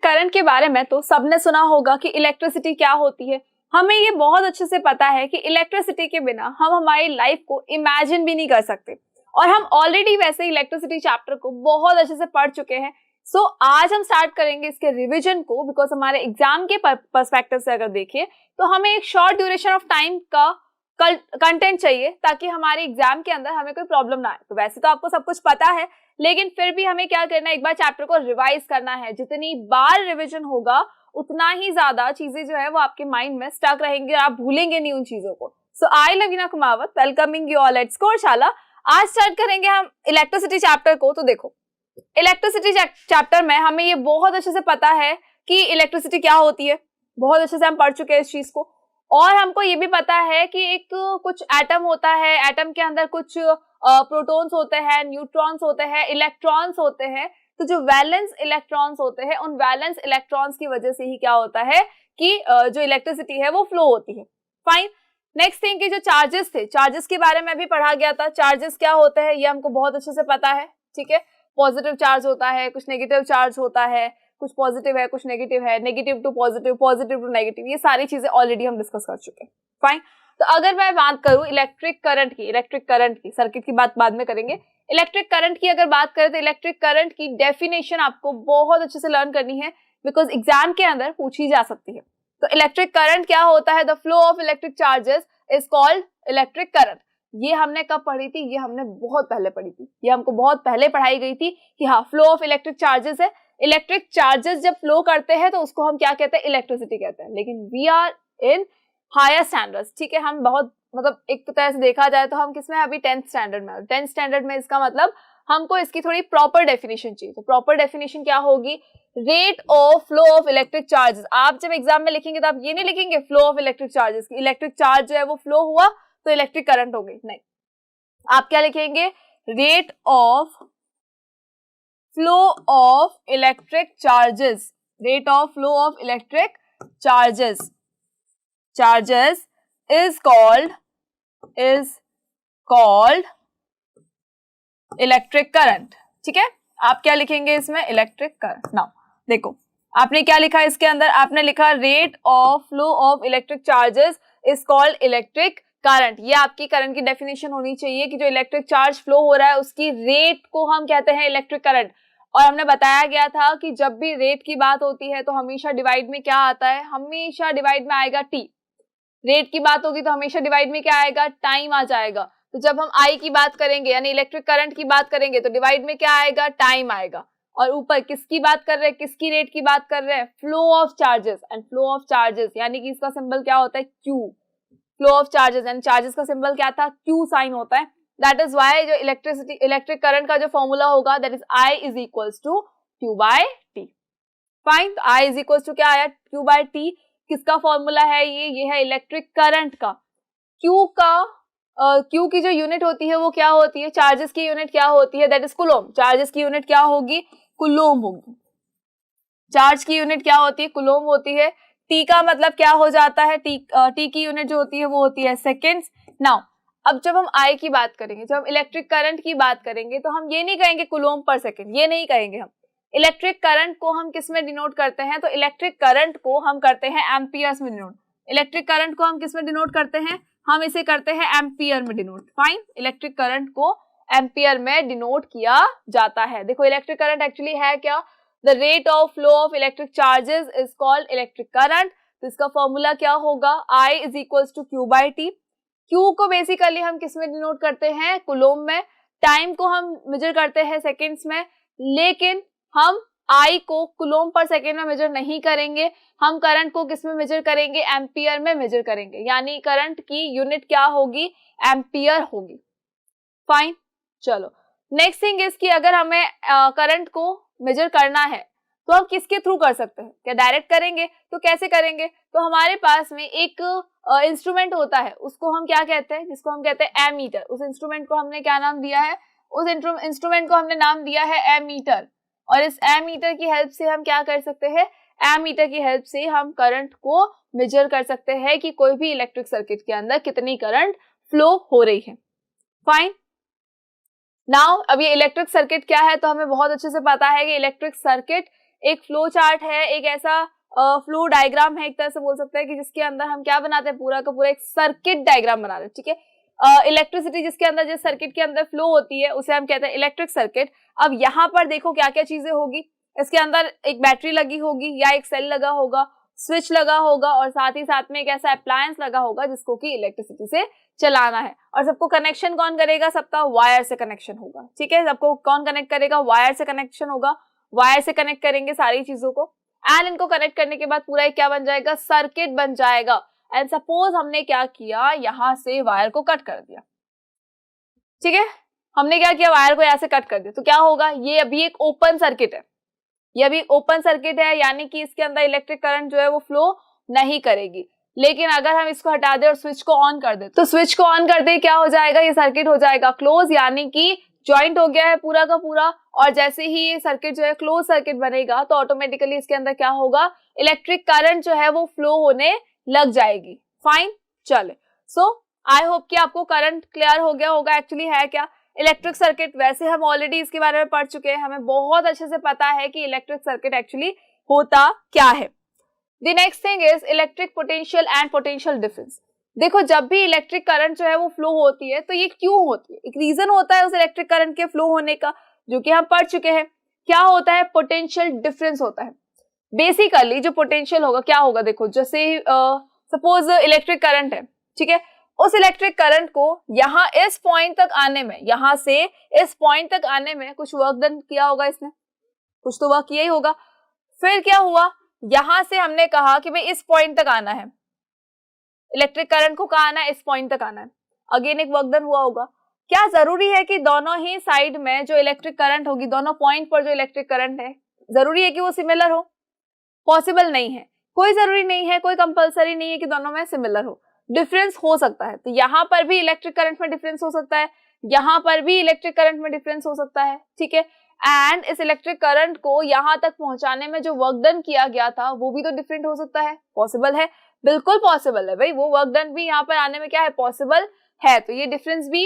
Current के बारे में तो सबने सुना होगा कि इलेक्ट्रिसिटी क्या होती है। हमें ये बहुत अच्छे से पता है कि इलेक्ट्रिसिटी के बिना हम हमारी लाइफ को इमेजिन भी नहीं कर सकते, और हम ऑलरेडी वैसे इलेक्ट्रिसिटी चैप्टर को बहुत अच्छे से पढ़ चुके हैं। सो आज हम स्टार्ट करेंगे इसके रिवीजन को, बिकॉज हमारे एग्जाम के पर्सपेक्टिव से अगर देखिए तो हमें एक शॉर्ट ड्यूरेशन ऑफ टाइम का कंटेंट चाहिए ताकि हमारे एग्जाम के अंदर हमें कोई प्रॉब्लम ना आए। तो वैसे तो आपको सब कुछ पता है, लेकिन फिर भी हमें क्या करना है, एक बार चैप्टर को रिवाइज करना है। जितनी बार रिवीजन होगा उतना ही ज्यादा चीजें जो है वो आपके माइंड में स्टक रहेंगी और आप भूलेंगे नहीं उन चीजों को। So I Lavina Kumawat welcoming you all at Scoreshala. आज स्टार्ट करेंगे हम इलेक्ट्रिसिटी चैप्टर को। तो देखो, इलेक्ट्रिसिटी चैप्टर में हमें ये बहुत अच्छे से पता है कि इलेक्ट्रिसिटी क्या होती है, बहुत अच्छे से हम पढ़ चुके हैं इस चीज को। और हमको ये भी पता है कि एक कुछ एटम होता है, एटम के अंदर कुछ प्रोटॉन्स होते हैं, न्यूट्रॉन्स होते हैं, इलेक्ट्रॉन्स होते हैं। तो जो वैलेंस इलेक्ट्रॉन्स होते हैं, उन वैलेंस इलेक्ट्रॉन्स की वजह से ही क्या होता है कि जो इलेक्ट्रिसिटी है वो फ्लो होती है। फाइन। नेक्स्ट थिंग कि जो चार्जेस थे, चार्जेस के बारे में भी पढ़ा गया था। चार्जेस क्या होते हैं ये हमको बहुत अच्छे से पता है, ठीक है। पॉजिटिव चार्ज होता है, कुछ नेगेटिव चार्ज होता है, कुछ पॉजिटिव है, कुछ नेगेटिव है, negative to positive, positive to negative, ये सारी चीजें ऑलरेडी हम डिस्कस कर चुके हैं। फाइन। तो अगर मैं बात करूं इलेक्ट्रिक करंट की, सर्किट की बात बाद में करेंगे। इलेक्ट्रिक करंट की अगर बात करें तो इलेक्ट्रिक करंट की डेफिनेशन आपको बहुत अच्छे से लर्न करनी है, बिकॉज एग्जाम के अंदर पूछी जा सकती है। तो इलेक्ट्रिक करंट क्या होता है? The flow of electric charges is called electric current. ये हमने कब पढ़ी थी? ये हमने बहुत पहले पढ़ी थी, ये हमको बहुत पहले पढ़ाई गई थी कि हाँ, फ्लो ऑफ इलेक्ट्रिक चार्जेस है। इलेक्ट्रिक चार्जेस जब फ्लो करते हैं तो उसको हम क्या कहते हैं? इलेक्ट्रिसिटी कहते हैं। लेकिन we are in higher standards, ठीक है। हम बहुत मतलब एक तरह से देखा जाए तो हम किसमें अभी 10th स्टैंडर्ड में। 10th स्टैंडर्ड में इसका मतलब हमको इसकी थोड़ी प्रॉपर डेफिनेशन चाहिए। तो प्रॉपर डेफिनेशन क्या होगी? Rate of flow of electric charges. आप जब एग्जाम में लिखेंगे तो आप ये नहीं लिखेंगे flow of electric charges, electric charge जो है वो फ्लो हुआ तो इलेक्ट्रिक करंट हो गई, नहीं। आप क्या लिखेंगे? Rate of flow of electric charges, rate of flow of electric charges is called electric current, ठीक है। आप क्या लिखेंगे इसमें? Electric current. नाउ देखो, आपने क्या लिखा इसके अंदर? आपने लिखा rate of flow of electric charges is called electric current. ये आपकी करंट की डेफिनेशन होनी चाहिए कि जो इलेक्ट्रिक चार्ज फ्लो हो रहा है उसकी रेट को हम कहते हैं इलेक्ट्रिक करंट। और हमने बताया गया था कि जब भी रेट की बात होती है तो हमेशा डिवाइड में क्या आता है? हमेशा डिवाइड में आएगा टी। रेट की बात होगी तो हमेशा डिवाइड में क्या आएगा? टाइम आ जाएगा। तो जब हम आई की बात करेंगे यानी इलेक्ट्रिक करंट की बात करेंगे तो डिवाइड में क्या आएगा? टाइम आएगा। और ऊपर किसकी बात कर रहे हैं? किसकी रेट की बात कर रहे हैं? Flow of charges. And flow of charges यानी कि इसका सिंबल क्या होता है? Q. Flow of charges and charges का सिंबल क्या था? क्यू साइन होता है। दैट इज वाई जो इलेक्ट्रिक करंट का जो फॉर्मूला होगा that is I is equals to Q by T. Fine. तो I इज इक्वल्स टू क्या आया? Q by T. किसका फॉर्मूला है ये है इलेक्ट्रिक करंट का। Q की जो यूनिट होती है वो क्या होती है? चार्जेस की यूनिट क्या होती है? That is coulomb. चार्जेस की यूनिट क्या होगी? कूलोम होगी। चार्ज की यूनिट क्या होती है? कूलोम होती है। टी का मतलब क्या हो जाता है? टी की यूनिट जो होती है वो होती है सेकेंड्स। नाउ अब जब हम आई की बात करेंगे, जब हम इलेक्ट्रिक करंट की बात करेंगे तो हम ये नहीं कहेंगे कूलोम पर सेकेंड, ये नहीं कहेंगे। हम इलेक्ट्रिक करंट को हम किस में डिनोट करते हैं? तो इलेक्ट्रिक करंट को हम करते हैं एम्पियर्स में डिनोट। इलेक्ट्रिक करंट को हम किस में डिनोट करते हैं? हम इसे करते हैं एम्पियर में डिनोट। फाइन। इलेक्ट्रिक करंट को एम्पियर में डिनोट किया जाता है। देखो, इलेक्ट्रिक करंट एक्चुअली है क्या? The rate of flow of electric charges is called electric current. तो इसका फॉर्मूला क्या होगा? I is equals to Q by T. Q को बेसिकली हम किस में डिनोट करते हैं? कूलोम में। टाइम को हम मेजर करते हैं सेकेंड्स में, लेकिन हम I को कूलोम पर सेकेंड में मेजर नहीं करेंगे। हम करंट को किस में मेजर करेंगे? एम्पियर में मेजर करेंगे। यानी करंट की यूनिट क्या होगी? एम्पियर होगी। फाइन। चलो, नेक्स्ट थिंग इज कि अगर हमें करंट को मेजर करना है तो हम किसके थ्रू कर सकते हैं? क्या डायरेक्ट करेंगे? तो कैसे करेंगे? तो हमारे पास में एक इंस्ट्रूमेंट होता है, उसको हम क्या कहते हैं? जिसको हम कहते हैं एमीटर। उस इंस्ट्रूमेंट को हमने क्या नाम दिया है? उस इंस्ट्रूमेंट को हमने नाम दिया है एमीटर। और इस एमीटर की हेल्प से हम क्या कर सकते हैं? एमीटर की हेल्प से हम करंट को मेजर कर सकते हैं कि कोई भी इलेक्ट्रिक सर्किट के अंदर कितनी करंट फ्लो हो रही है। फाइन। नाउ अब ये इलेक्ट्रिक सर्किट क्या है? तो हमें बहुत अच्छे से पता है कि इलेक्ट्रिक सर्किट एक फ्लो चार्ट है, एक ऐसा फ्लो डायग्राम है, एक तरह से बोल सकते हैं कि जिसके अंदर हम क्या बनाते हैं, पूरा का पूरा एक सर्किट डायग्राम बना रहे हैं, ठीक है। इलेक्ट्रिसिटी जिसके अंदर, जिस सर्किट के अंदर फ्लो होती है उसे हम कहते हैं इलेक्ट्रिक सर्किट। अब यहाँ पर देखो क्या क्या चीजें होगी, इसके अंदर एक बैटरी लगी होगी या एक सेल लगा होगा, स्विच लगा होगा और साथ ही साथ में एक ऐसा अप्लायंस लगा होगा जिसको कि इलेक्ट्रिसिटी से चलाना है। और सबको कनेक्शन कौन करेगा, सबका वायर से कनेक्शन होगा, ठीक है। सबको कौन कनेक्ट करेगा, वायर से कनेक्शन होगा, वायर से कनेक्ट करेंगे सारी चीजों को एंड इनको कनेक्ट करने के बाद पूरा एक क्या बन जाएगा, सर्किट बन जाएगा। एंड सपोज हमने क्या किया, यहां से वायर को कट कर दिया, ठीक है, हमने क्या किया, वायर को यहां से कट कर दिया, तो क्या होगा, ये अभी एक ओपन सर्किट है, ये अभी ओपन सर्किट है, यानी कि इसके अंदर इलेक्ट्रिक करंट जो है वो फ्लो नहीं करेगी। लेकिन अगर हम इसको हटा दें और स्विच को ऑन कर दें, तो स्विच को ऑन कर दे क्या हो जाएगा, ये सर्किट हो जाएगा क्लोज, यानी कि ज्वाइंट हो गया है पूरा का पूरा। और जैसे ही ये सर्किट जो है क्लोज सर्किट बनेगा तो ऑटोमेटिकली इसके अंदर क्या होगा, इलेक्ट्रिक करंट जो है वो फ्लो होने लग जाएगी। फाइन, चले। सो आई होप कि आपको करंट क्लियर हो गया होगा एक्चुअली है क्या इलेक्ट्रिक सर्किट। वैसे हम ऑलरेडी इसके बारे में पढ़ चुके हैं, हमें बहुत अच्छे से पता है कि इलेक्ट्रिक सर्किट एक्चुअली होता क्या है। The next thing is electric potential and potential difference. देखो जब भी इलेक्ट्रिक करंट जो है वो फ्लो होती है तो ये क्यों होती है, एक रीजन होता है उस इलेक्ट्रिक करंट के फ्लो होने का, जो कि हम पढ़ चुके हैं। क्या होता है, पोटेंशियल डिफरेंस होता है। बेसिकली जो पोटेंशियल होगा क्या होगा, देखो जैसे सपोज इलेक्ट्रिक करंट है, ठीक है, उस इलेक्ट्रिक करंट को यहाँ इस पॉइंट तक आने में, यहाँ से इस पॉइंट तक आने में कुछ वर्क डन किया होगा इसने, कुछ तो वर्क किया ही होगा। फिर क्या हुआ, यहां से हमने कहा कि भाई इस पॉइंट तक आना है, इलेक्ट्रिक करंट को कहाँ आना है, इस पॉइंट तक आना है, अगेन एक वर्क डन हुआ होगा। क्या जरूरी है कि दोनों ही साइड में जो इलेक्ट्रिक करंट होगी, दोनों पॉइंट पर जो इलेक्ट्रिक करंट है, जरूरी है कि वो सिमिलर हो? पॉसिबल नहीं है, कोई जरूरी नहीं है, कोई कंपलसरी नहीं है कि दोनों में सिमिलर हो, डिफरेंस हो सकता है। तो यहाँ पर भी इलेक्ट्रिक करंट में डिफरेंस हो सकता है, यहाँ पर भी इलेक्ट्रिक करंट में डिफरेंस हो सकता है, ठीक है। एंड इस इलेक्ट्रिक करंट को यहाँ तक पहुंचाने में जो वर्क डन किया गया था वो भी तो डिफरेंट हो सकता है, पॉसिबल है, बिल्कुल पॉसिबल है भाई, वो वर्क डन भी यहाँ पर आने में क्या है, पॉसिबल है, तो ये डिफरेंस भी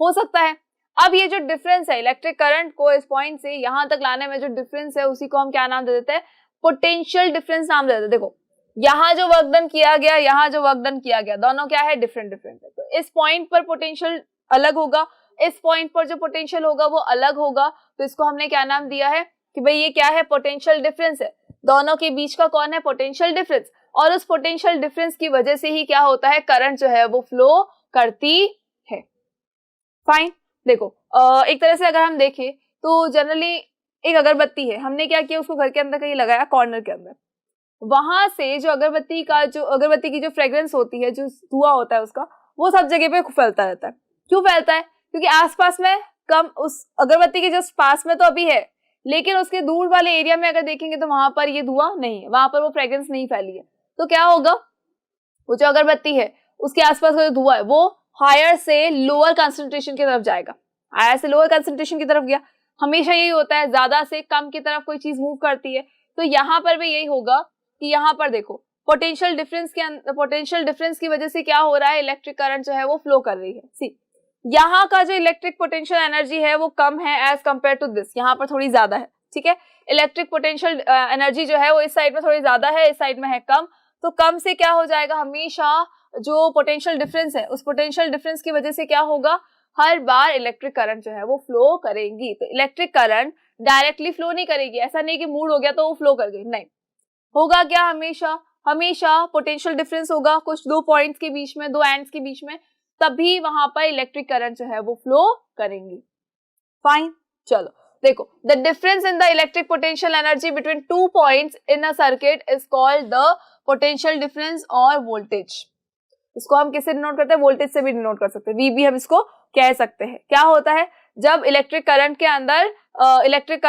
हो सकता है। अब ये जो डिफरेंस है इलेक्ट्रिक करंट को इस पॉइंट से यहाँ तक लाने में जो डिफरेंस है उसी को हम क्या नाम दे देते हैं, पोटेंशियल डिफरेंस नाम दे देते हैं। देखो यहाँ जो वर्क डन किया गया, यहाँ जो वर्क डन किया गया, दोनों क्या है, डिफरेंट डिफरेंट है। तो इस पॉइंट पर पोटेंशियल अलग होगा, इस पॉइंट पर जो पोटेंशियल होगा वो अलग होगा, तो इसको हमने क्या नाम दिया है कि भाई ये क्या है, पोटेंशियल डिफरेंस है, दोनों के बीच का कौन है, पोटेंशियल डिफरेंस। और उस पोटेंशियल डिफरेंस की वजह से ही क्या होता है, करंट जो है वो फ्लो करती है। फाइन, देखो एक तरह से अगर हम देखें तो जनरली एक अगरबत्ती है, हमने क्या किया, उसको घर के अंदर कहीं लगाया कॉर्नर के अंदर, वहां से जो अगरबत्ती की जो फ्रेग्रेंस होती है, जो धुआं होता है उसका, वो सब जगह पे फैलता रहता है। क्यों फैलता है, क्योंकि आसपास में कम, उस अगरबत्ती के जस्ट पास में तो अभी है, लेकिन उसके दूर वाले एरिया में अगर देखेंगे तो वहां पर ये धुआं नहीं है, वहां पर वो फ्रेग्रेंस नहीं फैली है। तो क्या होगा, वो जो अगरबत्ती है उसके आसपास का जो धुआं है वो हायर से लोअर कंसंट्रेशन की तरफ जाएगा, हायर से लोअर कंसंट्रेशन की तरफ गया। हमेशा यही होता है, ज्यादा से कम की तरफ कोई चीज मूव करती है, तो यहाँ पर भी यही होगा कि यहाँ पर देखो पोटेंशियल डिफरेंस की वजह से क्या हो रहा है, इलेक्ट्रिक करंट जो है वो फ्लो कर रही है। सी यहाँ का जो इलेक्ट्रिक पोटेंशियल एनर्जी है वो कम है एज कंपेयर टू दिस, यहाँ पर थोड़ी ज्यादा है, ठीक है। इलेक्ट्रिक पोटेंशियल एनर्जी जो है वो इस साइड में थोड़ी ज्यादा है, इस साइड में है कम, तो कम से क्या हो जाएगा, हमेशा जो पोटेंशियल डिफरेंस है उस पोटेंशियल डिफरेंस की वजह से क्या होगा, हर बार इलेक्ट्रिक करंट जो है वो फ्लो करेगी। तो इलेक्ट्रिक करंट डायरेक्टली फ्लो नहीं करेगी, ऐसा नहीं कि मूड हो गया तो वो फ्लो कर गई, नहीं, होगा क्या, हमेशा पोटेंशियल डिफरेंस होगा कुछ दो पॉइंट्स के बीच में, दो एंड्स के बीच में, तभी वहां पर इलेक्ट्रिक करंट जो है वो फ्लो करेंगी। फाइन, चलो देखो, the difference in the electric potential energy between two points in a circuit is called the potential difference और वोल्टेज। इसको हम किससे डिनोट करते हैं, वोल्टेज से भी डिनोट कर सकते हैं, वी भी हम इसको कह सकते हैं। क्या होता है, जब इलेक्ट्रिक करंट के अंदर इलेक्ट्रिक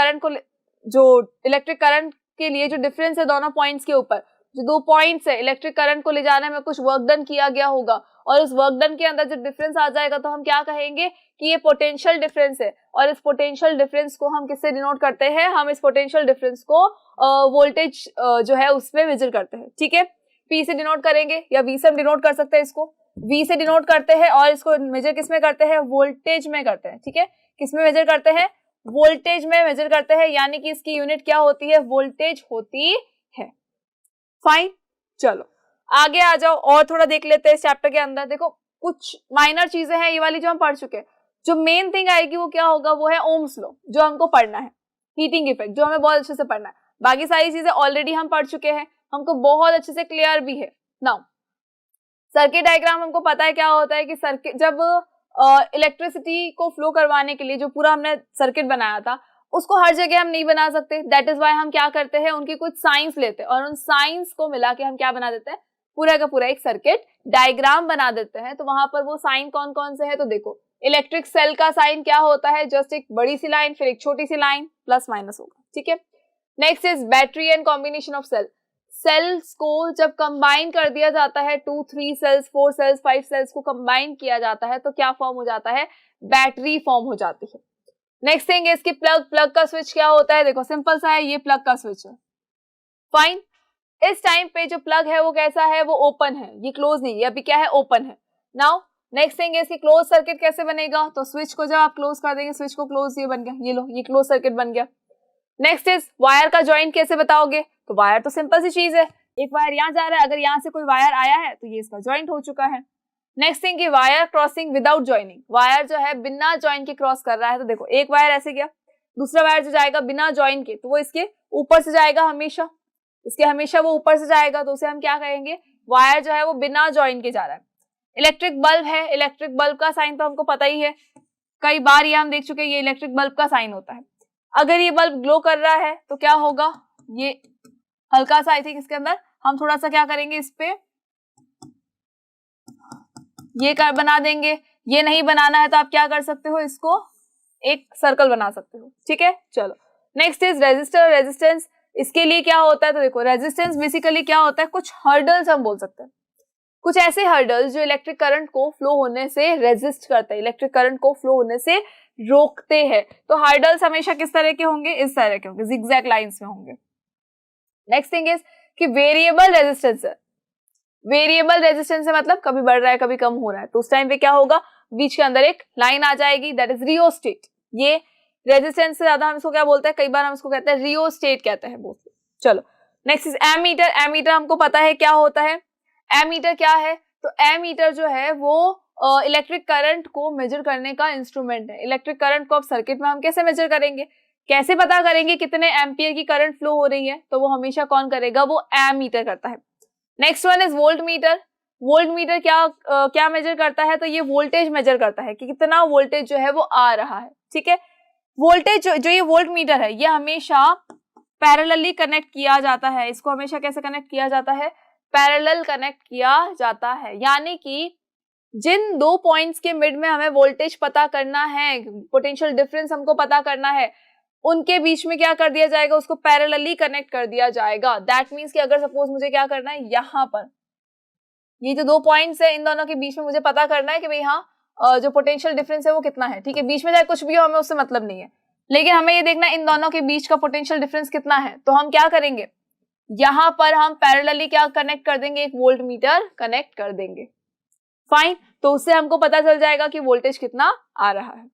करंट के लिए जो डिफरेंस है दोनों पॉइंट्स के ऊपर, जो दो पॉइंट्स है, इलेक्ट्रिक करंट को ले जाने में कुछ वर्क डन किया गया होगा, और इस वर्क डन के अंदर जो डिफरेंस आ जाएगा तो हम क्या कहेंगे कि ये पोटेंशियल डिफरेंस है। और इस पोटेंशियल डिफरेंस को हम किससे डिनोट करते हैं, हम इस पोटेंशियल डिफरेंस को वोल्टेज जो है उसमें मेजर करते हैं, ठीक है। P से डिनोट करेंगे या V से हम डिनोट कर सकते हैं, इसको V से डिनोट करते हैं और इसको मेजर किस में करते हैं, वोल्टेज में करते हैं, ठीक है। किस में मेजर करते हैं, वोल्टेज में मेजर करते हैं, यानी कि इसकी यूनिट क्या होती है, वोल्टेज होती है। फाइन, चलो आगे आ जाओ और थोड़ा देख लेते हैं इस चैप्टर के अंदर। देखो कुछ माइनर चीजें हैं ये वाली जो हम पढ़ चुके हैं, जो मेन थिंग आएगी वो क्या होगा, वो है ओम्स लॉ, जो हमको पढ़ना है, हीटिंग इफेक्ट जो हमें बहुत अच्छे से पढ़ना है। बाकी सारी चीजें ऑलरेडी हम पढ़ चुके हैं, हमको बहुत अच्छे से क्लियर भी है। नाउ सर्किट डायग्राम हमको पता है क्या होता है कि सर्किट जब इलेक्ट्रिसिटी को फ्लो करवाने के लिए जो पूरा हमने सर्किट बनाया था उसको हर जगह हम नहीं बना सकते, दैट इज वाई हम क्या करते हैं, उनकी कुछ साइंस लेते हैं और उन साइंस को मिला के हम क्या बना देते हैं, पूरा का पूरा एक सर्किट डायग्राम बना देते हैं। तो वहां पर वो साइन कौन कौन से है, तो देखो इलेक्ट्रिक सेल का साइन क्या होता है, जस्ट एक बड़ी सी लाइन फिर एक छोटी सी लाइन प्लस माइनस होगा, ठीक है। Next is battery and combination of cell. Cells को जब कंबाइन कर दिया जाता है, 2 3 सेल्स 4 सेल्स 5 सेल्स को कंबाइन किया जाता है तो क्या फॉर्म हो जाता है, बैटरी फॉर्म हो जाती है। नेक्स्ट थिंग इसकी प्लग का स्विच क्या होता है, देखो सिंपल सा है, ये प्लग का स्विच है। फाइन, इस टाइम पे जो प्लग है वो कैसा है, वो ओपन है, ये क्लोज नहीं, ये अभी क्या है, ओपन है। नाउ नेक्स्ट थिंग इसकी क्लोज सर्किट कैसे बनेगा, तो स्विच को जब आप क्लोज कर देंगे, स्विच को क्लोज, ये बन गया, ये लो ये क्लोज सर्किट बन गया। नेक्स्ट इज वायर का ज्वाइंट कैसे बताओगे, तो वायर तो सिंपल सी चीज है, एक वायर यहाँ जा रहा है, अगर यहाँ से कोई वायर आया है तो ये इसका ज्वाइंट हो चुका है। नेक्स्ट थिंग की wire crossing without joining, wire जो है बिना ज्वाइन के क्रॉस कर रहा है, तो देखो एक वायर ऐसे गया, दूसरा वायर जो जाएगा बिना ज्वाइन के तो वो इसके ऊपर से जाएगा, हमेशा इसके हमेशा वो ऊपर से जाएगा, तो उसे हम क्या कहेंगे, वायर जो है वो बिना ज्वाइन के जा रहा है। इलेक्ट्रिक बल्ब है, इलेक्ट्रिक बल्ब का साइन तो हमको पता ही है, कई बार ये हम देख चुके हैं, ये इलेक्ट्रिक बल्ब का साइन होता है। अगर ये बल्ब ग्लो कर रहा है तो क्या होगा, ये हल्का सा आई थिंक इसके अंदर हम थोड़ा सा क्या करेंगे, इस पे ये बना देंगे, ये नहीं बनाना है तो आप क्या कर सकते हो, इसको एक सर्कल बना सकते हो, ठीक है। चलो नेक्स्ट इज रेजिस्टर, रेजिस्टेंस, इसके लिए क्या होता है, तो देखो रेजिस्टेंस बेसिकली क्या होता है, कुछ हर्डल्स हम बोल सकते हैं, कुछ ऐसे हर्डल्स जो इलेक्ट्रिक करंट को फ्लो होने से रेजिस्ट करते हैं, इलेक्ट्रिक करंट को फ्लो होने से रोकते हैं। तो हर्डल्स हमेशा किस तरह के होंगे, इस तरह के होंगे, जिगजैग लाइंस में होंगे। नेक्स्ट थिंग इज कि वेरिएबल रेजिस्टेंस है, वेरिएबल रेजिस्टेंस है मतलब कभी बढ़ रहा है कभी कम हो रहा है, तो उस टाइम पे क्या होगा, बीच के अंदर एक लाइन आ जाएगी, दैट इज रियोस्टेट। ये रेजिस्टेंस से ज्यादा हम इसको क्या बोलते हैं, कई बार हम इसको कहते हैं रियोस्टेट कहते हैं बोलते। चलो नेक्स्ट इज एमीटर, एमीटर हमको पता है क्या होता है, एमीटर क्या है, तो एमीटर जो है वो इलेक्ट्रिक करंट को मेजर करने का इंस्ट्रूमेंट है। इलेक्ट्रिक करंट को अब सर्किट में हम कैसे मेजर करेंगे, कैसे पता करेंगे कितने एम्पियर की करंट फ्लो हो रही है, तो वो हमेशा कौन करेगा, वो एमीटर करता है। Next one is volt meter, volt meter क्या मेजर करता है, तो ये वोल्टेज मेजर करता है कि कितना वोल्टेज जो है वो आ रहा है, ठीक है। वोल्टेज जो ये वोल्ट मीटर है ये हमेशा पैरेलली कनेक्ट किया जाता है, इसको हमेशा कैसे कनेक्ट किया जाता है, पैरेलल कनेक्ट किया जाता है, यानी कि जिन दो पॉइंट्स के मिड में हमें वोल्टेज पता करना है, पोटेंशियल डिफरेंस हमको पता करना है, उनके बीच में क्या कर दिया जाएगा, उसको पैरेलली कनेक्ट कर दिया जाएगा। दैट मीन्स कि अगर सपोज मुझे क्या करना है, यहाँ पर ये जो दो पॉइंट्स है इन दोनों के बीच में मुझे पता करना है कि भाई हाँ जो पोटेंशियल डिफरेंस है वो कितना है, ठीक है। बीच में चाहे कुछ भी हो हमें उससे मतलब नहीं है, लेकिन हमें ये देखना है इन दोनों के बीच का पोटेंशियल डिफरेंस कितना है, तो हम क्या करेंगे, यहाँ पर हम पैरेलली क्या कनेक्ट कर देंगे, एक वोल्ट मीटर कनेक्ट कर देंगे। फाइन, तो उससे हमको पता चल जाएगा कि वोल्टेज कितना आ रहा है।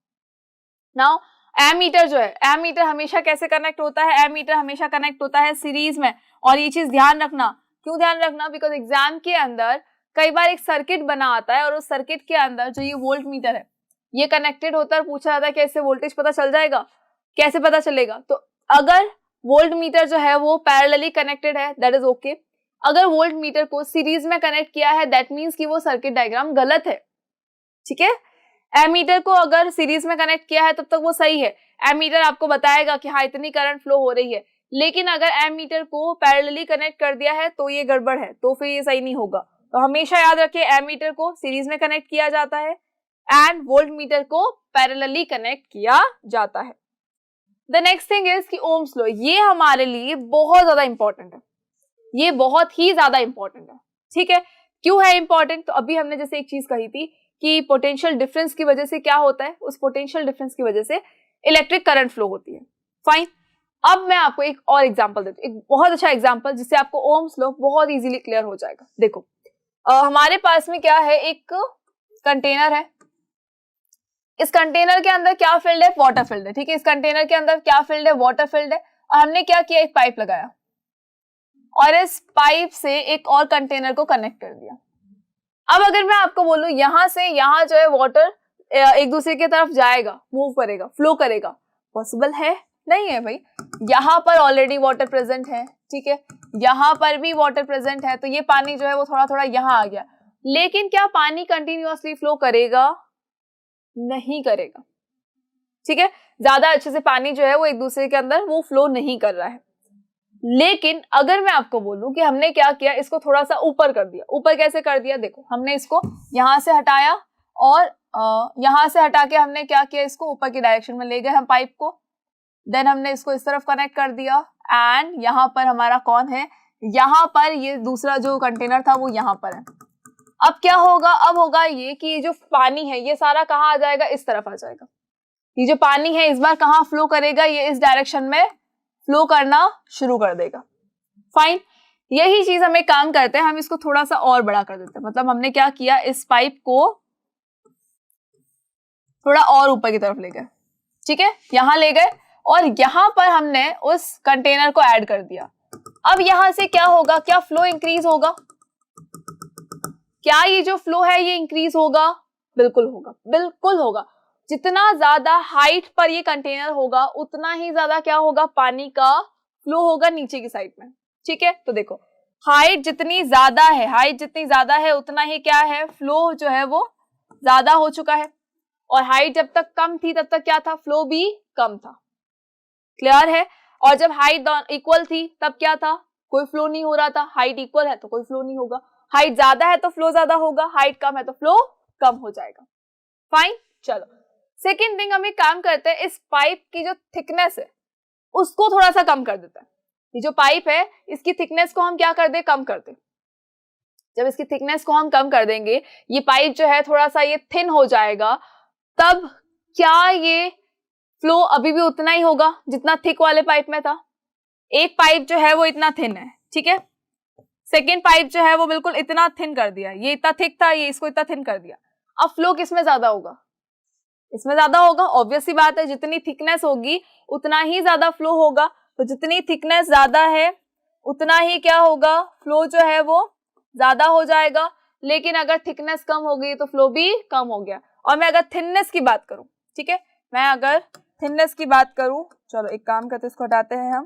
नाउ एमीटर जो है, एमीटर हमेशा कैसे कनेक्ट होता है, एमीटर हमेशा कनेक्ट होता है सीरीज में। और ये चीज ध्यान रखना, क्यों ध्यान रखना, बिकॉज एग्जाम के अंदर कई बार एक सर्किट बना आता है और उस सर्किट के अंदर जो ये वोल्ट मीटर है ये कनेक्टेड होता है, पूछा जाता है कि इससे वोल्टेज पता चल जाएगा, कैसे पता चलेगा, तो अगर वोल्ट मीटर जो है वो पैरेलली कनेक्टेड है दैट इज ओके, अगर वोल्ट मीटर को सीरीज में कनेक्ट किया है दैट मीन्स कि वो सर्किट डायग्राम गलत है, ठीक है। एमीटर को अगर सीरीज में कनेक्ट किया है तब तक वो सही है, एमीटर आपको बताएगा कि हाँ इतनी करंट फ्लो हो रही है, लेकिन अगर एमीटर को पैरेलली कनेक्ट कर दिया है तो ये गड़बड़ है, तो फिर ये सही नहीं होगा। तो हमेशा याद रखिए एमीटर को सीरीज में कनेक्ट किया जाता है एंड वोल्ट मीटर को पैरेलली कनेक्ट किया जाता है। द नेक्स्ट थिंग इज कि ओम्स लॉ, ये हमारे लिए बहुत ज्यादा इंपॉर्टेंट है, ये बहुत ही ज्यादा इंपॉर्टेंट है, ठीक है। क्यों है इंपॉर्टेंट, तो अभी हमने जैसे एक चीज कही थी कि पोटेंशियल डिफरेंस की वजह से क्या होता है, उस पोटेंशियल डिफरेंस की वजह से इलेक्ट्रिक करंट फ्लो होती है। फाइन, अब मैं आपको एक और एग्जांपल देती हूँ, एक बहुत अच्छा एग्जांपल जिससे आपको ओम्स लॉ बहुत इजीली क्लियर हो जाएगा। देखो हमारे पास में क्या है, एक कंटेनर है, इस कंटेनर के अंदर क्या फिल्ड है, वाटर फिल्ड है, ठीक है। इस कंटेनर के अंदर क्या फिल्ड है, वाटर फिल्ड है, और हमने क्या किया, एक पाइप लगाया और इस पाइप से एक और कंटेनर को कनेक्ट कर दिया। अब अगर मैं आपको बोलूं यहां से यहां जो है वाटर एक दूसरे की तरफ जाएगा, मूव करेगा, फ्लो करेगा, पॉसिबल है? नहीं है भाई। यहाँ पर ऑलरेडी वाटर प्रेजेंट है, ठीक है, यहाँ पर भी वाटर प्रेजेंट है, तो ये पानी जो है वो थोड़ा थोड़ा यहाँ आ गया, लेकिन क्या पानी कंटिन्यूअसली फ्लो करेगा? नहीं करेगा, ठीक है। ज्यादा अच्छे से पानी जो है वो एक दूसरे के अंदर वो फ्लो नहीं कर रहा है। लेकिन अगर मैं आपको बोलूं कि हमने क्या किया, इसको थोड़ा सा ऊपर कर दिया। ऊपर कैसे कर दिया, देखो, हमने इसको यहां से हटाया और यहां से हटा के हमने क्या किया, इसको ऊपर की डायरेक्शन में ले गए हम पाइप को। देन हमने इसको इस तरफ कनेक्ट कर दिया एंड यहाँ पर हमारा कौन है, यहाँ पर ये दूसरा जो कंटेनर था वो यहाँ पर है। अब क्या होगा, अब होगा ये कि ये जो पानी है ये सारा कहाँ आ जाएगा, इस तरफ आ जाएगा। ये जो पानी है इस बार कहाँ फ्लो करेगा, ये इस डायरेक्शन में फ्लो करना शुरू कर देगा। फाइन, यही चीज हम एक काम करते हैं, हम इसको थोड़ा सा और बड़ा कर देते हैं। मतलब हमने क्या किया, इस पाइप को थोड़ा और ऊपर की तरफ ले गए, ठीक है, यहां ले गए और यहां पर हमने उस कंटेनर को ऐड कर दिया। अब यहां से क्या होगा, क्या फ्लो इंक्रीज होगा? क्या ये जो फ्लो है ये इंक्रीज होगा? बिल्कुल होगा, बिल्कुल होगा। जितना ज्यादा हाइट पर ये कंटेनर होगा उतना ही ज्यादा क्या होगा, पानी का फ्लो होगा नीचे की साइड में, ठीक है। तो देखो, हाइट जितनी ज्यादा है, हाइट जितनी ज्यादा है उतना ही क्या है, फ्लो जो है वो ज्यादा हो चुका है। और हाइट जब तक कम थी तब तक क्या था, फ्लो भी कम था। क्लियर है? और जब हाइट इक्वल थी तब क्या था, कोई फ्लो नहीं हो रहा था। हाइट इक्वल है तो कोई फ्लो नहीं होगा, हाइट ज्यादा है तो फ्लो ज्यादा होगा, हाइट कम है तो फ्लो कम हो जाएगा। फाइन, चलो सेकेंड थिंग, हम एक काम करते हैं, इस पाइप की जो थिकनेस है उसको थोड़ा सा कम कर देते हैं। ये जो पाइप है इसकी थिकनेस को हम क्या कर दे, कम कर दे। जब इसकी थिकनेस को हम कम कर देंगे, ये पाइप जो है थोड़ा सा ये थिन हो जाएगा, तब क्या ये फ्लो अभी भी उतना ही होगा जितना थिक वाले पाइप में था। एक पाइप जो है वो इतना थिन है, ठीक है, सेकेंड पाइप जो है वो बिल्कुल इतना थिन कर दिया, ये इतना थिक था, ये इसको इतना थिन कर दिया। अब फ्लो किसमें ज्यादा होगा, इसमें ज्यादा होगा। ऑब्वियस सी बात है, जितनी थिकनेस होगी उतना ही ज्यादा फ्लो होगा। तो जितनी थिकनेस ज्यादा है उतना ही क्या होगा, फ्लो जो है वो ज्यादा हो जाएगा। लेकिन अगर थिकनेस कम हो गई तो फ्लो भी कम हो गया। और मैं अगर थिननेस की बात करूं, ठीक है, मैं अगर थिननेस की बात करूं, चलो एक काम करते, इसको हटाते हैं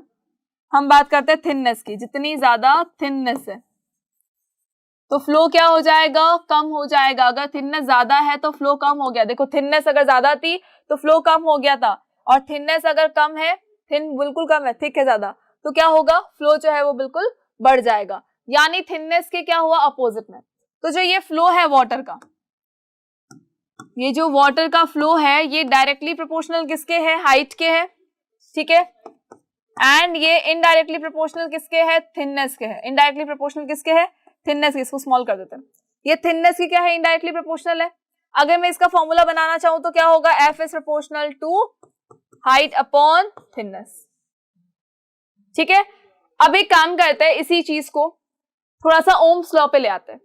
हम बात करते हैं थिननेस की। जितनी ज्यादा थिननेस है तो फ्लो क्या हो जाएगा, कम हो जाएगा। अगर थिननेस ज्यादा है तो फ्लो कम हो गया। देखो, थिननेस अगर ज्यादा थी तो फ्लो कम हो गया था, और थिननेस अगर कम है, थिन बिल्कुल कम है, थिक है ज्यादा, तो क्या होगा, फ्लो जो है वो बिल्कुल बढ़ जाएगा। यानी थिननेस के क्या हुआ, अपोजिट में। तो जो ये फ्लो है वाटर का, ये जो वाटर का फ्लो है ये डायरेक्टली प्रोपोर्शनल किसके है, हाइट के है, ठीक है, एंड ये इनडायरेक्टली प्रोपोर्शनल किसके है, थिननेस के है। इनडायरेक्टली प्रोपोर्शनल किसके है, थिननेस के। इसको स्मॉल कर देते हैं, ये थिननेस की क्या है, इनडायरेक्टली प्रोपोर्शनल है। अगर मैं इसका फॉर्मूला बनाना चाहूं तो क्या होगा, F is proportional to height upon thinness, ठीक है। अब एक काम करते हैं, इसी चीज को थोड़ा सा ओम्स लॉ पे ले आते हैं।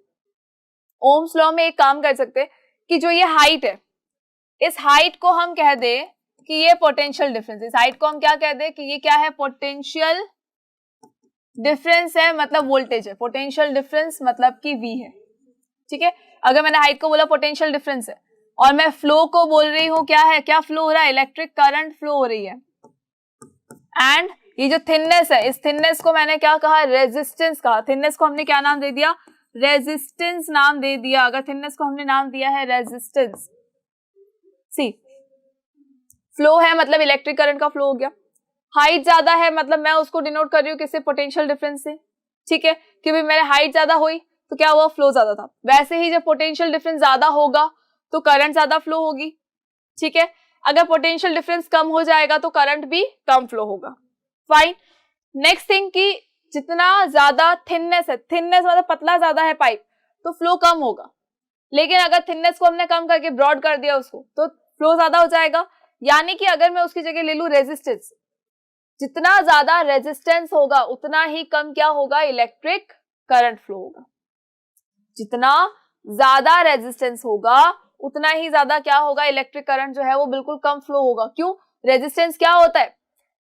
ओम्स लॉ में एक काम कर सकते हैं कि जो ये हाइट है, इस हाइट को हम कह दे कि ये पोटेंशियल डिफरेंस। इस हाइट को हम क्या कह दे कि ये क्या है, पोटेंशियल डिफरेंस है, मतलब वोल्टेज है। पोटेंशियल डिफरेंस मतलब कि V है, ठीक है। अगर मैंने हाइट को बोला पोटेंशियल डिफरेंस है, और मैं फ्लो को बोल रही हूं क्या है, क्या फ्लो हो रहा है, इलेक्ट्रिक करंट फ्लो हो रही है। एंड ये जो थिननेस है, इस थिननेस को मैंने क्या कहा, रेजिस्टेंस कहा। थिननेस को हमने क्या नाम दे दिया, रेजिस्टेंस नाम दे दिया। अगर थिननेस को हमने नाम दिया है रेजिस्टेंस, सी फ्लो है मतलब इलेक्ट्रिक करंट का फ्लो हो गया। हाइट ज्यादा है मतलब मैं उसको डिनोट कर रही हूँ किससे, पोटेंशियल डिफरेंस से, ठीक है, कि भाई मेरे हाइट ज्यादा हुई तो क्या हुआ, फ्लो ज्यादा था। वैसे ही जब पोटेंशियल डिफरेंस ज्यादा होगा तो करंट ज्यादा फ्लो होगी, ठीक है। अगर पोटेंशियल डिफरेंस कम हो जाएगा तो करंट भी कम फ्लो होगा। फाइन, नेक्स्ट थिंग कि जितना ज्यादा थिननेस है, थिननेस मतलब पतला ज्यादा है पाइप, तो फ्लो कम होगा। लेकिन अगर थिननेस को हमने कम करके ब्रॉड कर दिया उसको, तो फ्लो ज्यादा हो जाएगा। यानी कि अगर मैं उसकी जगह ले लूं रेजिस्टेंस, जितना ज्यादा रेजिस्टेंस होगा उतना ही कम क्या होगा, इलेक्ट्रिक करंट फ्लो होगा। जितना ज्यादा रेजिस्टेंस होगा उतना ही ज्यादा क्या होगा, इलेक्ट्रिक करंट जो है वो बिल्कुल कम फ्लो होगा। क्यों? रेजिस्टेंस क्या होता है,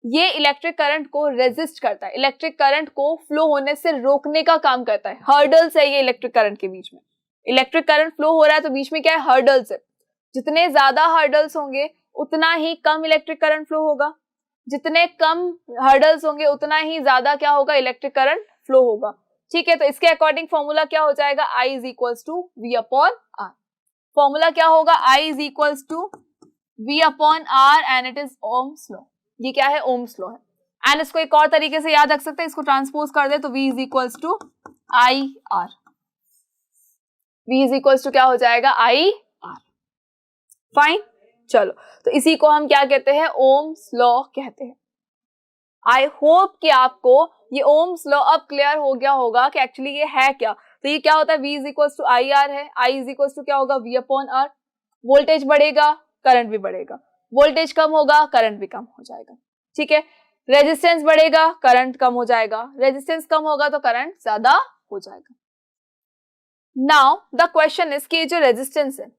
ये इलेक्ट्रिक करंट को रेजिस्ट करता है, इलेक्ट्रिक करंट को फ्लो होने से रोकने का काम करता है। हर्डल्स है ये इलेक्ट्रिक करंट के बीच में, इलेक्ट्रिक करंट फ्लो हो रहा है तो बीच में क्या है, हर्डल्स है। जितने ज्यादा हर्डल्स होंगे उतना ही कम इलेक्ट्रिक करंट फ्लो होगा, जितने कम हर्डल्स होंगे उतना ही ज्यादा क्या होगा, इलेक्ट्रिक करंट फ्लो होगा। ठीक है, तो इसके अकॉर्डिंग फॉर्मूला क्या हो जाएगा, I is equals to V upon R. Formula क्या होगा, I is equals to V upon R and it is Ohm's law. ये क्या है, ओम्स लॉ है। एंड इसको एक और तरीके से याद रख सकते हैं, इसको ट्रांसपोज कर दे तो V is equals to I R. V is equals to क्या हो जाएगा, आई आर। फाइन, चलो तो इसी को हम क्या कहते हैं, ओम्स लॉ कहते हैं। आई होप कि आपको ये ओम्स लॉ अब क्लियर हो गया होगा कि एक्चुअली ये है क्या। तो ये क्या होता है, V is equals to I R है, I इज इक्वल्स टू क्या होगा, V अपॉन आर। वोल्टेज बढ़ेगा करंट भी बढ़ेगा, वोल्टेज कम होगा करंट भी कम हो जाएगा। ठीक है, रेजिस्टेंस बढ़ेगा करंट कम हो जाएगा, रेजिस्टेंस कम होगा तो करंट ज्यादा हो जाएगा। नाउ द क्वेश्चन इज कि जो रेजिस्टेंस है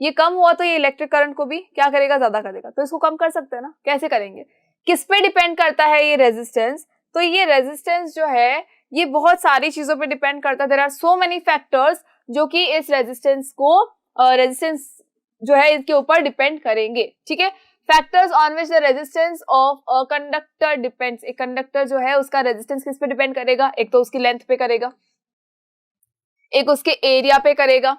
ये कम हुआ तो ये इलेक्ट्रिक करंट को भी क्या करेगा, ज्यादा करेगा। तो इसको कम कर सकते हैं ना, कैसे करेंगे, किस पे डिपेंड करता है ये रेजिस्टेंस। तो ये रेजिस्टेंस जो है ये बहुत सारी चीजों पे डिपेंड करता है। There are so many factors जो कि इस रेजिस्टेंस को रेजिस्टेंस जो है इसके ऊपर डिपेंड करेंगे। ठीक है, factors on which the resistance of a conductor depends. एक कंडक्टर जो है उसका रेजिस्टेंस किस पे डिपेंड करेगा, एक तो उसकी लेंथ पे करेगा, एक उसके एरिया पे करेगा,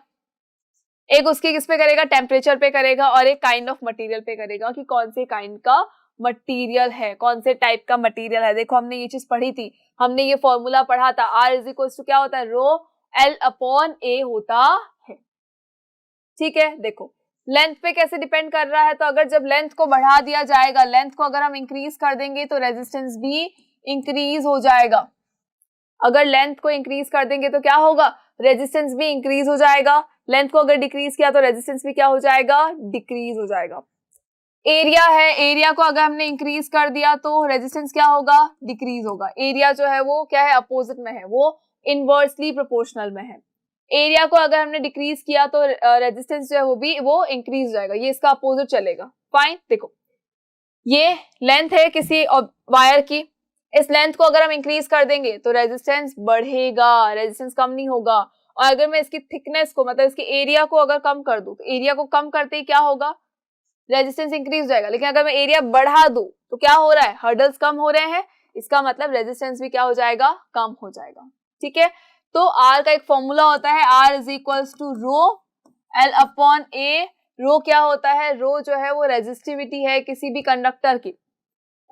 एक उसके किस पे करेगा, टेम्परेचर पे करेगा, और एक काइंड ऑफ मटेरियल पे करेगा कि कौन से काइंड का मटेरियल है, कौन से टाइप का मटेरियल है। देखो हमने ये चीज पढ़ी थी, हमने ये फॉर्मूला पढ़ा था, R इज इक्वल टू क्या होता है, रो L अपॉन A होता है। ठीक है, देखो लेंथ पे कैसे डिपेंड कर रहा है, तो अगर जब लेंथ को बढ़ा दिया जाएगा, लेंथ को अगर हम इंक्रीज कर देंगे तो रेजिस्टेंस भी इंक्रीज हो जाएगा। अगर लेंथ को इंक्रीज कर देंगे तो क्या होगा, रेजिस्टेंस भी इंक्रीज हो जाएगा। लेंथ को अगर डिक्रीज किया तो रेजिस्टेंस भी क्या हो जाएगा, डिक्रीज हो जाएगा। एरिया है, एरिया को अगर हमने इंक्रीज कर दिया तो रेजिस्टेंस क्या होगा, डिक्रीज होगा। एरिया जो है वो क्या है, अपोजिट में है, वो इनवर्सली प्रोपोर्शनल में है। एरिया को अगर हमने डिक्रीज किया तो रेजिस्टेंस जो है वो इंक्रीज हो जाएगा, ये इसका अपोजिट चलेगा। फाइन, देखो ये लेंथ है किसी वायर की, इस लेंथ को अगर हम इंक्रीज कर देंगे तो रेजिस्टेंस बढ़ेगा, रेजिस्टेंस कम नहीं होगा। और अगर मैं इसकी थिकनेस को मतलब इसके एरिया को अगर कम कर दूं तो एरिया को कम करते ही क्या होगा, रेजिस्टेंस इंक्रीज हो जाएगा। लेकिन अगर मैं एरिया बढ़ा दूं तो क्या हो रहा है, हर्डल्स कम हो रहे हैं, इसका मतलब रेजिस्टेंस भी क्या हो जाएगा, कम हो जाएगा। ठीक है, तो R का एक फॉर्मूला होता है, R is equals to rho L upon A। Rho क्या होता है, रो जो है वो रेजिस्टिविटी है किसी भी कंडक्टर की,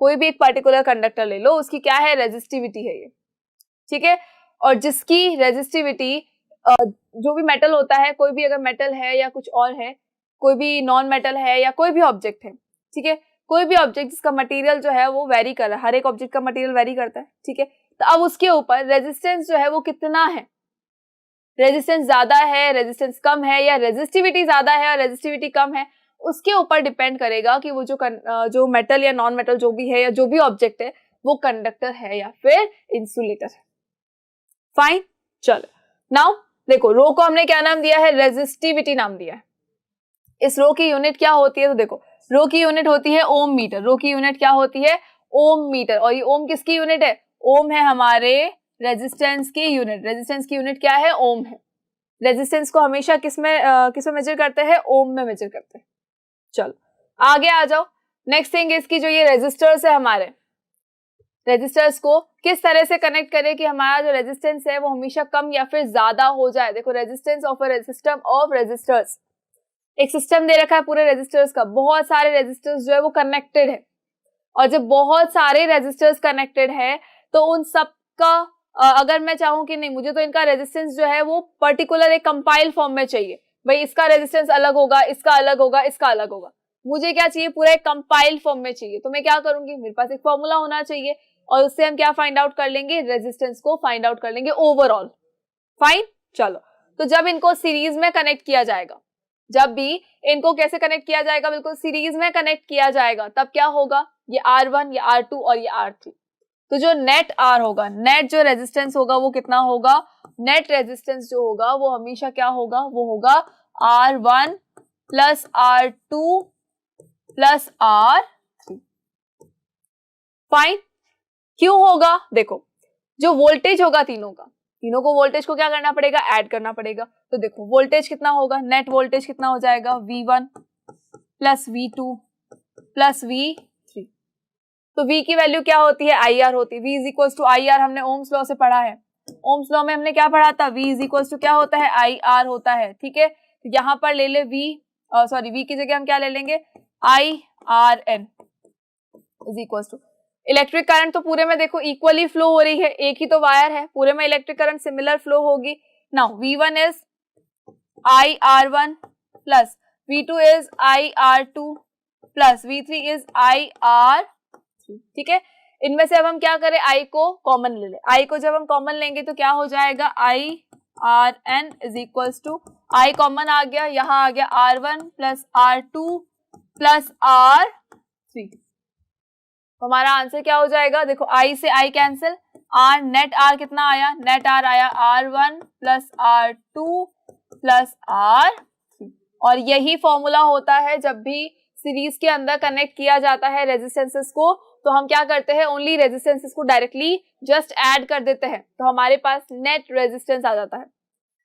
कोई भी एक पर्टिकुलर कंडक्टर ले लो, उसकी क्या है, रेजिस्टिविटी है ये। ठीक है, और जिसकी रेजिस्टिविटी जो भी मेटल होता है, कोई भी अगर मेटल है या कुछ और है, कोई भी नॉन मेटल है या कोई भी ऑब्जेक्ट है, ठीक है, कोई भी ऑब्जेक्ट जिसका मटेरियल जो है वो वेरी कर रहा है, हर एक ऑब्जेक्ट का मटेरियल वेरी करता है। ठीक है, तो अब उसके ऊपर रेजिस्टेंस जो है वो कितना है, रेजिस्टेंस ज्यादा है, रेजिस्टेंस कम है, या रेजिस्टिविटी ज्यादा है और रेजिस्टिविटी कम है, उसके ऊपर डिपेंड करेगा कि वो जो मेटल या नॉन मेटल जो भी है या जो भी ऑब्जेक्ट है वो कंडक्टर है या फिर इंसुलेटर है। फाइन, चलो नाउ देखो रो को हमने क्या नाम दिया है, रेजिस्टिविटी नाम दिया है। इस रो की यूनिट क्या होती है, तो देखो रो की यूनिट होती है ओम मीटर। रो की यूनिट क्या होती है, ओम मीटर। और ये ओम किसकी यूनिट है, ओम है हमारे रेजिस्टेंस की यूनिट। रेजिस्टेंस की यूनिट क्या है, ओम है। रेजिस्टेंस को हमेशा किसमें मेजर करते हैं, ओम में मेजर करते हैं। चलो आगे आ जाओ। नेक्स्ट थिंग इसकी जो ये रेजिस्टर्स है, हमारे रेजिस्टर्स को किस तरह से कनेक्ट करें कि हमारा जो रेजिस्टेंस है वो हमेशा कम या फिर ज्यादा हो जाए। देखो resistance of a system of resistors, एक सिस्टम दे रखा है पूरे रेजिस्टर्स का, बहुत सारे रेजिस्टर्स जो है वो कनेक्टेड है, और जब बहुत सारे रेजिस्टर्स कनेक्टेड है तो उन सब का अगर मैं चाहूं कि नहीं मुझे तो इनका रेजिस्टेंस जो है वो पर्टिकुलर एक कंपाइल फॉर्म में चाहिए, भाई इसका रेजिस्टेंस अलग होगा, इसका अलग होगा, इसका अलग होगा, मुझे क्या चाहिए, पूरा एक कंपाइल फॉर्म में चाहिए, तो मैं क्या करूंगी, मेरे पास एक फॉर्मूला होना चाहिए और उससे हम क्या फाइंड आउट कर लेंगे, रेजिस्टेंस को फाइंड आउट कर लेंगे ओवरऑल। फाइन, चलो तो जब इनको सीरीज में कनेक्ट किया जाएगा, जब भी इनको कैसे कनेक्ट किया जाएगा, बिल्कुल सीरीज में कनेक्ट किया जाएगा, तब क्या होगा, ये R1, ये R2 और ये R3। तो जो नेट R होगा, नेट जो रेजिस्टेंस होगा वो कितना होगा, नेट रेजिस्टेंस जो होगा वो हमेशा क्या होगा, वो होगा R1 plus R2 plus R3। Fine. क्यों होगा? देखो जो वोल्टेज होगा तीनों को वोल्टेज को क्या करना पड़ेगा? ऐड करना पड़ेगा। तो देखो वोल्टेज कितना होगा? नेट वोल्टेज कितना हो जाएगा? V1 plus V2 plus V3। तो V की वैल्यू क्या होती है? IR होती है। V is equal to IR हमने ओम्स लॉ से पढ़ा है। ओम्स लॉ में हमने क्या पढ़ा था? V इज इक्वल टू क्या होता है? IR होता है। ठीक है, तो यहाँ पर ले ले V की जगह हम क्या ले लेंगे? IRN is equal to electric current तो पूरे में देखो इक्वली फ्लो हो रही है, एक ही तो वायर है, पूरे में इलेक्ट्रिक करंट सिमिलर फ्लो होगी। Now V1 is IR1 plus V2 is IR2 plus V3 is IR3। ठीक है, इनमें से अब हम क्या करें? I को कॉमन ले ले। I को जब हम कॉमन लेंगे तो क्या हो जाएगा? IRN is equal to I common आ गया, यहाँ आ गया R1 plus R2 plus R3। हमारा आंसर क्या हो जाएगा? देखो I से I cancel, R net R कितना आया? नेट R आया R1 plus R2 plus R3। और यही फॉर्मूला होता है जब भी सीरीज के अंदर कनेक्ट किया जाता है रेजिस्टेंसेस को, तो हम क्या करते हैं? ओनली रेजिस्टेंसेस को डायरेक्टली जस्ट ऐड कर देते हैं, तो हमारे पास नेट रेजिस्टेंस आ जाता है।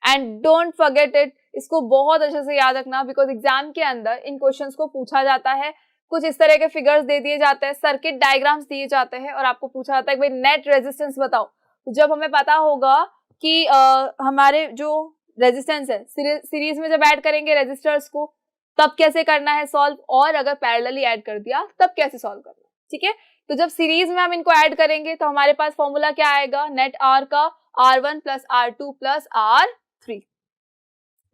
एंड डोंट फॉरगेट इट, इसको बहुत अच्छे से याद रखना, बिकॉज एग्जाम के अंदर इन क्वेश्चंस को पूछा जाता है। कुछ इस तरह के फिगर्स दे दिए जाते हैं, सर्किट डायग्राम्स दिए जाते हैं और आपको पूछा जाता है कि भाई नेट रेजिस्टेंस बताओ। तो जब हमें पता होगा कि हमारे जो रेजिस्टेंस है सीरीज में जब ऐड करेंगे रेजिस्टर्स को, तब कैसे करना है सॉल्व, और अगर पैरेलली ऐड कर दिया तब कैसे सॉल्व करना है। ठीक है, तो जब सीरीज में हम इनको ऐड करेंगे तो हमारे पास फॉर्मूला क्या आएगा? नेट R का R1 plus R2 plus R3।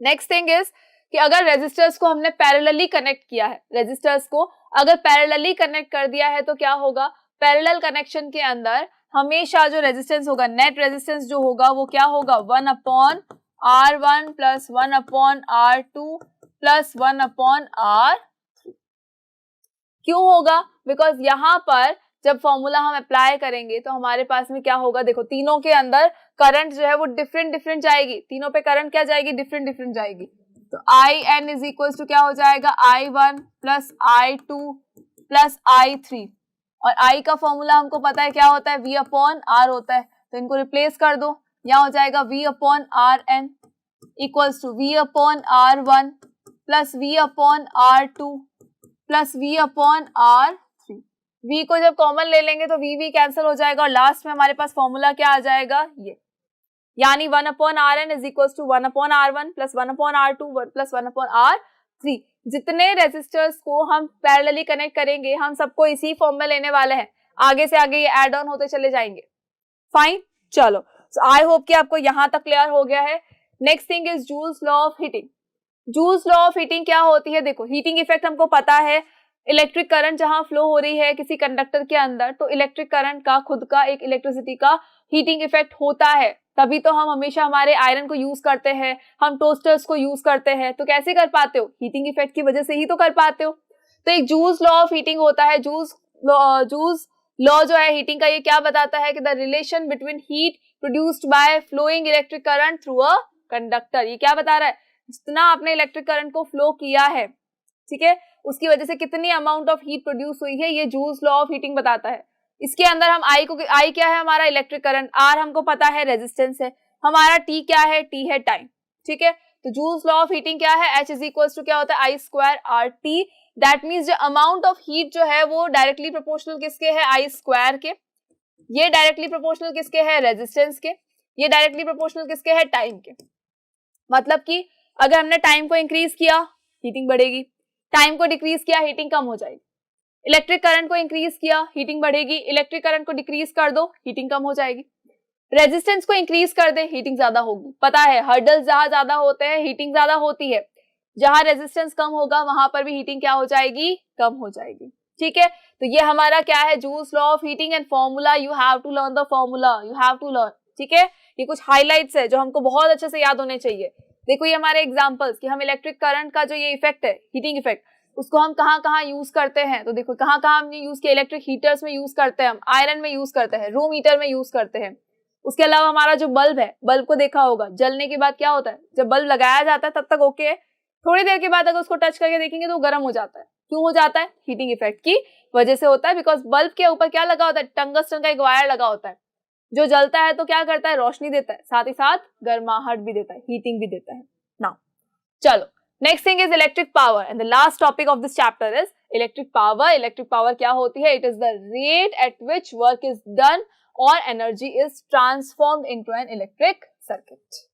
Next thing is कि अगर रेजिस्टर्स को हमने पैरेलली कनेक्ट किया है, रेजिस्टर्स को अगर पैरेलली कनेक्ट कर दिया है तो क्या होगा? पैरेलल कनेक्शन के अंदर हमेशा जो रेजिस्टेंस होगा, नेट रेजिस्टेंस जो होगा वो क्या होगा? 1/R1 plus 1/R2 plus 1/R3। क्यों होगा? बिकॉज यहाँ पर जब फॉर्मूला हम अप्लाई करेंगे तो हमारे पास में क्या होगा? देखो तीनों के अंदर करंट जो है वो डिफरेंट जाएगी, तीनों पे करंट क्या जाएगी? डिफरेंट जाएगी। तो IN इज इक्वल टू क्या हो जाएगा? I1 plus I2 plus I3। और I का फॉर्मूला हमको पता है क्या होता है? V अपॉन R होता है, तो इनको रिप्लेस कर दो, यहाँ हो जाएगा V upon RN equals to V upon R1 plus V upon R2 plus V upon R3। V को जब कॉमन ले लेंगे तो V कैंसिल हो जाएगा और लास्ट में हमारे पास फॉर्मूला क्या आ जाएगा? ये, यानी 1/Rn is equal to 1/R1 plus 1/R2 plus 1/R3। जितने रेजिस्टर्स को हम पैरेलली कनेक्ट करेंगे हम सबको इसी फॉर्म में लेने वाले हैं, आगे से आगे ये ऐड ऑन होते चले जाएंगे। फाइन, चलो आई होप कि आपको यहाँ तक क्लियर हो गया है। Next thing is joules law of heating. Joules law of heating क्या होती है? देखो हीटिंग इफेक्ट हमको पता है, इलेक्ट्रिक करंट जहां फ्लो हो रही है किसी कंडक्टर के अंदर, तो इलेक्ट्रिक करंट का खुद का एक इलेक्ट्रिसिटी का हीटिंग इफेक्ट होता है। तभी तो हम हमेशा हमारे आयरन को यूज करते हैं, हम टोस्टर्स को यूज करते हैं। तो कैसे कर पाते हो? हीटिंग इफेक्ट की वजह से ही तो कर पाते हो। तो एक जूल्स लॉ ऑफ हीटिंग होता है। जूल्स लॉ जो है हीटिंग का, ये क्या बताता है कि the relation between heat produced by flowing electric current through a conductor. ये क्या बता रहा है? जितना आपने इलेक्ट्रिक करंट को फ्लो किया है, ठीक है, उसकी वजह से कितनी अमाउंट ऑफ हीट प्रोड्यूस हुई है, ये जूल्स लॉ ऑफ हीटिंग बताता है। इसके अंदर हम I क्या है? हमारा इलेक्ट्रिक करंट, R हमको पता है रेजिस्टेंस है, हमारा T क्या है? T है टाइम। ठीक है, तो जूल्स लॉ ऑफ हीटिंग क्या है? H इज इक्वल टू क्या होता है? I square RT। That means जो अमाउंट ऑफ हीट जो है वो डायरेक्टली प्रोपोर्शनल किसके है? I स्क्वायर के। ये डायरेक्टली प्रोपोर्शनल किसके है? रेजिस्टेंस के। ये डायरेक्टली प्रोपोर्शनल किसके है? टाइम के। मतलब कि अगर हमने टाइम को इंक्रीज किया हीटिंग बढ़ेगी, टाइम को डिक्रीज किया हीटिंग कम हो जाएगी। इलेक्ट्रिक करंट को इंक्रीज किया हीटिंग बढ़ेगी, इलेक्ट्रिक करंट को डिक्रीज कर दो हीटिंग कम हो जाएगी। रेजिस्टेंस को इंक्रीज कर दे हीटिंग ज्यादा होगी। पता है हर्डल्स जहां ज्यादा होते हैं हीटिंग ज्यादा होती है, जहां रेजिस्टेंस कम होगा वहां पर भी हीटिंग क्या हो जाएगी? कम हो जाएगी। ठीक है, तो ये हमारा क्या है? Joule's law of heating and formula. You have to learn the formula, you have to learn. ठीक है, ये कुछ हाईलाइट्स है जो हमको बहुत अच्छे से याद होने चाहिए। देखो ये हमारे एग्जांपल्स कि हम इलेक्ट्रिक करंट का जो ये इफेक्ट है, हीटिंग इफेक्ट, उसको हम कहाँ कहाँ यूज करते हैं। तो देखो कहाँ कहाँ हमने यूज किया? इलेक्ट्रिक हीटर्स में यूज करते हैं, हम आयरन में यूज करते हैं, रूम हीटर में यूज करते हैं। उसके अलावा हमारा जो बल्ब है, बल्ब को देखा होगा, जलने के बाद क्या होता है? जब बल्ब लगाया जाता है तब तक ओके है, थोड़ी देर के बाद अगर उसको टच करके देखेंगे तो गर्म हो जाता है। क्यों हो जाता है? हीटिंग इफेक्ट की वजह से होता है, बिकॉज बल्ब के ऊपर क्या लगा होता है? टंगस्टन का एक वायर लगा होता है, जो जलता है तो क्या करता है? रोशनी देता है, साथ ही साथ गर्माहट भी देता है, हीटिंग भी देता है। नाउ चलो, next thing is electric power and the last topic of this chapter is electric power. Electric power क्या होती है? It is the rate at which work is done और energy is transformed into an electric circuit.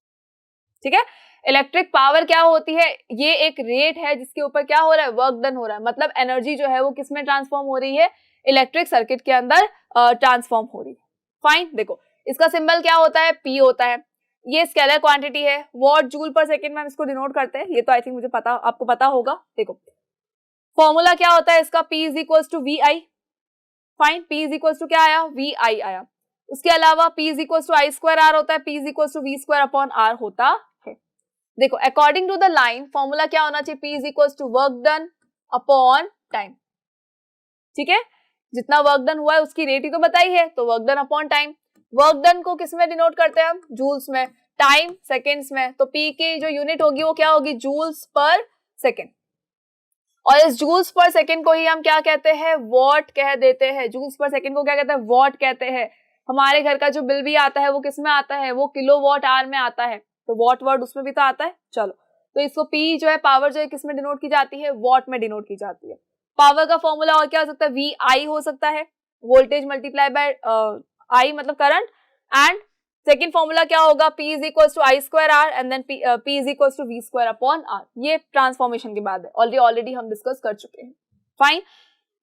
ठीक है, electric power क्या होती है? ये एक रेट है जिसके ऊपर क्या हो रहा है? वर्क डन हो रहा है, मतलब एनर्जी जो है वो किसमें ट्रांसफॉर्म हो रही है? इलेक्ट्रिक सर्किट के अंदर ट्रांसफॉर्म हो रही है। फाइन, देखो इसका सिंबल क्या होता है? P होता है। ये स्केलर क्वांटिटी है, वॉट जूल पर सेकेंड में हम इसको डिनोट करते हैं। ये तो आई थिंक मुझे पता, आपको पता होगा। देखो फॉर्मूला क्या होता है इसका? P is equal to V I. Fine, P is equal to क्या आया? वी आई आया। उसके अलावा P is equal to I square R होता है, P is equal to V square upon R होता है। देखो according to the line formula क्या होना चाहिए? P is equal to work done upon time. ठीक है, जितना वर्क डन हुआ है उसकी रेट ही तो बताई है, तो work done upon time. Work done को किस में डिनोट करते हैं हम? जूल्स में। टाइम सेकेंड्स में, तो P की जो यूनिट होगी वो क्या होगी? Joules per second. और इस जूल्स पर सेकेंड को ही हम क्या कहते हैं? वॉट कह देते हैं। जूल्स पर सेकेंड को क्या कहते हैं? वॉट कहते हैं। हमारे घर का जो बिल भी आता है वो किस में आता है? वो किलो वॉट आवर में आता है, तो वॉट वर्ड उसमें भी तो आता है। चलो, तो इसको P जो है पावर जो है किस में डिनोट की जाती है? वॉट में डिनोट की जाती है। पावर का फॉर्मूला और क्या हो सकता है? वी आई हो सकता है, वोल्टेज मल्टीप्लाई बाय आई मतलब करंट। एंड सेकेंड फॉर्मूला क्या होगा? P is equal to I square R and then P is equal to V square upon R. ये ट्रांसफॉर्मेशन के बाद है, ऑलरेडी हम डिस्कस कर चुके हैं। फाइन,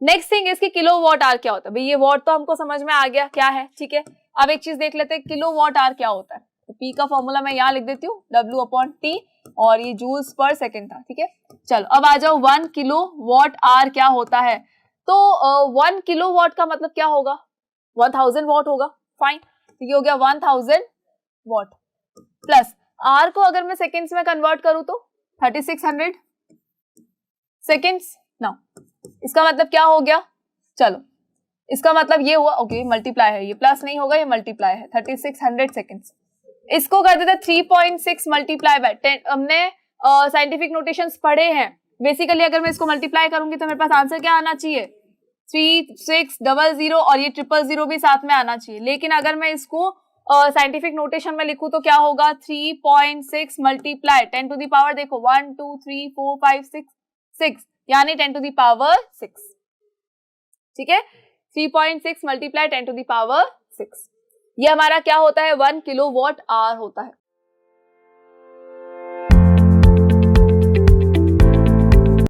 नेक्स्ट थिंग इसकी किलो वॉट आर क्या होता है? भाई ये वॉट तो हमको समझ में आ गया क्या है। ठीक है, अब एक चीज देख लेते हैं, किलो वॉट आर क्या होता है। तो P का फॉर्मूला मैं यहाँ लिख देती हूँ, W अपॉन T, और ये जूल्स पर सेकेंड था। ठीक है, चलो अब आ जाओ 1 किलो वॉट आर क्या होता है। तो 1 किलो वॉट का मतलब क्या होगा? 1000 वॉट होगा। फाइन, तो ये हो गया 1000 वॉट प्लस आर को अगर मैं सेकेंड्स में कन्वर्ट करूं तो 3600 सेकेंड्स। नाउ इसका मतलब क्या हो गया? चलो इसका मतलब ये हुआ, ओके मल्टीप्लाई है, ये प्लस नहीं होगा, ये मल्टीप्लाई है। 3600 सेकेंड्स, इसको कर देते 3.6 मल्टीप्लाई बाय 10। हमने साइंटिफिक नोटेशंस पढ़े हैं। बेसिकली अगर मैं इसको मल्टीप्लाई करूंगी तो मेरे पास आंसर क्या आना चाहिए? 3600, और ये 000 भी साथ में आना चाहिए। लेकिन अगर मैं इसको साइंटिफिक नोटेशन में लिखूं तो क्या होगा? 3.6 मल्टीप्लाई 10 टू द पावर, देखो 1 2 3 4 5 6 यानी 10 टू द पावर 6। ठीक है, 3.6 मल्टीप्लाई 10 टू द पावर 6, ये हमारा क्या होता है? 1 किलो वॉट आवर होता है।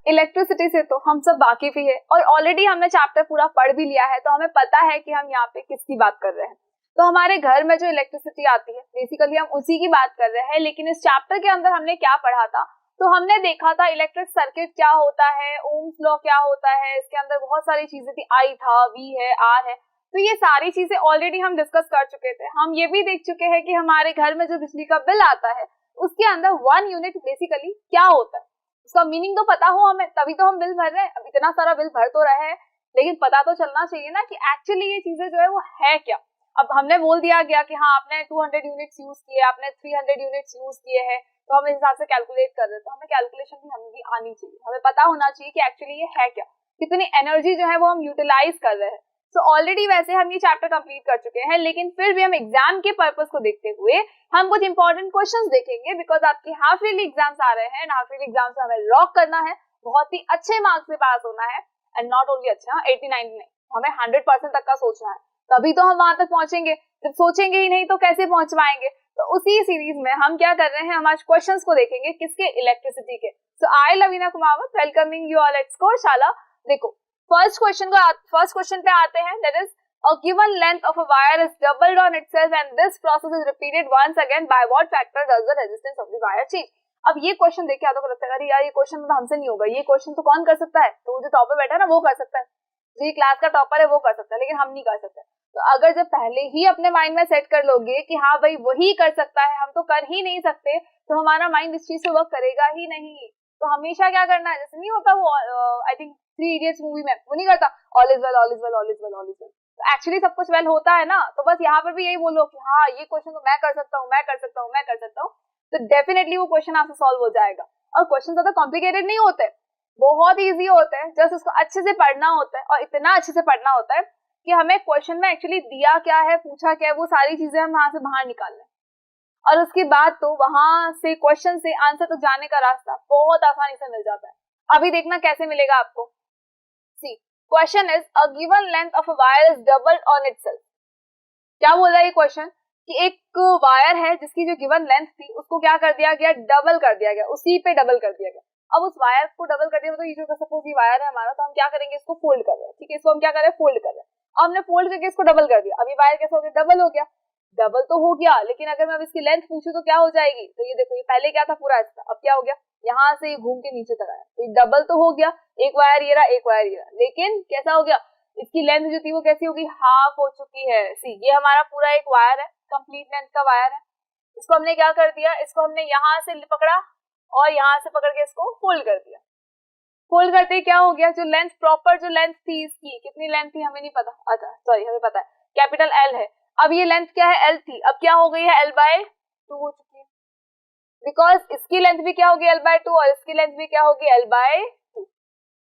इलेक्ट्रिसिटी से तो हम सब वाकिफ ही है, और ऑलरेडी हमने चैप्टर पूरा पढ़ भी लिया है, तो हमें पता है कि हम यहाँ पे किसकी बात कर रहे हैं। तो हमारे घर में जो इलेक्ट्रिसिटी आती है बेसिकली हम उसी की बात कर रहे हैं। लेकिन इस चैप्टर के अंदर हमने क्या पढ़ा था? तो हमने देखा था इलेक्ट्रिक सर्किट क्या होता है, ओम्स लॉ क्या होता है, इसके अंदर बहुत सारी चीजें थी, आई था, वी है, आर है। तो ये सारी चीजें ऑलरेडी हम डिस्कस कर चुके थे। हम ये भी देख चुके हैं कि हमारे घर में जो बिजली का बिल आता है उसके अंदर 1 यूनिट बेसिकली क्या होता है, उसका मीनिंग तो पता हो हमें, तभी तो हम बिल भर रहे हैं। अब इतना सारा बिल भर तो रहे हैं, लेकिन पता तो चलना चाहिए ना कि एक्चुअली ये चीजें जो है वो है क्या। अब हमने बोल दिया गया कि हाँ आपने 200 यूनिट्स यूज किए, आपने 300 यूनिट्स यूज किए हैं, तो हम इस हिसाब से कैलकुलेट कर रहे हैं। तो हमें कैलकुलेशन भी हमें भी आनी चाहिए, हमें पता होना चाहिए कि एक्चुअली ये है क्या, कितनी एनर्जी जो है वो हम यूटिलाइज कर रहे हैं। सो ऑलरेडी वैसे हम ये चैप्टर कंप्लीट कर चुके हैं, लेकिन फिर भी हम एग्जाम के पर्पस को देखते हुए हम कुछ इंपॉर्टेंट क्वेश्चंस देखेंगे, बिकॉज आपकी हाफ ईयरली एग्जाम्स आ रहे हैं। हाफ ईयरली एग्जाम्स में हमें रॉक करना है, बहुत ही अच्छे मार्क्स से पास होना है, एंड नॉट ओनली अच्छा 80-90 नहीं, हमें 100% तक का सोचना है, तभी तो हम वहां तक पहुंचेंगे। जब सोचेंगे ही नहीं तो कैसे पहुंच पाएंगे। तो उसी सीरीज में हम क्या कर रहे हैं, हम आज क्वेश्चंस को देखेंगे, किसके? इलेक्ट्रिसिटी के। So I Lavina Kumawat welcoming you all at Scoreshala. देखो फर्स्ट क्वेश्चन पे आते हैं, that is a given length of a wire is doubled on itself and this process is repeated once again, by what factor does the resistance of the wire change? अब ये question देख के आपको लगता है अरे यार ये क्वेश्चन तो हमसे नहीं होगा, ये क्वेश्चन तो कौन कर सकता है? तो जो टॉपर बैठा है ना वो कर सकता है, जो ये क्लास का टॉपर है वो कर सकता है, लेकिन हम नहीं कर सकते। तो अगर जब पहले ही अपने माइंड में सेट कर लोगे कि हाँ भाई वही कर सकता है, हम तो कर ही नहीं सकते, तो हमारा माइंड इस चीज से वर्क करेगा ही नहीं। तो हमेशा क्या करना है, जैसे नहीं होता वो आई थिंक 3 इडियट्स मूवी में वो नहीं करता all is well all is well all is well all is well, तो एक्चुअली सब कुछ वेल होता है ना। तो बस यहाँ पर भी यही बोलो कि हाँ ये क्वेश्चन तो मैं कर सकता हूँ, मैं कर सकता हूँ, मैं कर सकता हूँ, तो डेफिनेटली वो क्वेश्चन आपसे सॉल्व हो जाएगा। और क्वेश्चन ज्यादा कॉम्प्लिकेटेड नहीं होते, बहुत इजी होते हैं, जस्ट उसको अच्छे से पढ़ना होता है, और इतना अच्छे से पढ़ना होता है कि हमें क्वेश्चन में एक्चुअली दिया क्या है, पूछा क्या है, वो सारी चीजें हम वहां से बाहर निकाल लें, और उसके बाद तो वहां से क्वेश्चन से आंसर तक जाने का रास्ता बहुत आसानी से मिल जाता है। अभी देखना कैसे मिलेगा आपको। See question is a given length of a wire is doubled on itself. क्या बोल रहा है ये क्वेश्चन कि एक वायर है जिसकी जो गिवन लेंथ थी उसको क्या कर दिया गया, डबल कर दिया गया, उसी पे डबल कर दिया गया। अब उस वायर को डबल कर दिया, तो ये जो सपोज ये वायर है हमारा, तो हम क्या करेंगे, इसको फोल्ड कर रहे हैं, ठीक है, इसको हम क्या कर रहे हैं, फोल्ड कर रहे हैं। अब हमने फोल्ड करके इसको डबल कर दिया, अभी वायर कैसे हो गया, डबल हो गया। डबल तो हो गया, लेकिन अगर मैं अब इसकी लेंथ पूछूं तो क्या हो जाएगी, तो ये देखो, ये पहले क्या था, पूरा ऐसा, अब क्या हो गया, यहाँ से घूम के नीचे तक आया, तो ये डबल तो हो गया, एक वायर ये रहा, एक वायर ये रहा, लेकिन कैसा हो गया, इसकी लेंथ जो थी वो कैसी होगी, हाफ हो चुकी है। सी ये हमारा पूरा एक वायर है, कंप्लीट लेंथ का वायर है, इसको हमने क्या कर दिया, इसको हमने यहाँ से पकड़ा और यहाँ से पकड़ के इसको फोल्ड कर दिया। फोल्ड करते ही क्या हो गया, जो लेंथ प्रॉपर जो लेंथ थी इसकी, कितनी लेंथ थी हमें नहीं पता, अच्छा सॉरी हमें पता है, कैपिटल एल है। अब ये लेंथ क्या है, एल थी, अब क्या हो गई है, एल बाय 2 हो चुकी है, बिकॉज इसकी लेंथ भी क्या होगी, एल बाय 2, और इसकी लेंथ भी क्या होगी, एल बाय 2।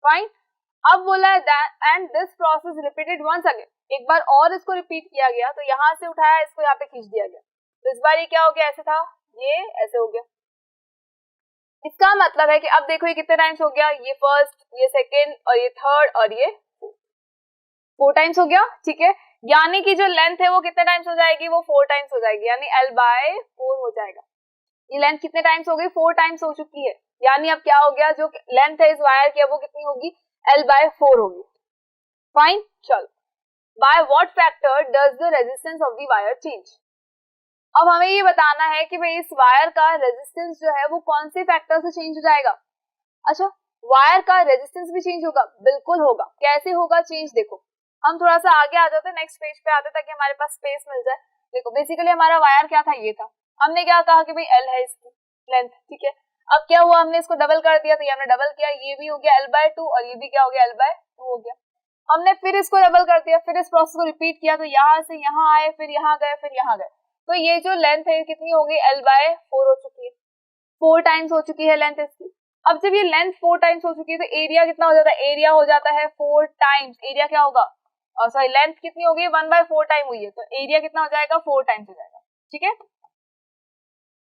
फाइन। अब बोला है and this process repeated once again, एक बार और इसको रिपीट किया गया, तो यहाँ से उठाया, इसको यहाँ पे खींच दिया गया, तो इस बार ये क्या हो गया, ऐसे था, ये ऐसे हो गया। इसका मतलब है कि अब देखो ये कितने टाइम्स हो गया, ये फर्स्ट, ये सेकेंड, और ये थर्ड, और ये 4 टाइम्स हो गया, ठीक है। यानी कि जो लेंथ है वो कितने टाइम्स हो जाएगी, वो 4 टाइम्स हो जाएगी, यानी L बाय 4 हो जाएगा। ये लेंथ कितने टाइम्स हो गई, 4 टाइम्स हो चुकी है, यानी अब क्या हो गया, जो लेंथ है इस वायर की वो कितनी होगी, L बाय 4 होगी। फाइन, चलो, by what factor does the resistance of the wire change. अब हमें ये बताना है कि भाई इस वायर का रेजिस्टेंस जो है वो कौन से फैक्टर से चेंज हो जाएगा। अच्छा, वायर का रेजिस्टेंस भी चेंज होगा, बिल्कुल होगा। कैसे होगा चेंज, देखो हम थोड़ा सा आगे आ जाते हैं, नेक्स्ट पेज पे आते हैं, ताकि हमारे पास स्पेस मिल जाए। देखो बेसिकली हमारा वायर क्या था, ये था, हमने क्या कहा कि भाई एल है इसकी लेंथ, ठीक है। अब क्या हुआ, हमने इसको डबल कर दिया, तो ये हमने डबल किया, ये भी हो गया एल बाय 2, और ये भी क्या हो गया, एल बाय 2 हो गया। हमने फिर इसको डबल कर दिया, फिर इस प्रोसेस को रिपीट किया, तो यहाँ से यहाँ आए, फिर यहाँ गए, फिर यहाँ गए, तो ये जो लेंथ है कितनी हो गई, L बाय 4 हो चुकी है, 4 टाइम्स हो चुकी है लेंथ इसकी। अब जब ये लेंथ 4 टाइम्स हो चुकी है, तो एरिया कितना हो जाता है, एरिया हो जाता है 4 टाइम्स, एरिया क्या होगा, सॉरी लेंथ कितनी हो गई, 1/4 टाइम हुई है, तो एरिया कितना हो जाएगा, 4 टाइम्स हो जाएगा, ठीक है।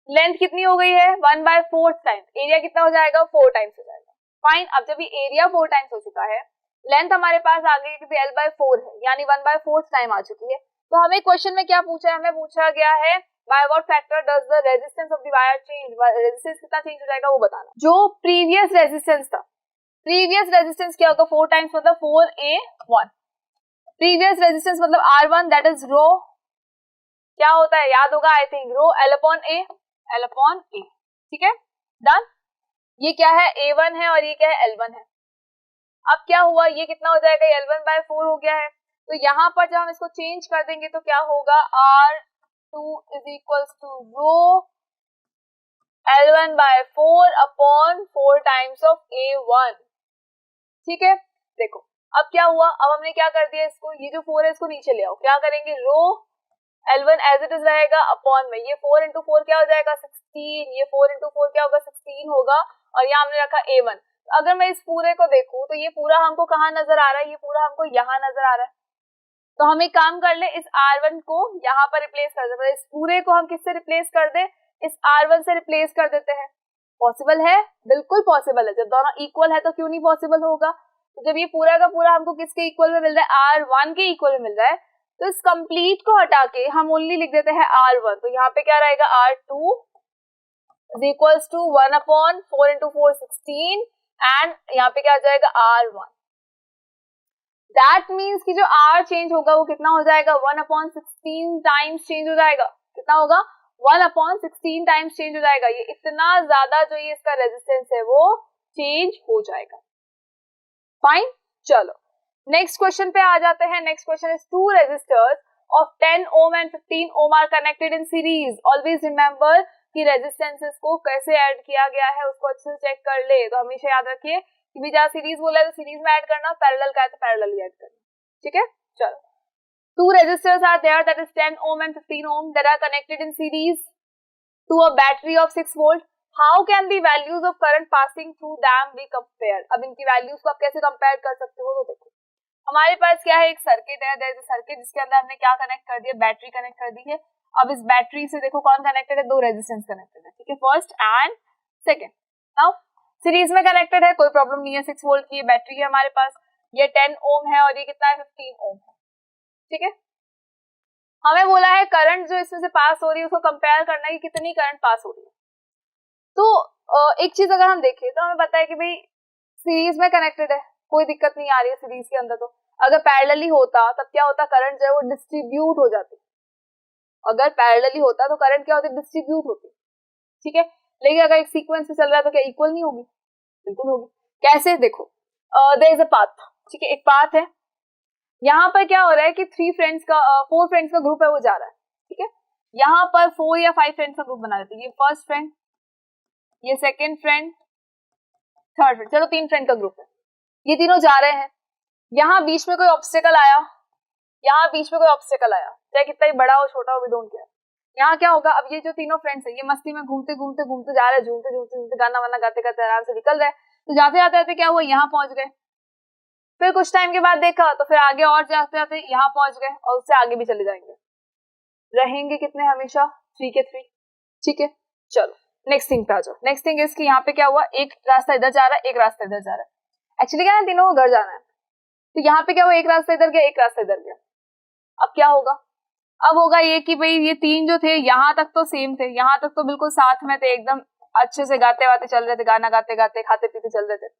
लेंथ कितनी हो गई है, 1/4 टाइम, एरिया कितना हो जाएगा, 4 टाइम्स हो जाएगा। फाइन। अब जब ये एरिया 4 टाइम्स हो चुका है, लेंथ हमारे पास आ गई कि L बाय 4 है, यानी 1/4 टाइम आ चुकी है, तो हमें क्वेश्चन में क्या पूछा है, हमें पूछा गया है by what factor does the resistance of the wire change, resistance कितना चेंज हो जाएगा वो बताना। जो प्रीवियस रेजिस्टेंस था, प्रीवियस रेजिस्टेंस क्या होगा, 4 टाइम्स मतलब 4A1, प्रीवियस रेजिस्टेंस मतलब R1 दैट इज रो, क्या होता है याद होगा I think, rho L upon A, ठीक है, डन। ये क्या है, A1 है, और ये क्या है, L1 है। अब क्या हुआ, ये कितना हो जाएगा, L1 बाय 4 हो गया है, तो यहाँ पर जब हम इसको चेंज कर देंगे तो क्या होगा, R2 is equals to rho L1 by 4 upon 4 times of A1, ठीक है। देखो अब क्या हुआ, अब हमने क्या कर दिया, इसको ये जो 4 है इसको नीचे ले आओ, क्या करेंगे, रो L1 एज इट इज रहेगा अपॉन में, ये 4 इंटू 4 क्या हो जाएगा, 16, ये 4 इंटू 4 क्या होगा, 16 होगा, और यहाँ हमने रखा A1। अगर मैं इस पूरे को देखूं तो ये पूरा हमको कहाँ नजर आ रहा है, ये पूरा हमको यहाँ नजर आ रहा है, तो हम एक काम कर ले, इस R1 को यहाँ पर रिप्लेस कर दे, इस पूरे को हम किससे रिप्लेस कर दे, इस R1 से रिप्लेस कर देते हैं। पॉसिबल है, बिल्कुल पॉसिबल है, जब दोनों इक्वल है तो क्यों नहीं पॉसिबल होगा। तो जब ये पूरा का पूरा हमको किसके इक्वल में मिल रहा है, R1 के इक्वल में मिल रहा है, तो इस कंप्लीट को हटा के हम ओनली लिख देते हैं R1, तो यहाँ पे क्या रहेगा, R2 इज इक्वल्स टू 1 अपॉन 4 इंटू 4 16, एंड यहाँ पे क्या आ जाएगा, R1। दैट मीन्स कि जो R चेंज होगा वो कितना हो जाएगा, 1 अपॉन 16 टाइम्स चेंज हो जाएगा, कितना होगा, 1 अपॉन 16 टाइम्स चेंज हो जाएगा। ये इतना ज्यादा जो ये इसका रेजिस्टेंस है वो चेंज हो जाएगा। फाइन, चलो नेक्स्ट क्वेश्चन पे आ जाते हैं। Next question is two resistors of 10 ohm and 15 ohm are connected in series. Always remember कि रेजिस्टेंसेस को कैसे ऐड किया गया है उसको अच्छे से चेक कर ले। तो हमेशा याद रखिए कि भी जहाँ सीरीज बोला है तो सीरीज में ऐड करना, पैरेलल का है तो पैरेलल ही ऐड करना, ठीक है। चलो, two resistors are there, that is 10 ohm and 15 ohm, that are connected in series to a battery of 6 volt. How can the values of current passing through them be compare. अब इनकी values को आप कैसे compare कर सकते हो, तो देखो हमारे पास क्या है, एक सर्किट है, देयर इज अ सर्किट जिसके अंदर हमने क्या कनेक्ट कर दिया, बैटरी कनेक्ट कर दी है। अब इस बैटरी से देखो कौन कनेक्टेड है, दो रेजिस्टेंस कनेक्टेड है, ठीक है, first and second. Now series में कनेक्टेड है, कोई प्रॉब्लम नहीं है, 6 वोल्ट की बैटरी है हमारे पास, ये 10 ओम है और ये कितना है, 15 ओम है, ठीक है। हमें बोला है करंट जो इसमें से पास हो रही है उसको कंपेयर करना है कि कितनी करंट पास हो रही है। तो एक चीज अगर हम देखें तो हमें पता है कि भाई सीरीज में कनेक्टेड है, कोई दिक्कत नहीं आ रही है सीरीज के अंदर। तो अगर पैरेलली होता तब क्या होता, करंट जो है वो डिस्ट्रीब्यूट हो जाती। अगर पैरेलली होता तो करंट क्या होती, डिस्ट्रीब्यूट होती, ठीक है। लेकिन अगर एक सीक्वेंस में चल रहा है तो क्या इक्वल नहीं होगी, बिल्कुल होगी। कैसे, देखो देयर इज अ पाथ, ठीक है, एक पाथ है, यहाँ पर क्या हो रहा है कि 4 फ्रेंड्स का ग्रुप है वो जा रहा है, ठीक है। यहाँ पर 4 या 5 फ्रेंड्स का ग्रुप बना लेते हैं, ये फर्स्ट फ्रेंड, ये सेकंड फ्रेंड, थर्ड फ्रेंड, चलो 3 फ्रेंड का ग्रुप है, ये तीनों जा रहे हैं। यहाँ बीच में कोई ऑब्स्टेकल आया, यहाँ बीच में कोई ऑब्स्टेकल आया, चाहे कितना ही बड़ा हो छोटा हो, वी डोंट केयर। यहाँ क्या होगा, अब ये जो तीनों फ्रेंड्स है ये मस्ती में घूमते घूमते जा रहे हैं, झूमते गाना वाना गाते गाते आराम से निकल रहे हैं। तो जाते जाते क्या हुआ, यहाँ पहुंच गए, फिर कुछ टाइम के बाद देखा तो फिर आगे और जाते जाते यहाँ पहुंच गए और उससे आगे भी चले जाएंगे, रहेंगे कितने, हमेशा 3 के 3, ठीक है। चलो नेक्स्ट थिंग पे आ जाओ। नेक्स्ट थिंग इसकी यहाँ पे क्या हुआ, एक रास्ता इधर जा रहा है, एक रास्ता इधर जा रहा है। एक्चुअली क्या है, तीनों को घर जाना है, तो यहाँ पे क्या हुआ, एक रास्ता इधर गया, एक रास्ता इधर गया। अब क्या होगा, अब होगा ये कि भाई ये 3 जो थे यहाँ तक तो सेम थे, यहाँ तक तो बिल्कुल साथ में थे, एकदम अच्छे से गाते वाते चल रहे थे, गाना गाते गाते खाते पीते चल रहे थे।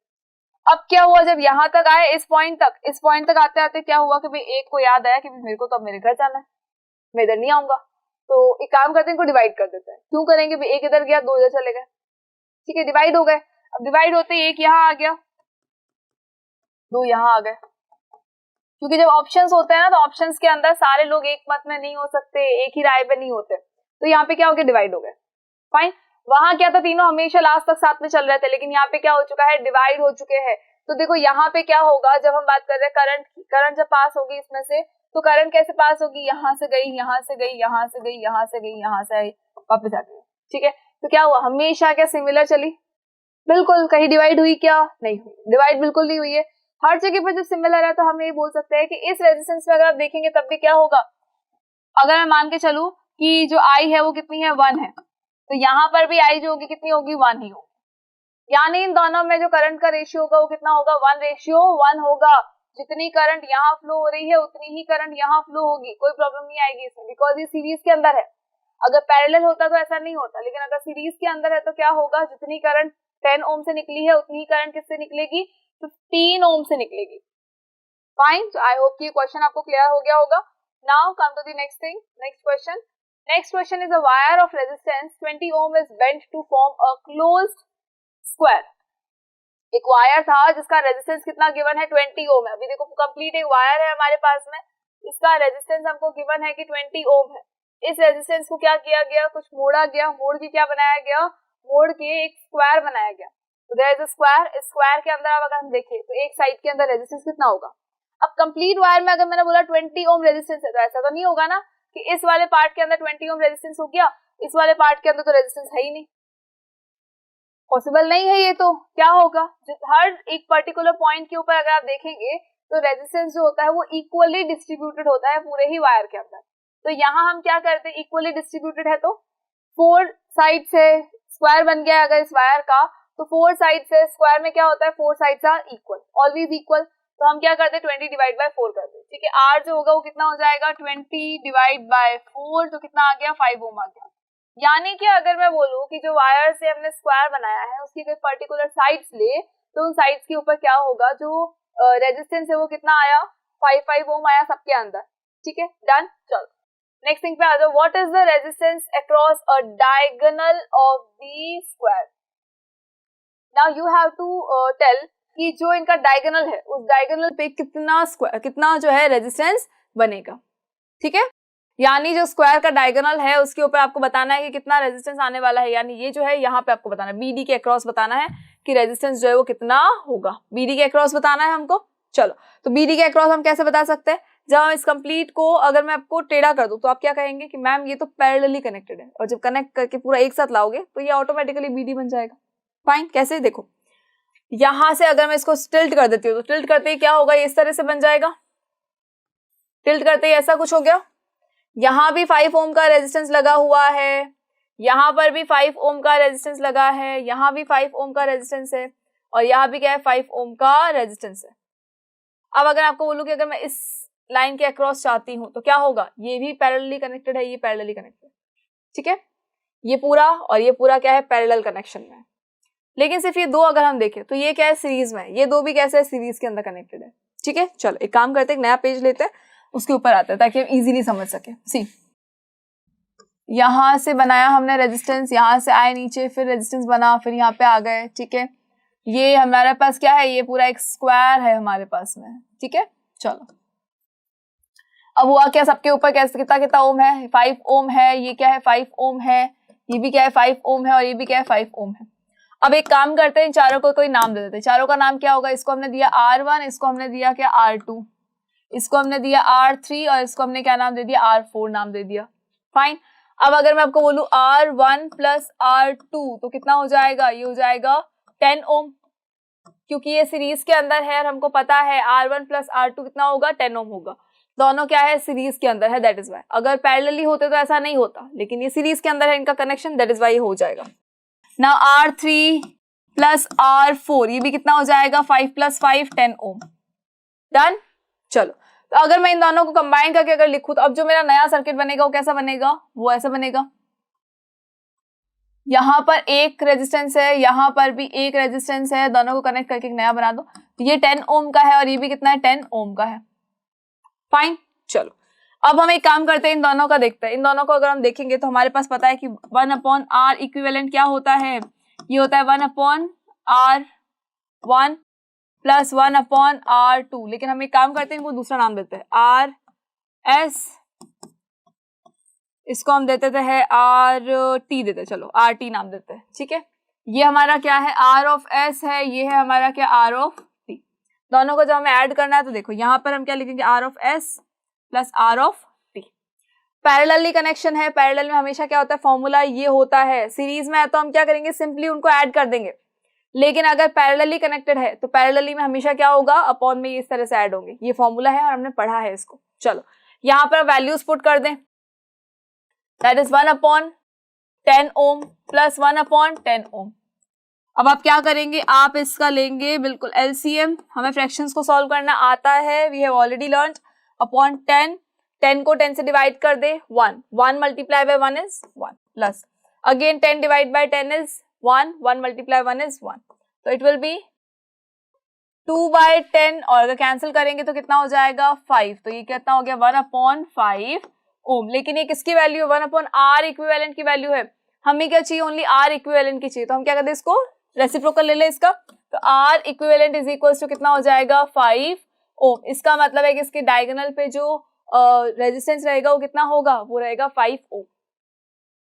अब क्या हुआ, जब यहाँ तक आए इस पॉइंट तक आते आते क्या हुआ कि भाई एक को याद आया कि मेरे को तो अब मेरे घर जाना है, मैं इधर नहीं आऊंगा, तो एक काम करते हैं, इनको डिवाइड कर देते हैं। क्यों करेंगे, भाई एक इधर गया 2 इधर चले गए, ठीक है, डिवाइड हो गए। अब डिवाइड होते ही एक यहाँ आ गया, 2 यहाँ आ गए, क्योंकि जब ऑप्शंस होते हैं ना तो ऑप्शंस के अंदर सारे लोग एक मत में नहीं हो सकते, एक ही राय पे नहीं होते, तो यहाँ पे क्या हो गया, डिवाइड हो गए, फाइन। वहां क्या था, तीनों हमेशा लास्ट तक साथ में चल रहे थे, लेकिन यहाँ पे क्या हो चुका है, डिवाइड हो चुके हैं। तो देखो यहाँ पे क्या होगा, जब हम बात कर रहे हैं करंट जब पास होगी इसमें से, तो करंट कैसे पास होगी, यहाँ से गई, यहाँ से गई, यहाँ से गई, यहाँ से गई, यहाँ से आई, वापस आ गई, ठीक है। तो क्या हुआ, हमेशा क्या सिमिलर चली, बिल्कुल। कहीं डिवाइड हुई क्या, नहीं हुई, डिवाइड बिल्कुल नहीं हुई है। हर जगह पर जब सिमिलर है तो हम ये बोल सकते हैं कि इस रेजिस्टेंस में अगर आप देखेंगे तब भी क्या होगा, अगर मैं मान के चलूं कि जो आई है वो कितनी है, 1 है, तो यहाँ पर भी आई जो होगी कितनी होगी, 1 ही होगी। यानी इन दोनों में जो करंट का रेशियो होगा वो कितना होगा, 1:1 होगा। जितनी करंट यहाँ फ्लो हो रही है उतनी ही करंट यहाँ फ्लो होगी, कोई प्रॉब्लम नहीं आएगी इसमें, बिकॉज ये सीरीज के अंदर है। अगर पैरेलल होता तो ऐसा नहीं होता, लेकिन अगर सीरीज के अंदर है तो क्या होगा, जितनी करंट 10 ओम से निकली है उतनी ही करंट किससे निकलेगी, 15 ओम से निकलेगी। फाइन, सो आई होप कि ये क्वेश्चन आपको क्लियर हो गया होगा। Now come to the next thing, next question. Next question is a wire of resistance 20 ohm is bent to form a closed square. एक वायर था जिसका रेजिस्टेंस कितना गिवन है, 20 ओम है। अभी देखो कंप्लीट एक वायर है हमारे पास में, इसका रेजिस्टेंस हमको गिवन है कि 20 ओम है। इस रेजिस्टेंस को क्या किया गया, कुछ मोड़ा गया, मोड़ के क्या बनाया गया, मोड़ के एक स्क्वायर बनाया गया। तो देयर इज अ स्क्वायर, इस स्क्वायर के अंदर अगर हम देखें तो एक साइड के अंदर रेजिस्टेंस कितना होगा। अब कंप्लीट वायर में अगर मैंने बोला 20 ओम रेजिस्टेंस है, तो ऐसा तो नहीं होगा ना कि इस वाले पार्ट के अंदर 20 ओम रेजिस्टेंस हो गया, इस वाले पार्ट के अंदर तो रेजिस्टेंस है ही नहीं, पॉसिबल नहीं है ये। तो क्या होगा, हर एक पर्टिकुलर पॉइंट के ऊपर अगर आप देखेंगे तो रेजिस्टेंस जो होता है वो इक्वली डिस्ट्रीब्यूटेड होता है पूरे ही वायर के अंदर। तो यहाँ हम क्या करते हैं, इक्वली डिस्ट्रीब्यूटेड है तो 4 साइड से स्क्वायर बन गया अगर इस वायर का, तो 4 साइड से स्क्वायर में क्या होता है, 4 sides are equal, always equal. तो हम क्या करते हैं, 20 डिवाइड बाय 4 करते हैं, ठीक है। आर जो होगा वो कितना हो जाएगा, 20 डिवाइड बाय 4, तो कितना आ गया, 5 ओम आ गया। यानी कि अगर मैं बोलूं कि जो वायर से हमने स्क्वायर बनाया है उसकी कोई पर्टिकुलर साइड्स ले, तो उन साइड्स के ऊपर क्या होगा, जो रेजिस्टेंस है वो कितना आया, 5 ओम आया सबके अंदर, ठीक है, डन। चलो नेक्स्ट थिंग पे आ जाओ। What is the resistance across a diagonal of the square. Now you have to tell कि जो इनका डायगोनल है उस डायगोनल पे कितना जो है रेजिस्टेंस बनेगा, ठीक है। यानी जो स्क्वायर का डायगोनल है उसके ऊपर आपको बताना है कि कितना रेजिस्टेंस आने वाला है, यानी ये जो है यहाँ पे आपको बताना है, बीडी के अक्रॉस बताना है कि रेजिस्टेंस जो है वो कितना होगा, बीडी के अक्रॉस बताना है हमको। चलो तो बीडी के अक्रॉस हम कैसे बता सकते हैं जब हम इस कंप्लीट को अगर मैं आपको टेढ़ा कर दूं तो आप क्या कहेंगे कि मैम ये तो पैरेलली कनेक्टेड है, और जब कनेक्ट करके पूरा एक साथ लाओगे तो ये ऑटोमेटिकली बीडी बन जाएगा। फाइन, कैसे? देखो यहां से अगर मैं इसको टिल्ट कर देती हूँ तो टिल्ट करते ही क्या होगा, ये इस तरह से बन जाएगा। टिल्ट करते ही ऐसा कुछ हो गया। यहाँ भी 5 ओम का रेजिस्टेंस लगा हुआ है, यहाँ पर भी 5 ओम का रेजिस्टेंस लगा है, यहाँ भी 5 ओम का रेजिस्टेंस है, और यहाँ भी क्या है, 5 ओम का रेजिस्टेंस है। अब अगर आपको बोलूं कि अगर मैं इस लाइन के अक्रॉस चाहती हूँ तो क्या होगा, ये भी पैरेलली कनेक्टेड है, ये पैरेलली कनेक्टेड, ठीक है, ये पूरा और ये पूरा क्या है, पैरेलल कनेक्शन में। लेकिन सिर्फ ये दो अगर हम देखें तो ये क्या है, सीरीज में, ये दो भी कैसे है, सीरीज के अंदर कनेक्टेड है, ठीक है। चलो एक काम करते हैं, एक नया पेज लेते हैं, उसके ऊपर आते हैं ताकि हम इजीली समझ सके। सी, यहां से बनाया हमने रेजिस्टेंस, यहां से आए नीचे, फिर रेजिस्टेंस बना, फिर यहाँ पे आ गए, ठीक है। ये हमारे पास क्या है, ये पूरा एक स्क्वायर है हमारे पास में, ठीक है। चलो अब हुआ क्या, सबके ऊपर कैसे कितना कितना ओम है, 5 ओम है, ये क्या है 5 ओम है, ये भी क्या है 5 ओम है, और ये भी क्या है 5 ओम है। अब एक काम करते हैं, इन चारों को कोई नाम दे देते हैं। चारों का नाम क्या होगा, इसको हमने दिया R1, इसको हमने दिया क्या R2, इसको हमने दिया R3, और इसको हमने क्या नाम दे दिया, R4 नाम दे दिया। फाइन, अब अगर मैं आपको बोलूं R1 प्लस R2 तो कितना हो जाएगा, ये हो जाएगा 10 ओम, क्योंकि ये सीरीज के अंदर है और हमको पता है R1 प्लस R2 कितना होगा, 10 ओम होगा। दोनों क्या है, सीरीज के अंदर है, दैट इज वाई। अगर पैरेलली होते तो ऐसा नहीं होता, लेकिन ये सीरीज के अंदर है इनका कनेक्शन, दैट इज वाई हो जाएगा। नाउ R3 प्लस R4, ये भी कितना हो जाएगा, 5 प्लस 5 10 ओम। डन। चलो तो अगर मैं इन दोनों को कंबाइन करके अगर लिखूं तो अब जो मेरा नया सर्किट बनेगा वो कैसा बनेगा, वो ऐसा बनेगा। यहाँ पर एक रेजिस्टेंस है, यहाँ पर भी एक रेजिस्टेंस है, दोनों को कनेक्ट करके एक नया बना दो। ये 10 ओम का है और ये भी कितना है, 10 ओम का है। फाइन, चलो अब हम एक काम करते हैं, इन दोनों का देखते हैं। इन दोनों को अगर हम देखेंगे तो हमारे पास पता है कि 1/R इक्विवेलेंट क्या होता है, ये होता है 1/R1 प्लस 1/R2। लेकिन हम एक काम करते हैं, इनको दूसरा नाम देते हैं, RS, इसको हम देते थे है RT देते, चलो RT नाम देते हैं, ठीक है। ये हमारा क्या है, R ऑफ S है, ये है हमारा क्या, R ऑफ T। दोनों को जब हमें ऐड करना है तो देखो यहाँ पर हम क्या लिखेंगे, R of S plus R of T। Parallelly connection है, पैरेलल में हमेशा क्या होता है, फॉर्मूला ये होता है। सीरीज में है तो हम क्या करेंगे, सिंपली उनको ऐड कर देंगे। लेकिन अगर पैरेलली कनेक्टेड है तो पैरेलली में हमेशा क्या होगा, अपॉन में ये इस तरह से ऐड होंगे। ये फॉर्मूला है और हमने पढ़ा है इसको। चलो यहाँ पर वैल्यूज पुट कर दें, दैट इज 1/10 ओम प्लस 1/10 ओम। अब आप क्या करेंगे, आप इसका लेंगे बिल्कुल एलसीएम। हमें फ्रैक्शंस को सॉल्व करना आता है, we have already learned. Upon 10, 10 को 10 से डिवाइड कर दे, 1, 1 multiply by 1 is 1, plus again 10 divide by 10 is 1, 1 multiply 1 is 1, तो इट विल बी 2/10, और अगर कैंसिल करेंगे तो कितना हो जाएगा, 5। तो ये कितना हो गया, 1/5 ओम। लेकिन ये किसकी वैल्यू है, 1/R इक्विवेलेंट की वैल्यू है। हमें क्या चाहिए, ओनली R इक्विवेलेंट की चाहिए। तो हम क्या करते हैं, इसको रेसिप्रोकल ले ले इसका, तो R equivalent is equal to कितना हो जाएगा, 5 ओम। इसका मतलब है कि इसके डायगोनल पे जो रेजिस्टेंस रहेगा वो कितना होगा, वो रहेगा 5 ओम।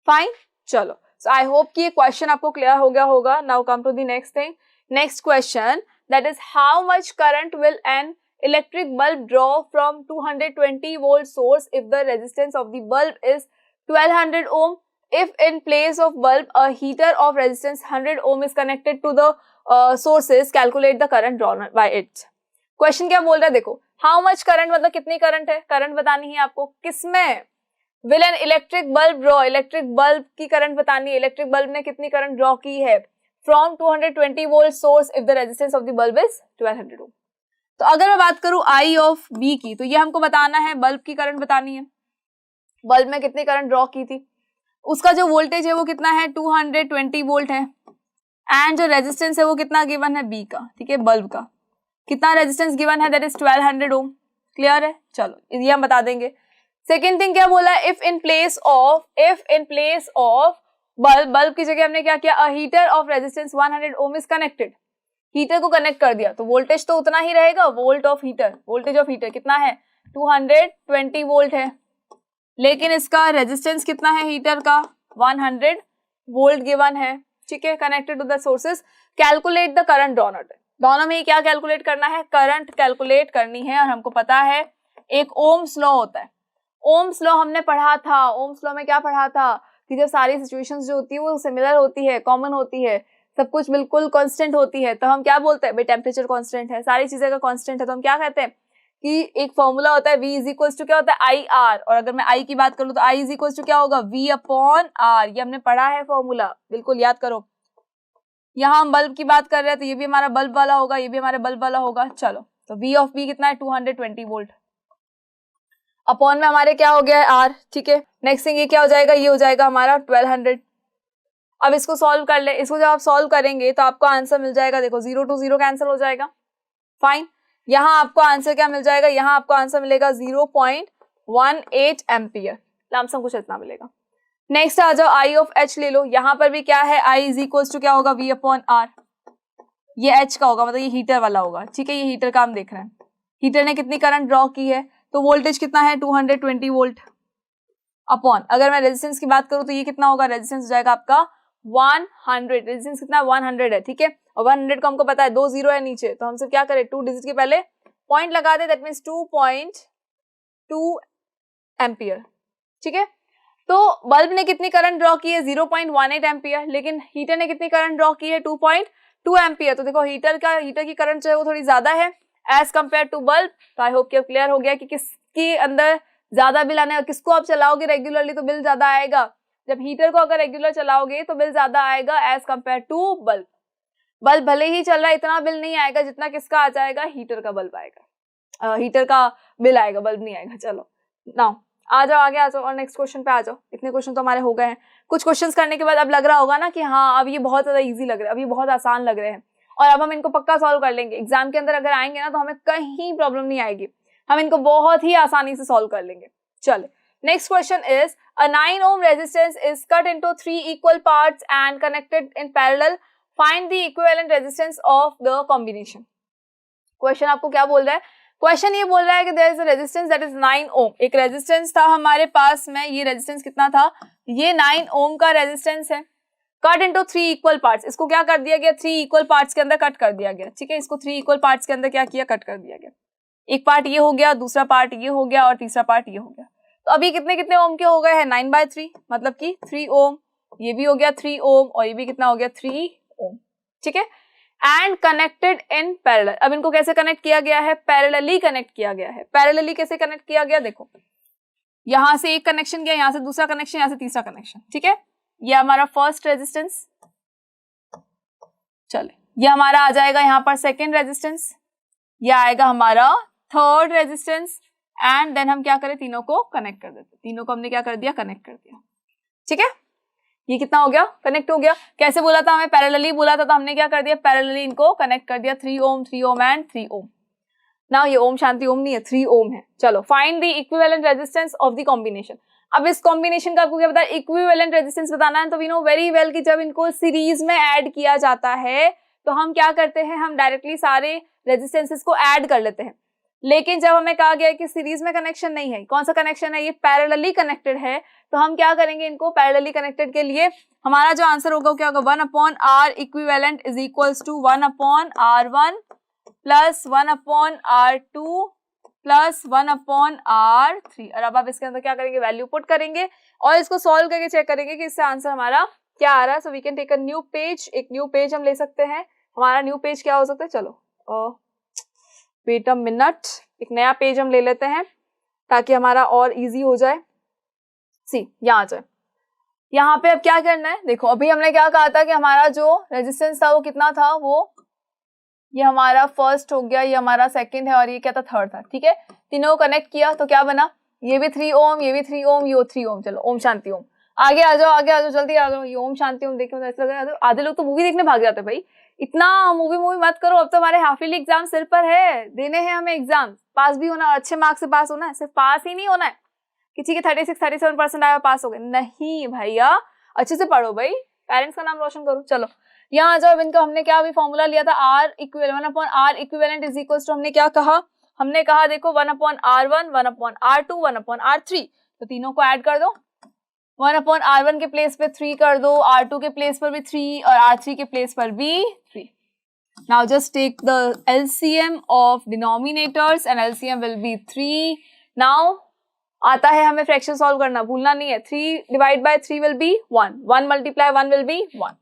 फाइन, चलो सो आई होप कि ये क्वेश्चन आपको क्लियर हो गया होगा। Now come to the next thing, next question, that is how much current will an electric bulb draw from 220 volt source if the resistance of the bulb is 1200 ohm. If in place of bulb a heater of resistance 100 ohm is connected to the sources, calculate the current drawn by it. Question क्या बोल रहा है, देखो how much current मतलब कितनी current है, current बतानी है आपको। किसमें, will an electric bulb draw, electric bulb की करंट बतानी है। इलेक्ट्रिक बल्ब ने कितनी करंट ड्रॉ की है, from 220 volt source if the resistance of the bulb is 1200 ohm. तो अगर मैं बात करूं I ऑफ B की, तो ये हमको बताना है, बल्ब की करंट बतानी है। बल्ब में कितनी करंट ड्रॉ की थी, उसका जो वोल्टेज है वो कितना है, 220 वोल्ट है, एंड जो रेजिस्टेंस है वो कितना गिवन है, B का, ठीक है, बल्ब का कितना रेजिस्टेंस गिवन है, दैट इज 1200 ओम। क्लियर है, चलो ये हम बता देंगे। सेकेंड थिंग क्या बोला, if in place of bulb की जगह हमने क्या किया, a heater of resistance 100 ohm is connected. Heater को कनेक्ट कर दिया तो वोल्टेज तो उतना ही रहेगा, वोल्टेज ऑफ हीटर कितना है, 220 वोल्ट है, लेकिन इसका रेजिस्टेंस कितना है हीटर का, 100 वोल्ट गिवन है, ठीक है, connected to the sources. Calculate the current drawn. दोनों में क्या कैलकुलेट करना है, करंट कैलकुलेट करनी है, और हमको पता है एक ओम्स लॉ होता है। ओम्स लॉ हमने पढ़ा था, ओम्स लॉ में क्या पढ़ा था कि जब सारी सिचुएशंस जो होती है वो सिमिलर होती है, कॉमन होती है, सब कुछ बिल्कुल कांस्टेंट होती है, तो हम क्या बोलते हैं भाई टेम्परेचर कांस्टेंट है, सारी चीजें का कांस्टेंट है, तो हम क्या कहते हैं कि एक फॉर्मूला होता है V इज इक्वल्स टू क्या होता है आई आर, और अगर मैं I की बात करूँ तो I इज इक्वल्स टू क्या होगा V अपॉन R। ये हमने पढ़ा है फॉर्मूला, बिल्कुल याद करो। यहाँ हम बल्ब की बात कर रहे हैं तो ये भी हमारा बल्ब वाला होगा, ये भी हमारा बल्ब वाला होगा। चलो तो V ऑफ B कितना है 220 वोल्ट, अपॉन में हमारे क्या हो गया है R, ठीक है। नेक्स्ट थिंग ये क्या हो जाएगा, ये हो जाएगा हमारा 1200। अब इसको सॉल्व कर ले, इसको जब आप सॉल्व करेंगे तो आपको आंसर मिल जाएगा, देखो 0 to 0 कैंसिल हो जाएगा, फाइन। यहाँ आपको आंसर क्या मिल जाएगा, यहाँ आपको आंसर मिलेगा 0.18 एम्पियर, लमसम कुछ इतना मिलेगा। नेक्स्ट आ जाओ I ऑफ H ले लो, यहाँ पर भी क्या है I इज इक्वल्स टू क्या होगा V अपॉन R, ये H का होगा, मतलब ये हीटर वाला होगा, ठीक है। ये हीटर का हम देख रहे हैं, हीटर ने कितनी करंट ड्रॉ की है, तो वोल्टेज कितना है 220 वोल्ट अपॉन, अगर मैं रेजिस्टेंस की बात करूँ तो ये कितना होगा, रेजिस्टेंस हो जाएगा आपका 100, रेजिस्टेंस कितना 100 है, ठीक है। और 100 को हमको पता है 2 0 है नीचे, तो हम सिर्फ क्या करें 2 डिजिट के पहले पॉइंट लगा दे, दैट मीन्स 2.2 एम्पियर, ठीक है। तो बल्ब ने कितनी करंट ड्रॉ की है 0.18 एम्पियर, लेकिन हीटर ने कितनी करंट ड्रॉ की है 2.2 एम्पियर। तो देखो हीटर की करंट जो है वो थोड़ी ज्यादा है एज कम्पेयर टू बल्ब। तो आई होप कि अब क्लियर हो गया कि किसके अंदर ज्यादा बिल आने, किसको आप चलाओगे रेगुलरली तो बिल ज्यादा आएगा, जब हीटर को अगर रेगुलर चलाओगे तो बिल ज्यादा आएगा as compare to bulb. Bulb भले ही चल रहा है इतना बिल नहीं आएगा जितना किसका आ जाएगा, हीटर का बल्ब आएगा, हीटर का बिल आएगा, बल्ब नहीं आएगा। चलो नाउ आ जाओ आगे आ जाओ और नेक्स्ट क्वेश्चन पे आ जाओ। इतने क्वेश्चन तो हमारे हो गए हैं। कुछ क्वेश्चंस करने के बाद अब लग रहा होगा ना कि हाँ अब ये बहुत ज्यादा इजी लग रहा है, अब ये बहुत आसान लग रहे हैं और अब हम इनको पक्का सॉल्व कर लेंगे। एग्जाम के अंदर अगर आएंगे ना तो हमें कहीं प्रॉब्लम नहीं आएगी, हम इनको बहुत ही आसानी से सॉल्व कर लेंगे। चलो next question is a 9 ohm resistance is cut into 3 equal parts and connected in parallel. Find the equivalent resistance of the combination. Question आपको क्या बोल रहा है, क्वेश्चन ये बोल रहा है कि there is a resistance that is 9 ohm। एक रेजिस्टेंस था हमारे पास में, ये रेजिस्टेंस कितना था, ये 9 ohm का रेजिस्टेंस है। कट इनटू 3 इक्वल पार्ट्स, इसको क्या कर दिया गया 3 इक्वल पार्ट्स के अंदर कट कर दिया गया, ठीक है। इसको 3 इक्वल पार्ट्स के अंदर क्या किया, कट कर दिया गया। एक पार्ट ये हो गया, दूसरा पार्ट ये हो गया और तीसरा पार्ट ये हो गया। तो अभी कितने कितने ओम के हो गए हैं 9/3, मतलब कि 3 ओम, ये भी हो गया 3 ओम और ये भी कितना हो गया 3 ओम, ठीक है। एंड कनेक्टेड इन पैरेलल, अब इनको कैसे कनेक्ट किया गया है, पैरेलली कनेक्ट किया गया है। पैरेलली कैसे कनेक्ट किया गया, देखो यहां से एक कनेक्शन गया, यहां से दूसरा कनेक्शन, यहां से तीसरा कनेक्शन, ठीक है। ये हमारा फर्स्ट रेजिस्टेंस, चले ये हमारा आ जाएगा यहाँ पर सेकेंड रेजिस्टेंस, ये आएगा हमारा थर्ड रेजिस्टेंस एंड देन हम क्या करें तीनों को कनेक्ट कर देते, तीनों को हमने क्या कर दिया, कनेक्ट कर दिया, ठीक है। ये कितना हो गया, कनेक्ट हो गया। कैसे बोला था हमें, पैरेलली बोला था, तो हमने क्या कर दिया, पैरेलली इनको कनेक्ट कर दिया, 3 ओम 3 ओम एंड 3 ओम। ना ये ओम शांति ओम नहीं है, 3 ओम है। चलो find the equivalent resistance of the combination. अब इस कॉम्बिनेशन का आपको क्या पता है, इक्विवेलेंट रेजिस्टेंस बताना है, तो वी नो वेरी वेल कि जब इनको सीरीज में ऐड किया जाता है तो हम क्या करते हैं, हम डायरेक्टली सारे रेजिस्टेंसेस को ऐड कर लेते हैं। लेकिन जब हमें कहा गया कि सीरीज में कनेक्शन नहीं है, कौन सा कनेक्शन है, ये पैरेलली कनेक्टेड है, तो हम क्या करेंगे, इनको पैरेलली कनेक्टेड के लिए हमारा जो आंसर होगा क्या होगा, 1/R equivalent is equals to 1/R1 plus 1/R2 plus 1/R3। और अब आप इसके अंदर क्या करेंगे, वैल्यू पुट करेंगे और इसको सॉल्व करके चेक करेंगे कि इससे आंसर हमारा क्या आ रहा है। So we can take a new page, एक न्यू पेज हम ले सकते हैं। हमारा न्यू पेज क्या हो सकता है, चलो वेट अ मिनट, एक नया पेज हम ले लेते हैं ताकि हमारा और इजी हो जाए। सी यहाँ आ जाए, यहाँ पे अब क्या करना है, देखो अभी हमने क्या कहा था कि हमारा जो रेजिस्टेंस था वो कितना था, वो ये हमारा फर्स्ट हो गया, ये हमारा सेकंड है और ये क्या था, थर्ड था, ठीक है। तीनों को कनेक्ट किया तो क्या बना, ये भी 3 ओम, ये भी 3 ओम, ये 3 ओम। चलो ओम शांति ओम, आगे आ जाओ, आगे आ जाओ, जल्दी आ जाओ। ये ओम शांति ओम देखो, ऐसा लग रहा है आधे लोग तो मूवी देखने भाग जाते हैं। भाई इतना मूवी मत करो, अब तो हमारे हाफ ईयरली एग्जाम सिर पर है, देने हैं हमें एग्जाम, पास भी होना और अच्छे मार्क्स से पास होना है। सिर्फ पास ही नहीं होना है किसी के 36-37% आया पास हो गए, नहीं भैया, अच्छे से पढ़ो भाई, पेरेंट्स का नाम रोशन करो। चलो यहाँ आ जाओ, इनका हमने क्या अभी फॉर्मूला लिया था, R equivalent 1/R equivalent is equals to, हमने क्या कहा, हमने कहा देखो 1/R1 1/R2 1/R3, तो तीनों को ऐड कर दो, 1/R1 के प्लेस पे 3 कर दो, R2 के प्लेस पर भी 3 और R3 के प्लेस पर भी 3। Now just take the LCM of denominators and LCM will be 3, now आता है हमें फ्रैक्शन सॉल्व करना, भूलना नहीं है. 3 divide by 3 will be 1, 1 multiply 1 will be 1,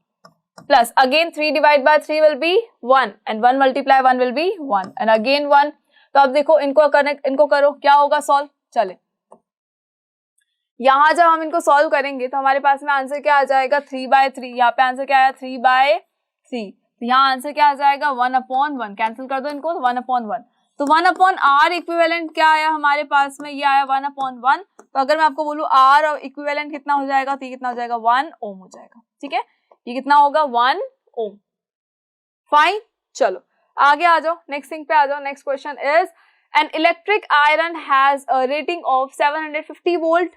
plus again 3 divide by 3 will be 1 and 1 multiply 1 will be 1 and again 1. तो अब देखो इनको कनेक्ट, इनको करो, क्या होगा सॉल्व. चले यहां जब हम इनको सॉल्व करेंगे तो हमारे पास में आंसर क्या आ जाएगा 3/3. यहाँ पे आंसर क्या आया 3/3. तो यहाँ आंसर क्या आ जाएगा 1/1. कैंसिल कर दो इनको, तो 1/1. तो 1/r इक्विवेलेंट क्या आया हमारे पास में, ये आया 1/1. तो अगर मैं आपको बोलूं r और इक्विवेलेंट कितना हो जाएगा, तो ये कितना हो जाएगा 1 ओम हो जाएगा. ठीक है, ये कितना होगा 1 ओम. फाइन, चलो आगे आ जाओ, नेक्स्ट थिंग पे आ जाओ. Next question is an electric iron has a rating of 750 volt,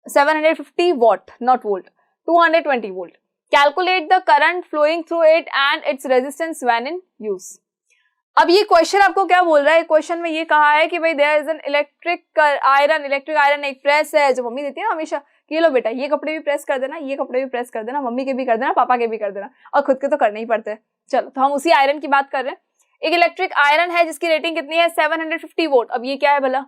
750 watt, not volt, 220 volt. Calculate the current flowing through it and its resistance when in use. अब ये क्वेश्चन आपको क्या बोल रहा है, क्वेश्चन में ये कहा है कि भाई there is an electric iron. Electric iron एक प्रेस है जो मम्मी देती है ना हमेशा कि लो बेटा ये कपड़े भी प्रेस कर देना, ये कपड़े भी प्रेस कर देना, मम्मी के भी कर देना, पापा के भी कर देना, और खुद के तो करने ही पड़ते हैं. चलो, तो हम उसी आयरन की बात कर रहे हैं. एक इलेक्ट्रिक आयरन है जिसकी रेटिंग कितनी है 750 वोल्ट. अब ये क्या है भला,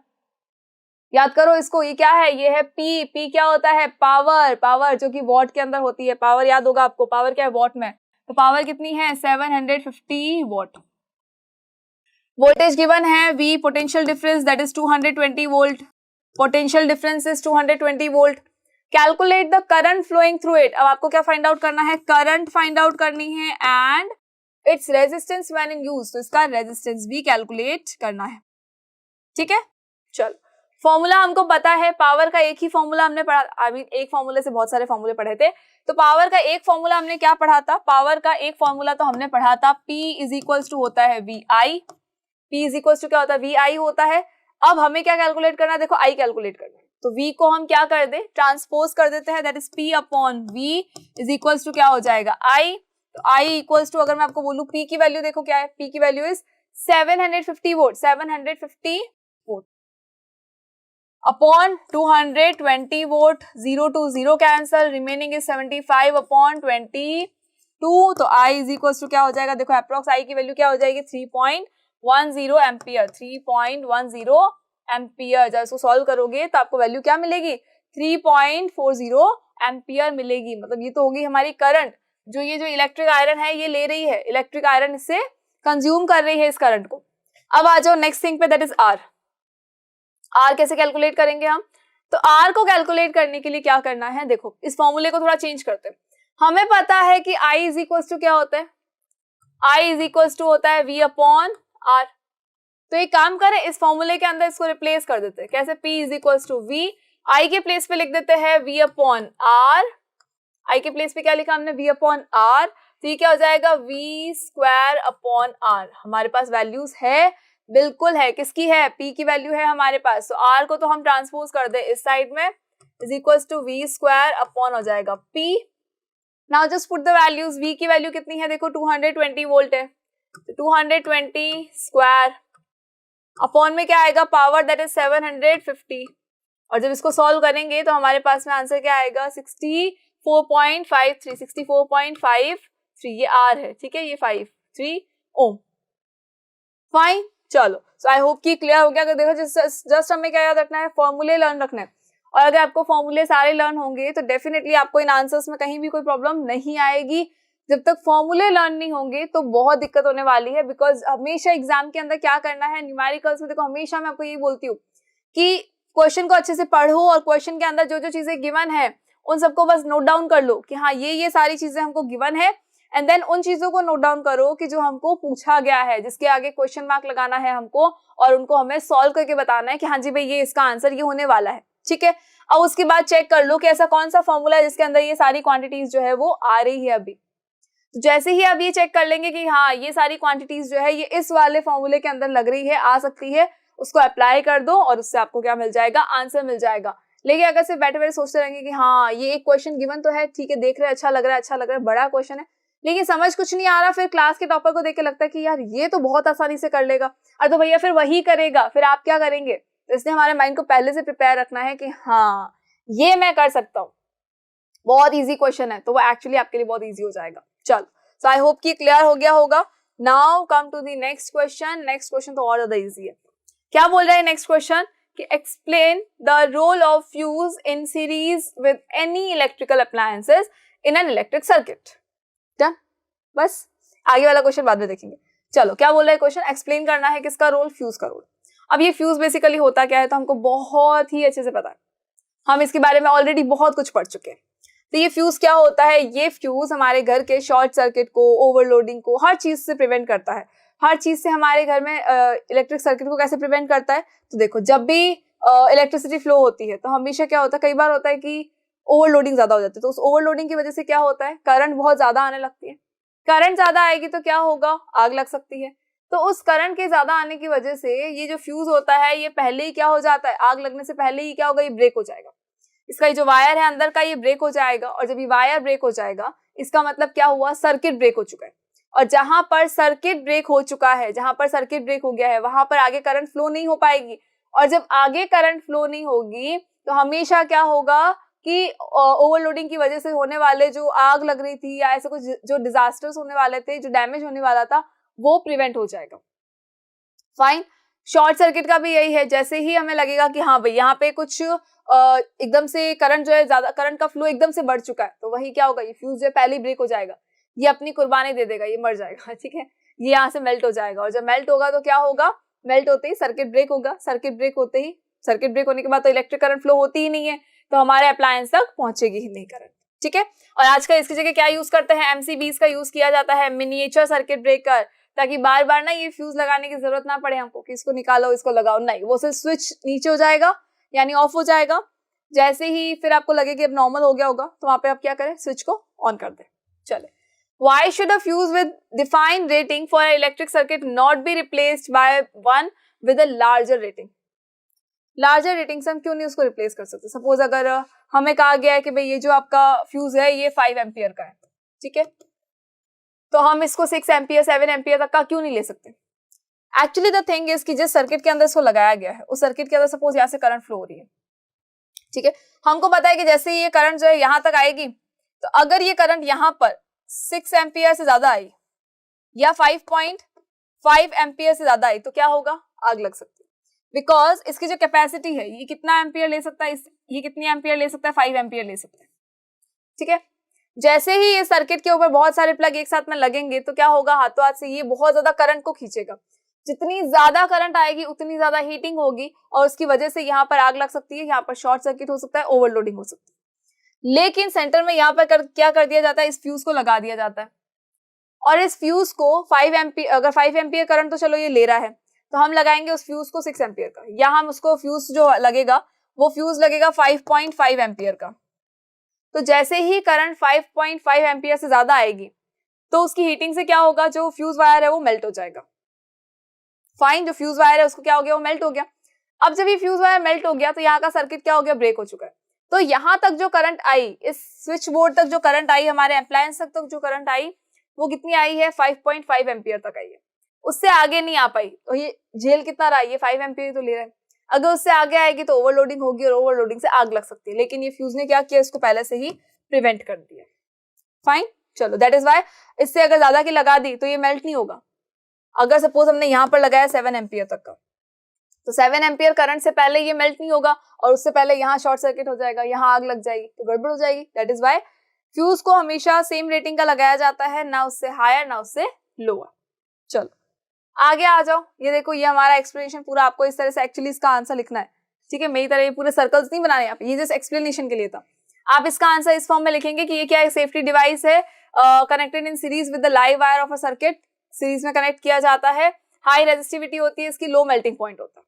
याद करो इसको, ये क्या है, ये है पी. पी क्या होता है, पावर. पावर जो कि वॉट के अंदर होती है. पावर याद होगा आपको, पावर क्या है वॉट में. तो पावर कितनी है 750 वॉट. वोल्टेज गिवन है V, potential difference that is 220 volt. Potential difference is 220 volt. Calculate the current flowing through it. अब आपको क्या फाइंड आउट करना है, करंट फाइंड आउट करनी है and its resistance when in use. तो इसका रेजिस्टेंस भी कैलकुलेट करना है. ठीक है, चलो फॉर्मूला हमको पता है. पावर का एक ही फॉर्मूला हमने पढ़ा, एक फॉर्मूले से बहुत सारे फॉर्मूले पढ़े थे. तो पावर का एक फॉर्मूला हमने क्या पढ़ा था, पावर का एक फॉर्मूला तो हमने पढ़ा था P इज इक्वल्स टू होता है VI. P is equals to क्या होता है VI होता है. अब हमें क्या कैलकुलेट करना है, देखो I कैलकुलेट करना है. तो V को हम क्या कर दे, ट्रांसपोज कर देते हैं, that is P upon V is equals to क्या हो जाएगा I. तो I इक्वल्स टू, अगर मैं आपको बोलूं P की वैल्यू देखो क्या है, P की value is 750 volt. 750 volt upon 220 volt. 0 to 0 cancel, remaining is 75 upon 22. तो I इज इक्वल्स टू क्या हो जाएगा, देखो अप्रॉक्स I की वैल्यू क्या हो जाएगी 3.10 एम्पियर. 3.10 एम्पियर. जब इसको सॉल्व करोगे तो आपको वैल्यू क्या मिलेगी 3.40 एम्पियर मिलेगी. मतलब ये तो होगी हमारी करंट, जो ये जो इलेक्ट्रिक आयरन है ये ले रही है. इलेक्ट्रिक आयरन इससे कंज्यूम कर रही है इस करंट को. अब आ जाओ नेक्स्ट थिंग पे, दैट इज R. R कैसे कैलकुलेट करेंगे हम, तो R को कैलकुलेट करने के लिए क्या करना है, देखो इस फॉर्मूले को थोड़ा चेंज करते हैं. हमें पता है कि I इज इक्वल्स टू क्या होता है, I इज इक्वल्स टू होता है V अपॉन R. तो एक काम करें, इस फॉर्मूले के अंदर इसको रिप्लेस कर देते हैं. कैसे, P is equals to V, I के प्लेस पे लिख देते हैं V अपॉन R. I के प्लेस पे क्या लिखा हमने V अपॉन R. तो ये क्या हो जाएगा V स्क्वायर अपॉन R. हमारे पास वैल्यूज है, बिल्कुल है, किसकी है, P की वैल्यू है हमारे पास. तो R को तो हम ट्रांसपोज कर दे इस साइड में, is equals to V square upon हो जाएगा P. Now just put the values. V की वैल्यू कितनी है, देखो 220 वोल्ट है. तो 220 स्क्वायर अपॉन में क्या आएगा, पावर दैट इज 750. और जब इसको सॉल्व करेंगे तो हमारे पास में आंसर क्या आएगा 64.53. 64.53 ये R है, ठीक है, ये 53 ओम. फाइन, चलो. सो आई होप कि क्लियर हो गया. अगर देखो जस्ट हमें क्या याद रखना है, फॉर्मूले लर्न रखना है. और अगर आपको फॉर्मूले सारे लर्न होंगे तो डेफिनेटली आपको इन आंसर्स में कहीं भी कोई प्रॉब्लम नहीं आएगी. जब तक फॉर्मूले लर्न नहीं होंगे तो बहुत दिक्कत होने वाली है. बिकॉज हमेशा एग्जाम के अंदर क्या करना है, न्यूमेरिकल्स में देखो हमेशा मैं आपको यही बोलती हूँ कि क्वेश्चन को अच्छे से पढ़ो और क्वेश्चन के अंदर जो जो चीजें गिवन है उन सबको बस नोट डाउन कर लो कि हाँ ये सारी चीजें हमको गिवन है. एंड देन उन चीजों को नोट डाउन करो कि जो हमको पूछा गया है, जिसके आगे क्वेश्चन मार्क लगाना है हमको, और उनको हमें सॉल्व करके बताना है कि हाँ जी भाई ये इसका आंसर ये होने वाला है. ठीक है, और उसके बाद चेक कर लो कि ऐसा कौन सा फॉर्मूला है जिसके अंदर ये सारी क्वांटिटीज जो है वो आ रही है. अभी जैसे ही आप ये चेक कर लेंगे कि हाँ ये सारी क्वांटिटीज जो है ये इस वाले फॉर्मूले के अंदर लग रही है, आ सकती है, उसको अप्लाई कर दो और उससे आपको क्या मिल जाएगा, आंसर मिल जाएगा. लेकिन अगर सिर्फ बैठे बैठे सोचते रहेंगे कि हाँ ये एक क्वेश्चन गिवन तो है, ठीक है, देख रहे अच्छा लग रहा है, बड़ा क्वेश्चन है, लेकिन समझ कुछ नहीं आ रहा, फिर क्लास के टॉपर को देख के लगता है कि यार ये तो बहुत आसानी से कर लेगा, और तो भैया फिर वही करेगा, फिर आप क्या करेंगे. तो इसलिए हमारे माइंड को पहले से प्रिपेयर रखना है कि हाँ ये मैं कर सकता हूँ, बहुत इजी क्वेश्चन है, तो वो एक्चुअली आपके लिए बहुत इजी हो जाएगा. चलो, सो आई होप कि क्लियर हो गया होगा. Now come to the next question. Next question तो और ज्यादा इजी है. क्या बोल रहा है नेक्स्ट क्वेश्चन कि explain the role of fuse in series with any electrical appliances in an electric circuit. Done, बस आगे वाला क्वेश्चन बाद में देखेंगे। चलो क्या बोल रहा है क्वेश्चन, एक्सप्लेन करना है किसका रोल, फ्यूज का रोल। अब ये फ्यूज बेसिकली होता क्या है तो हमको बहुत ही अच्छे से पता है, हम इसके बारे में ऑलरेडी बहुत कुछ पढ़ चुके हैं। तो ये फ्यूज क्या होता है, ये फ्यूज हमारे घर के शॉर्ट सर्किट को, ओवरलोडिंग को, हर चीज से प्रिवेंट करता है। हर चीज से हमारे घर में इलेक्ट्रिक सर्किट को कैसे प्रिवेंट करता है, तो देखो जब भी इलेक्ट्रिसिटी फ्लो होती है तो हमेशा क्या होता है, कई बार होता है कि ओवरलोडिंग ज्यादा हो जाती है, तो उस ओवरलोडिंग की वजह से क्या होता है, करंट बहुत ज्यादा आने लगती है। करंट ज्यादा आएगी तो क्या होगा, आग लग सकती है। तो उस करंट के ज्यादा आने की वजह से ये जो फ्यूज होता है ये पहले ही क्या हो जाता है, आग लगने से पहले ही क्या होगा, ये ब्रेक हो जाएगा। इसका ये जो वायर है अंदर का ये ब्रेक हो जाएगा, और जब ये वायर ब्रेक हो जाएगा इसका मतलब क्या हुआ, सर्किट ब्रेक हो चुका है। और जहां पर सर्किट ब्रेक हो चुका है, जहां पर सर्किट ब्रेक हो गया है, वहां पर आगे करंट फ्लो नहीं हो पाएगी। और जब आगे करंट फ्लो नहीं होगी तो हमेशा क्या होगा कि ओवरलोडिंग की वजह से होने वाले जो आग लग रही थी या ऐसे कुछ जो डिजास्टर्स होने वाले थे, जो डैमेज होने वाला था, वो प्रिवेंट हो जाएगा। फाइन, शॉर्ट सर्किट का भी यही है, जैसे ही हमें लगेगा कि हाँ भाई यहाँ पे कुछ एकदम से करंट जो है, ज्यादा करंट का फ्लो एकदम से बढ़ चुका है, तो वही क्या होगा, ये फ्यूज जो है पहले ही ब्रेक हो जाएगा, ये अपनी कुर्बानी दे देगा, ये मर जाएगा, ठीक है, ये यहाँ से मेल्ट हो जाएगा। और जब मेल्ट होगा तो क्या होगा, मेल्ट होते ही सर्किट ब्रेक होगा, सर्किट ब्रेक होते ही, सर्किट ब्रेक होने के बाद तो इलेक्ट्रिक करंट फ्लो होती ही नहीं है, तो हमारे अप्लायंस तक पहुंचेगी ही नहीं करंट, ठीक है। और आजकल इसकी जगह क्या यूज करते हैं, एमसीबीज का यूज किया जाता है, मिनिएचर सर्किट ब्रेकर, ताकि बार बार ना ये फ्यूज लगाने की जरूरत ना पड़े हमको कि इसको निकालो इसको लगाओ, नहीं, वो सिर्फ स्विच नीचे हो जाएगा यानी ऑफ हो जाएगा। जैसे ही फिर आपको लगे कि अब नॉर्मल हो गया होगा तो वहां पे आप क्या करें, स्विच को ऑन कर दें। चले, why should a fuse with defined rating for an electric circuit not be replaced by one with a larger rating? Larger rating से हम क्यों नहीं उसको रिप्लेस कर सकते। सपोज अगर हमें कहा गया है कि भाई ये जो आपका फ्यूज है ये 5 एम्पियर का है, ठीक है, तो हम इसको 6 एम्पियर 7 एम्पियर तक का क्यों नहीं ले सकते। एक्चुअली द थिंग इज कि जिस सर्किट के अंदर इसको लगाया गया है उस सर्किट के अंदर सपोज यहाँ से करंट फ्लो हो रही है, ठीक है, हमको पता है कि जैसे ये करंट जो है यहाँ तक आएगी, तो अगर ये करंट यहाँ पर 6 एम्पियर से ज्यादा आई या 5.5 एम्पियर से ज्यादा आई तो क्या होगा, आग लग सकती है। बिकॉज इसकी जो कैपेसिटी है ये कितना एम्पियर ले सकता है, ये कितनी एम्पियर ले सकता है, 5 एम्पियर ले सकता है, ठीक है। जैसे ही ये सर्किट के ऊपर बहुत सारे प्लग एक साथ में लगेंगे तो क्या होगा, हाथों हाथ से ये बहुत ज्यादा करंट को खींचेगा। जितनी ज्यादा करंट आएगी उतनी ज्यादा हीटिंग होगी और उसकी वजह से यहाँ पर आग लग सकती है, यहाँ पर शॉर्ट सर्किट हो सकता है, ओवरलोडिंग हो सकती है। लेकिन सेंटर में यहाँ पर क्या कर दिया जाता है, इस फ्यूज को लगा दिया जाता है और इस फ्यूज को 5 एम्पियर, अगर 5 एम्पियर करंट तो चलो ये ले रहा है, तो हम लगाएंगे उस फ्यूज को 6 एम्पियर का, या हम उसको फ्यूज जो लगेगा वो फ्यूज लगेगा 5.5 एम्पियर का। तो जैसे ही करंट 5.5 एम्पियर से ज्यादा आएगी तो उसकी हीटिंग से क्या होगा, जो फ्यूज वायर है वो मेल्ट हो जाएगा। फाइन, जो फ्यूज वायर है उसको क्या हो गया, वो मेल्ट हो गया। अब जब ये फ्यूज वायर मेल्ट हो गया तो यहाँ का सर्किट क्या हो गया, ब्रेक हो चुका है। तो यहाँ तक जो करंट आई, इस स्विच बोर्ड तक जो करंट आई, हमारे अप्लायंस तक जो करंट आई वो कितनी आई है, 5.5 एम्पियर तक आई है, उससे आगे नहीं आ पाई। तो ये झेल कितना रहा, ये 5 एम्पियर तो ले रहा है, अगर उससे आगे आएगी तो ओवरलोडिंग होगी और ओवरलोडिंग से आग लग सकती है। लेकिन ये फ्यूज ने क्या किया, इसको पहले से ही प्रिवेंट कर दिया। फाइन, चलो, दैट इज वाई इससे अगर ज्यादा की लगा दी तो ये मेल्ट नहीं होगा। अगर सपोज हमने यहाँ पर लगाया 7 एम्पियर तक का, तो 7 एम्पियर करंट से पहले ये मेल्ट नहीं होगा और उससे पहले यहाँ शॉर्ट सर्किट हो जाएगा, यहाँ आग लग जाएगी, तो गड़बड़ हो जाएगी। दैट इज वाई फ्यूज को हमेशा सेम रेटिंग का लगाया जाता है, ना उससे हायर ना उससे लोअर। चलो आगे आ जाओ, ये देखो ये हमारा एक्सप्लेनेशन पूरा आपको इस तरह से एक्चुअली इसका आंसर लिखना है, ठीक है। मेरी तरह ये पूरे सर्कल्स नहीं बनाने आप, ये जस्ट एक्सप्लेनेशन के लिए था। आप इसका आंसर इस फॉर्म में लिखेंगे कि ये क्या है, सेफ्टी डिवाइस है connected in series with the live wire of a circuit, series में कनेक्ट किया जाता है, हाई रेजिस्टिविटी होती है, इसकी लो मेल्टिंग पॉइंट होता है,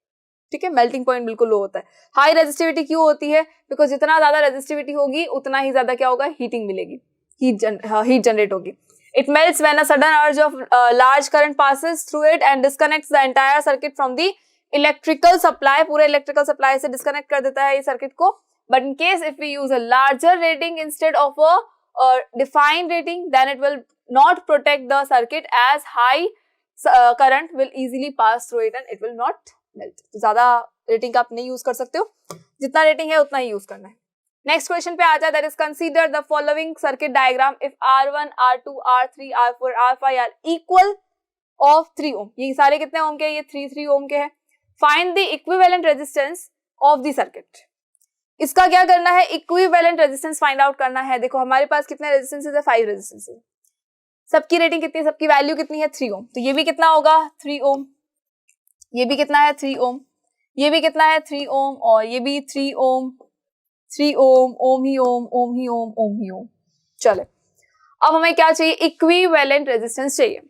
ठीक है, मेल्टिंग पॉइंट बिल्कुल लो होता है। हाई रेजिस्टिविटी क्यों होती है, बिकॉज जितना ज्यादा रेजिस्टिविटी होगी उतना ही ज्यादा क्या होगा, हीटिंग मिलेगी, हीट जनरेट होगी। It melts when a sudden urge of large current passes through it and disconnects the entire circuit from the electrical supply. पूरे electrical supply से disconnect कर देता है ये circuit को। But in case if we use a larger rating instead of a defined rating, then it will not protect the circuit as high current will easily pass through it and it will not melt. तो ज्यादा rating का आप नहीं use कर सकते हो, जितना rating है उतना ही use करना है। नेक्स्ट क्वेश्चन पे आ जाए, that is consider the following circuit diagram if R1, R2, R3, R4, R5 are equal of 3 ohm. ये सारे कितने ओम के, ये 3 ओम के हैं। Find the equivalent resistance of the circuit. इसका क्या करना है, इक्विवेलेंट रेजिस्टेंस फाइंड आउट करना है। देखो हमारे पास कितने रेजिस्टेंसेस है, 5 रेजिस्टेंसेस, सबकी रेटिंग कितनी है, सबकी वैल्यू कितनी है, 3 ओम। तो ये भी कितना होगा, 3 ओम, ये भी कितना है, 3 ओम, ये भी कितना है, 3 ओम, और ये भी 3 ओम, 3 ओम, ओम ही ओम, ओम ही ओम, ओम ही ओम। चले, अब हमें क्या चाहिए, इक्विवेलेंट रेजिस्टेंस चाहिए।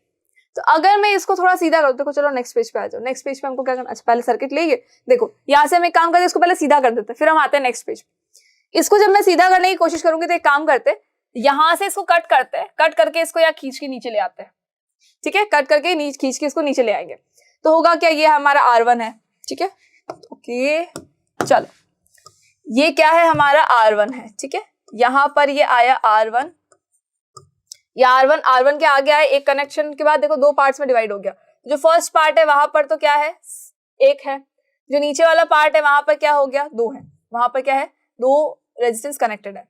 तो अगर मैं इसको थोड़ा सीधा कर दूं, देखो चलो नेक्स्ट पेज पे आ जाओ। नेक्स्ट पेज पे हमको क्या करना, अच्छा पहले सर्किट लेंगे। देखो यहाँ से हम एक काम करते हैं, इसको पहले सीधा कर देते हैं, फिर हम आते हैं नेक्स्ट पेज। इसको जब मैं सीधा करने की कोशिश करूंगी तो एक काम करते, यहां से इसको कट करते हैं, कट करके इसको या खींच के नीचे ले आते हैं, ठीक है, कट करके खींच के इसको नीचे ले आएंगे। तो होगा क्या, ये हमारा R1 है, ठीक है, ओके। चलो ये क्या है, हमारा R1 है, ठीक है, यहां पर ये आया R1, या R1 के आगे आए, एक कनेक्शन के बाद देखो 2 पार्ट्स में डिवाइड हो गया। जो फर्स्ट पार्ट है वहां पर तो क्या है, 1 है, जो नीचे वाला पार्ट है वहां पर क्या हो गया, 2 है, वहां पर क्या है, 2 रेजिस्टेंस कनेक्टेड है,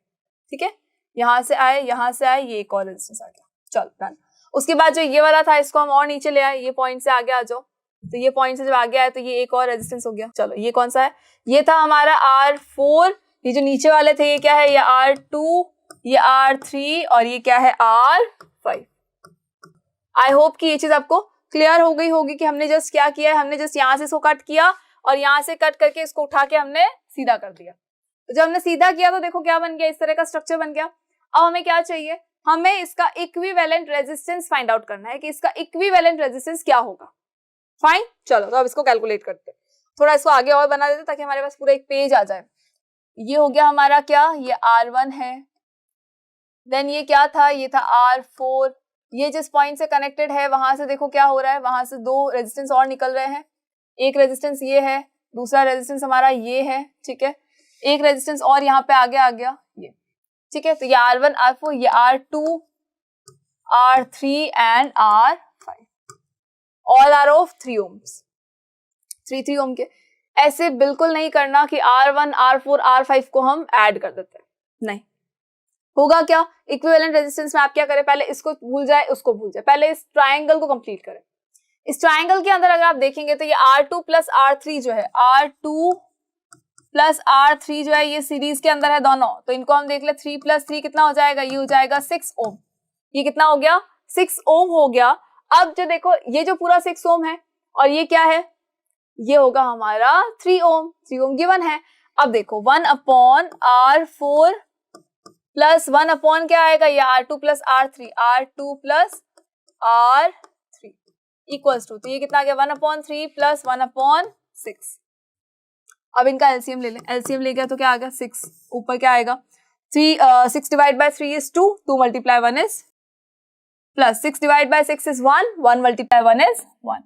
ठीक है, यहां से आए, यहां से आए, ये एक और रेजिस्टेंस आ गया। चलो डन। उसके बाद जो ये वाला था इसको हम और नीचे ले आए, ये पॉइंट से आगे आ जाओ, तो ये पॉइंट से जब आगे आए तो ये एक और रेजिस्टेंस हो गया। चलो ये कौन सा है, ये था हमारा R4, ये जो नीचे वाले थे ये क्या है, ये R2, ये R3, और ये क्या है, R5। आई होप कि ये चीज आपको क्लियर हो गई होगी कि हमने जस्ट क्या किया है, हमने जस्ट यहाँ से इसको कट किया और यहाँ से कट करके इसको उठा के हमने सीधा कर दिया। तो जब हमने सीधा किया तो देखो क्या बन गया, इस तरह का स्ट्रक्चर बन गया। अब हमें क्या चाहिए, हमें इसका इक्विवेलेंट रेजिस्टेंस फाइंड आउट करना है कि इसका इक्विवेलेंट रेजिस्टेंस क्या होगा। फाइन, चलो तो अब इसको कैलकुलेट करते हैं। थोड़ा इसको आगे और बना देते ताकि हमारे पास पूरा एक पेज आ जाए। ये हो गया हमारा क्या, ये R1 है, देन ये क्या था, ये था R4। ये जिस पॉइंट से कनेक्टेड है वहां से देखो क्या हो रहा है, वहां से 2 रेजिस्टेंस और निकल रहे हैं। एक रेजिस्टेंस ये है, दूसरा रेजिस्टेंस हमारा ये है, ठीक है, एक रेजिस्टेंस और यहाँ पे आगे आ गया ये, ठीक है। तो ये R1, R4, ये R2, R3 and R5, all are of 3 ohms, 3 ohm के। ऐसे बिल्कुल नहीं करना कि R1, R4, R5 को हम ऐड कर देते हैं, नहीं होगा क्या, इक्विवेलेंट रेजिस्टेंस में आप क्या करें, पहले इसको भूल जाए उसको भूल जाए, पहले इस ट्रायंगल को कंप्लीट करें। इस ट्रायंगल के अंदर अगर आप देखेंगे तो ये R2 प्लस R3 जो है, R2 प्लस R3 जो है ये सीरीज के अंदर है दोनों, तो इनको हम देख ले, 3 प्लस 3 कितना हो जाएगा, ये हो जाएगा 6 ओम। ये कितना हो गया, 6 ओम हो गया। अब जो देखो ये जो पूरा 6 ओम है और ये क्या है, ये होगा हमारा 3 ओम, 3 ओम गिवन है। अब देखो 1/R4 प्लस 1 अपॉन क्या आएगा, ये R2 plus R3, R2 plus R3 equals to, तो ये कितना आ गया, 1/3 प्लस 1/6। अब इनका एलसीएम ले लें, एलसीएम ले गया तो क्या आ गया, 6, ऊपर क्या आएगा, 6 divide by 3 is 2, 2 multiply 1 is plus 6 divide by 6 is 1, 1 multiply 1 is 1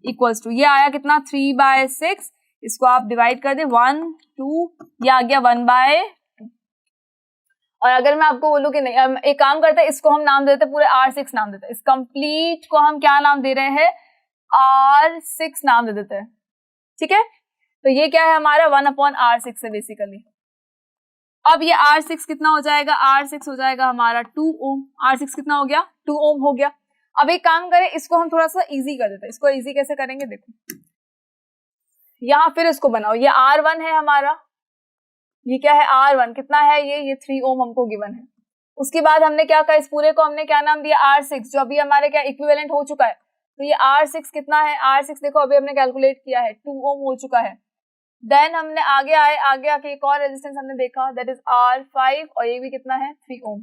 equals to, ये आया कितना, 3/6, इसको आप डिवाइड कर दे 1, 2, ये आ गया 1/2। और अगर मैं आपको बोलूं कि नहीं, एक काम करते हैं, इसको हम नाम देते हैं पूरे R6 नाम देते हैं, इस कंप्लीट को हम क्या नाम दे रहे हैं, R6 नाम दे देते हैं, ठीक है। तो ये क्या है हमारा 1/R6 है बेसिकली। अब ये R6 कितना हो जाएगा, R6 हो जाएगा हमारा 2 ओम, R6 कितना हो गया, 2 ओम हो गया। अब एक काम करें, इसको हम थोड़ा सा इजी कर देते हैं। इसको इजी कैसे करेंगे, देखो यहाँ फिर इसको बनाओ, ये R1 है हमारा, ये क्या है R1, कितना है ये 3 ओम हमको गिवन है। उसके बाद हमने क्या कहा, इस पूरे को हमने क्या नाम दिया, R6, जो अभी हमारे क्या इक्विवेलेंट हो चुका है। तो ये R6 कितना है, R6 देखो अभी हमने कैलकुलेट किया है 2 ओम हो चुका है। देन हमने आगे आके एक और रेजिस्टेंस हमने देखा, दैट इज R5, और ये भी कितना है, 3 ओम,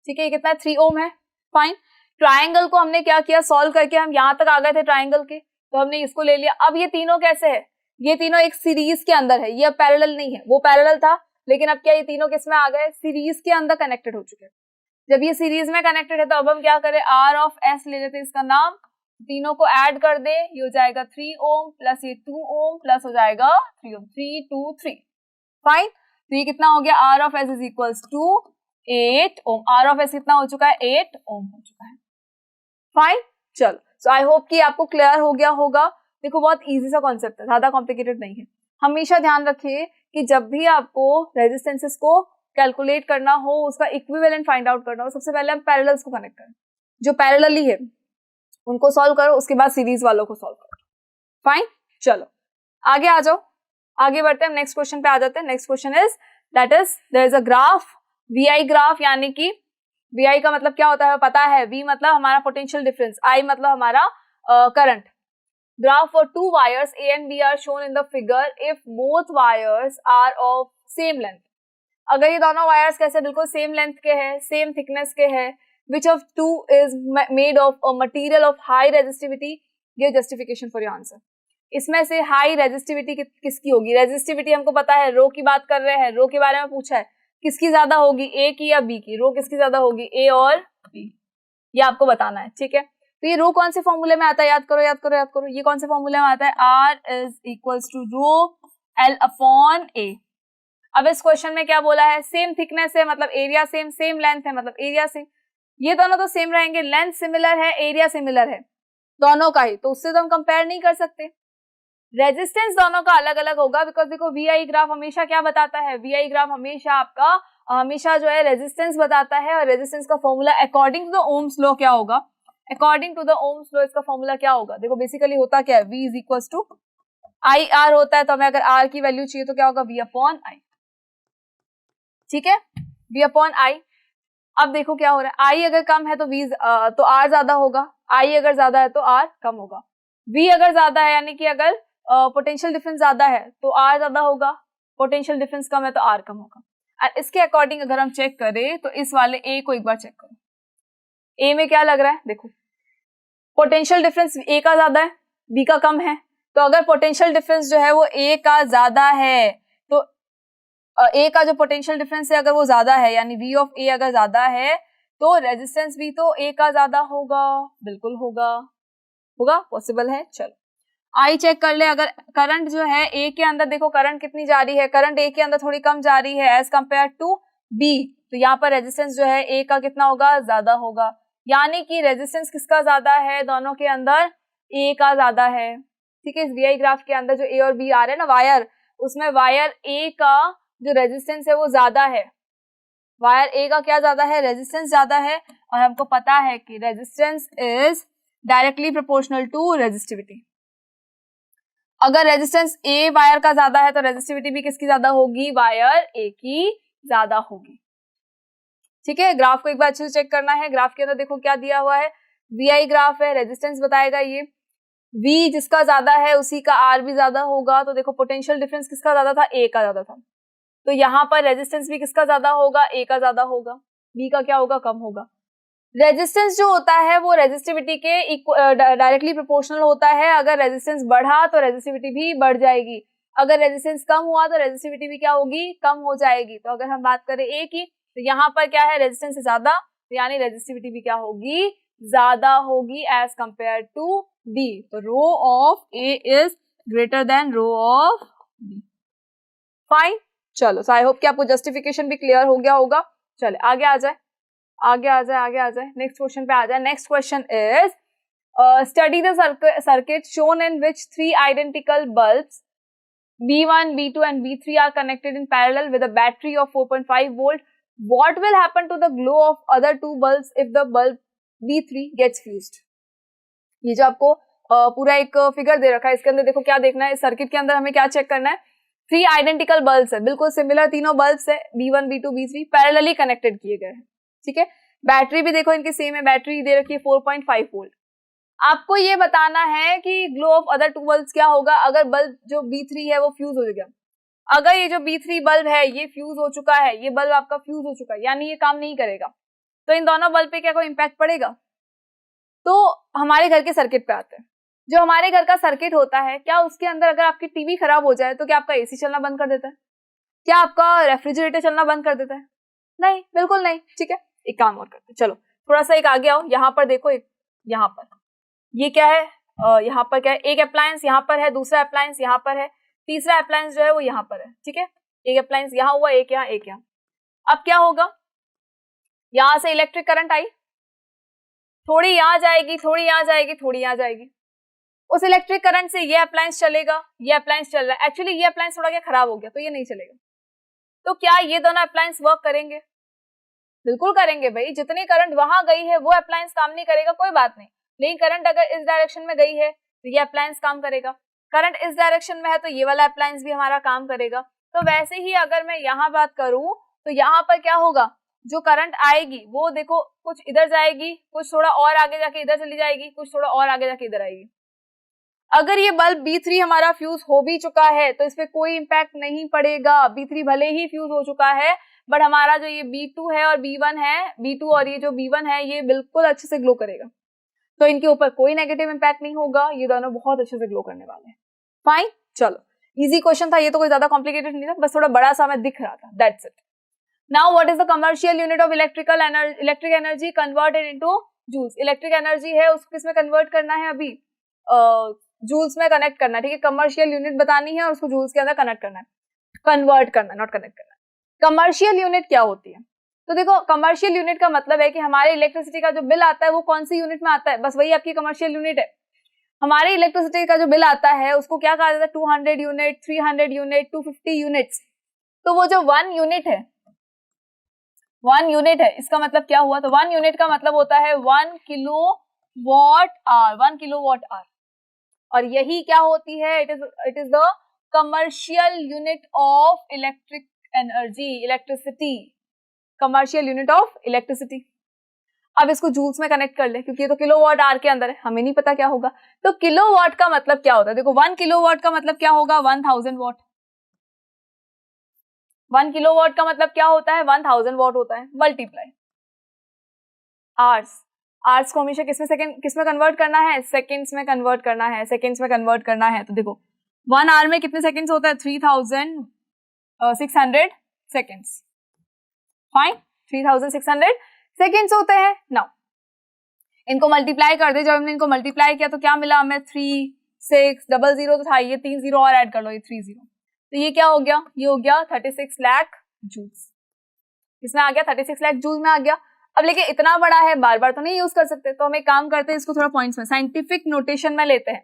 ठीक है, ये कितना है, 3 ओम है। फाइन, ट्राइंगल को हमने क्या किया, सॉल्व करके हम यहाँ तक आ गए थे ट्राइंगल के, तो हमने इसको ले लिया। अब ये तीनों कैसे है, ये तीनों एक सीरीज के अंदर है, ये पैरेलल नहीं है, वो पैरेलल था, लेकिन अब क्या ये तीनों किसमें आ गए, सीरीज के अंदर कनेक्टेड हो चुके हैं। जब ये सीरीज में कनेक्टेड है तो अब हम क्या करें, R ऑफ S ले लेते हैं इसका नाम, तीनों को ऐड कर दे, ये हो जाएगा 3 ओम प्लस ये 2 ओम प्लस हो जाएगा 3 ओम, 3 2 3। फाइन, तो ये कितना हो गया, R of S is equals to 8 ohm. R of S कितना हो चुका है, 8 ओम हो चुका है। फाइन, चलो, सो आई होप कि आपको क्लियर हो गया होगा। देखो बहुत इजी सा कॉन्सेप्ट है, ज्यादा कॉम्प्लिकेटेड नहीं है। हमेशा ध्यान रखिए कि जब भी आपको रेजिस्टेंसेस को कैलकुलेट करना हो, उसका इक्विवेलेंट फाइंड आउट करना हो, सबसे पहले हम पैरेलल्स को कनेक्ट करें, जो पैरेलली है उनको सॉल्व करो, उसके बाद सीरीज वालों को सॉल्व करो। फाइन, चलो आगे आ जाओ। आगे बढ़ते हैं, नेक्स्ट क्वेश्चन पे आ जाते हैं। Next question is that is there is a graph, VI graph, यानी कि VI का मतलब क्या होता है पता है, V मतलब हमारा पोटेंशियल डिफरेंस, I मतलब हमारा current. Graph for two wires A and B are shown in the figure if both wires are of same length. अगर ये दोनों वायर्स कैसे बिल्कुल सेम लेंथ के हैं, सेम थिकनेस के हैं, which of two is made of a material of high resistivity, ये जस्टिफिकेशन फॉर योर आंसर। इसमें से हाई रेजिस्टिविटी किसकी होगी? रेजिस्टिविटी हमको पता है, रो की बात कर रहे हैं, रो के बारे में पूछा है, किसकी ज्यादा होगी, ए की या बी की? रो किसकी ज्यादा होगी, ए और बी, ये आपको बताना है, ठीक है। तो ये रो कौन से फॉर्मूले में आता है, याद करो याद करो याद करो, ये कौन से फॉर्मूले में आता है, R is equals to rho L upon A. अब इस क्वेश्चन में क्या बोला है, सेम थिकनेस है मतलब एरिया सेम, सेम लेंथ है मतलब एरिया सेम, ये दोनों तो सेम रहेंगे, लेंथ सिमिलर है, एरिया सिमिलर है दोनों का ही, तो उससे तो हम कंपेयर नहीं कर सकते। रेजिस्टेंस दोनों का अलग अलग होगा, बिकॉज देखो VI ग्राफ हमेशा क्या बताता है, VI ग्राफ हमेशा आपका हमेशा जो है रेजिस्टेंस बताता है, और रेजिस्टेंस का formula according to the ohm's law क्या होगा, according to the ohm's law इसका फॉर्मूला क्या होगा, देखो बेसिकली होता क्या है, V is equal to IR होता है, तो हमें अगर R की वैल्यू चाहिए तो क्या होगा, V अपॉन I, ठीक है, V अपॉन I। अब देखो क्या हो रहा है, I अगर कम है तो V तो R ज्यादा होगा, I अगर ज्यादा है तो R कम होगा, V अगर ज्यादा है यानी कि अगर पोटेंशियल डिफरेंस ज्यादा है तो R ज्यादा होगा, पोटेंशियल डिफरेंस कम है तो R कम होगा। और इसके अकॉर्डिंग अगर हम चेक करें तो इस वाले A को एक बार चेक करो, A में क्या लग रहा है, देखो पोटेंशियल डिफरेंस A का ज्यादा है, B का कम है, तो अगर पोटेंशियल डिफरेंस जो है वो A का ज्यादा है तो A का जो पोटेंशियल डिफरेंस है अगर वो ज्यादा है, यानी V ऑफ A अगर ज्यादा है तो रेजिस्टेंस भी तो A का ज्यादा होगा, बिल्कुल होगा, होगा, पॉसिबल है। चलो आई चेक कर ले, अगर करंट जो है ए के अंदर, देखो करंट कितनी जा रही है, करंट ए के अंदर थोड़ी कम जा रही है एज कंपेयर टू बी, तो यहाँ पर रेजिस्टेंस जो है ए का कितना होगा, ज्यादा होगा, यानी कि रेजिस्टेंस किसका ज्यादा है, दोनों के अंदर ए का ज्यादा है, ठीक है। इस VI ग्राफ के अंदर जो ए और बी आ रहे हैं ना वायर, उसमें वायर ए का जो रेजिस्टेंस है वो ज्यादा है, वायर ए का क्या ज्यादा है, रेजिस्टेंस ज्यादा है, और हमको पता है कि resistance is directly proportional to resistivity. अगर रेजिस्टेंस ए वायर का ज्यादा है तो रेजिस्टिविटी भी किसकी ज्यादा होगी, वायर ए की ज्यादा होगी, ठीक है। ग्राफ को एक बार अच्छे से चेक करना है, ग्राफ के अंदर देखो क्या दिया हुआ है, VI ग्राफ है, रेजिस्टेंस बताएगा ये, V जिसका ज्यादा है उसी का R भी ज्यादा होगा, तो देखो पोटेंशियल डिफरेंस किसका ज्यादा था, A का ज्यादा था, तो यहाँ पर रेजिस्टेंस भी किसका ज्यादा होगा, A का ज्यादा होगा, B का क्या होगा, कम होगा। रेजिस्टेंस जो होता है वो रेजिस्टिविटी के डायरेक्टली प्रोपोर्शनल होता है, अगर रेजिस्टेंस बढ़ा तो रेजिस्टिविटी भी बढ़ जाएगी, अगर रेजिस्टेंस कम हुआ तो रेजिस्टिविटी भी क्या होगी, कम हो जाएगी। तो अगर हम बात करें ए की, तो यहाँ पर क्या है, रेजिस्टेंस से ज्यादा, तो यानी रेजिस्टिविटी भी क्या होगी, ज्यादा होगी एज कंपेयर टू बी, तो rho of A is greater than rho of B, fine. चलो सो आई होप कि आपको जस्टिफिकेशन भी क्लियर हो गया होगा। चले आगे आ जाए, आगे आ जाए, आगे आ जाए, नेक्स्ट क्वेश्चन पे आ जाए। Next question is study the circuit shown in which 3 identical bulbs B1, B2 and B3 are connected in parallel with a battery of 4.5 volt. What will happen to the glow of other two bulbs if the bulb B3 gets fused? ये जो आपको पूरा एक figure दे रखा है, इसके अंदर देखो क्या देखना है, इस सर्किट के अंदर हमें क्या चेक करना है, 3 आइडेंटिकल बल्ब्स है, बिल्कुल सिमिलर तीनों बल्ब्स है, B1, B2, B3 parallelly connected किए गए हैं, ठीक है। बैटरी भी देखो इनकी सेम है, बैटरी दे रखी है 4.5 वोल्ट। आपको ये बताना है कि glow of other two bulbs क्या होगा अगर बल्ब जो B3 है वो फ्यूज हो गया। अगर ये जो B3 बल्ब है ये फ्यूज हो चुका है, ये बल्ब आपका फ्यूज हो चुका है, यानी ये काम नहीं करेगा, तो इन दोनों बल्ब पे क्या कोई इम्पैक्ट पड़ेगा? तो हमारे घर के सर्किट पे आते हैं। जो हमारे घर का सर्किट होता है, क्या उसके अंदर अगर आपकी टीवी खराब हो जाए तो क्या आपका एसी चलना बंद कर देता है? क्या आपका रेफ्रिजरेटर चलना बंद कर देता है? नहीं, बिल्कुल नहीं, ठीक है। एक काम और करते, चलो थोड़ा सा एक आगे आओ, यहाँ पर देखो, एक यहाँ पर ये क्या है, यहाँ पर क्या है, एक अप्लायंस यहाँ पर है, दूसरा अप्लायंस यहाँ पर है, तीसरा अप्लायंस जो है वो यहाँ पर है, ठीक है। एक अप्लायंस यहाँ हुआ, एक यहाँ, एक यहाँ। अब क्या होगा, यहाँ से इलेक्ट्रिक करंट आई, थोड़ी यहाँ जाएगी, थोड़ी यहाँ जाएगी, थोड़ी यहाँ जाएगी, उस इलेक्ट्रिक करंट से ये अप्लायंस चलेगा, ये अप्लायंस चल रहा है, एक्चुअली ये अप्लायंस थोड़ा क्या खराब हो गया तो ये नहीं चलेगा, तो क्या ये दोनों अप्लायंस वर्क करेंगे? बिल्कुल करेंगे भाई, जितनी करंट वहां गई है वो अप्लायंस काम नहीं करेगा, कोई बात नहीं, लेकिन करंट अगर इस डायरेक्शन में गई है तो ये अप्लायंस काम करेगा। करंट इस डायरेक्शन में है तो ये वाला अप्लायंस भी हमारा काम करेगा। तो वैसे ही अगर मैं यहाँ बात करूं तो यहाँ पर क्या होगा, जो करंट आएगी वो देखो कुछ इधर जाएगी, कुछ थोड़ा और आगे जाके इधर चली जाएगी, कुछ थोड़ा और आगे जाके इधर आएगी। अगर ये बल्ब B3 हमारा फ्यूज हो भी चुका है तो इस पे कोई इम्पैक्ट नहीं पड़ेगा। B3 भले ही फ्यूज हो चुका है बट हमारा जो ये B2 है और B1 है, B2 और ये जो B1 है ये बिल्कुल अच्छे से ग्लो करेगा, तो इनके ऊपर कोई नेगेटिव इम्पैक्ट नहीं होगा, ये दोनों बहुत अच्छे से ग्लो करने वाले हैं। फाइन, चलो इजी क्वेश्चन था ये, तो कोई ज्यादा कॉम्प्लिकेटेड नहीं था, बस थोड़ा बड़ा सा हमें दिख रहा था, that's it. Now what is the commercial unit of electric energy converted into joules. Electric energy है उसको किसमें कन्वर्ट करना है, अभी जूल्स में कनेक्ट करना है, ठीक है। कमर्शियल यूनिट बतानी है और उसको जूल्स के अंदर कनेक्ट करना है, कन्वर्ट करना, नॉट कनेक्ट करना है। कमर्शियल यूनिट क्या होती है, तो देखो कमर्शियल यूनिट का मतलब है कि हमारे इलेक्ट्रिसिटी का जो बिल आता है वो कौन सी यूनिट में आता है, बस वही आपकी कमर्शियल यूनिट है। हमारी इलेक्ट्रिसिटी का जो बिल आता है उसको क्या कहा जाता है, 200 यूनिट, 300 यूनिट, 250 यूनिट्स। तो वो जो 1 यूनिट है, 1 यूनिट है, इसका मतलब क्या हुआ, तो 1 यूनिट का मतलब होता है 1 किलोवाट आवर, 1 किलोवाट आवर। और यही क्या होती है, it is the commercial unit of electric energy, electricity, commercial unit of electricity. अब इसको जूल्स में कनेक्ट कर ले क्योंकि ये तो किलोवाट आवर के अंदर है, हमें नहीं पता क्या होगा। तो किलोवाट का मतलब क्या होता है, देखो 1 किलोवाट का मतलब क्या होगा, 1000 वॉट। 1 किलोवाट का मतलब क्या होता है, 1000 वॉट होता है, मल्टीप्लाई आवर्स। आवर्स को हमेशा किसमें कन्वर्ट करना है, सेकेंड्स में कन्वर्ट करना है, सेकेंड्स में कन्वर्ट करना है। तो देखो 1 आवर में कितने सेकेंड्स होता है, 3600 सेकेंड्स। फाइन, 3600 सेकेंड्स होते हैं। नाउ इनको मल्टीप्लाई कर दे, जब हमने इनको मल्टीप्लाई किया तो क्या मिला हमें, 3600 तो था, ये 3 जीरो और ऐड कर लो, ये 30, तो ये क्या हो गया, ये हो गया 36 लाख जूल्स। इसमें आ गया 36 लाख जूल में आ गया। अब लेकिन इतना बड़ा है, बार बार तो नहीं यूज कर सकते, तो हम एक काम करते हैं, इसको थोड़ा पॉइंट्स में साइंटिफिक नोटेशन में लेते हैं।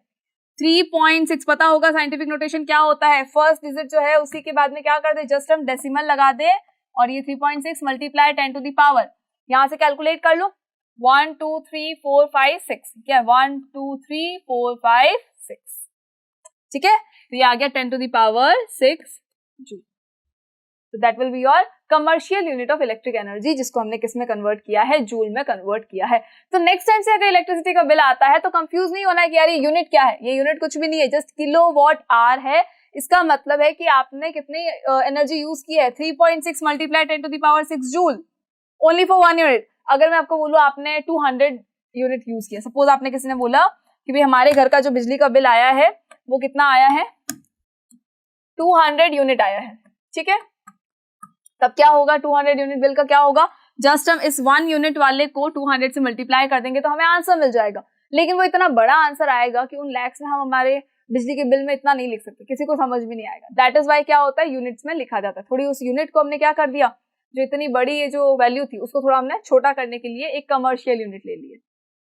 3.6 पता होगा साइंटिफिक नोटेशन क्या होता है, फर्स्ट डिजिट जो है उसी के बाद में क्या कर दे, जस्ट हम डेसिमल लगा दे और ये 3.6 मल्टीप्लाई 10 टू द पावर, यहां से कैलकुलेट कर लो, 1 2 3 4 5 6, क्या 1 2 3 4 5 6, ठीक है। तो ये आ गया 10 टू द पावर 6 जूल। तो that will be your commercial unit of electric energy, जिसको हमने किस में कन्वर्ट किया है, जूल में कन्वर्ट किया है। तो नेक्स्ट टाइम से अगर इलेक्ट्रिसिटी का बिल आता है तो कंफ्यूज नहीं होना है कि यार ये यूनिट क्या है, ये यूनिट कुछ भी नहीं है, जस्ट किलोवाट आवर है। इसका मतलब है कि आपने कितनी एनर्जी यूज की है, 3.6 multiply 10 to the power 6 joule, only for 1 unit. अगर मैं आपको बोलूं आपने 200 यूनिट यूज किया, सपोज आपने किसी ने बोला कि भाई हमारे घर का जो बिजली का बिल आया है वो कितना आया है, 200 यूनिट आया है, ठीक है। तब क्या होगा, 200 यूनिट बिल का क्या होगा, जस्ट हम इस 1 यूनिट वाले को 200 से मल्टीप्लाई कर देंगे तो हमें आंसर मिल जाएगा। लेकिन वो इतना बड़ा आंसर आएगा कि उन लैक्स में हम हमारे बिजली के बिल में इतना नहीं लिख सकते, किसी को समझ भी नहीं आएगा। दैट इज वाई क्या होता है, यूनिट्स में लिखा जाता है। थोड़ी उस यूनिट को हमने क्या कर दिया, जो इतनी बड़ी ये जो वैल्यू थी उसको थोड़ा हमने छोटा करने के लिए एक कमर्शियल यूनिट ले लिए,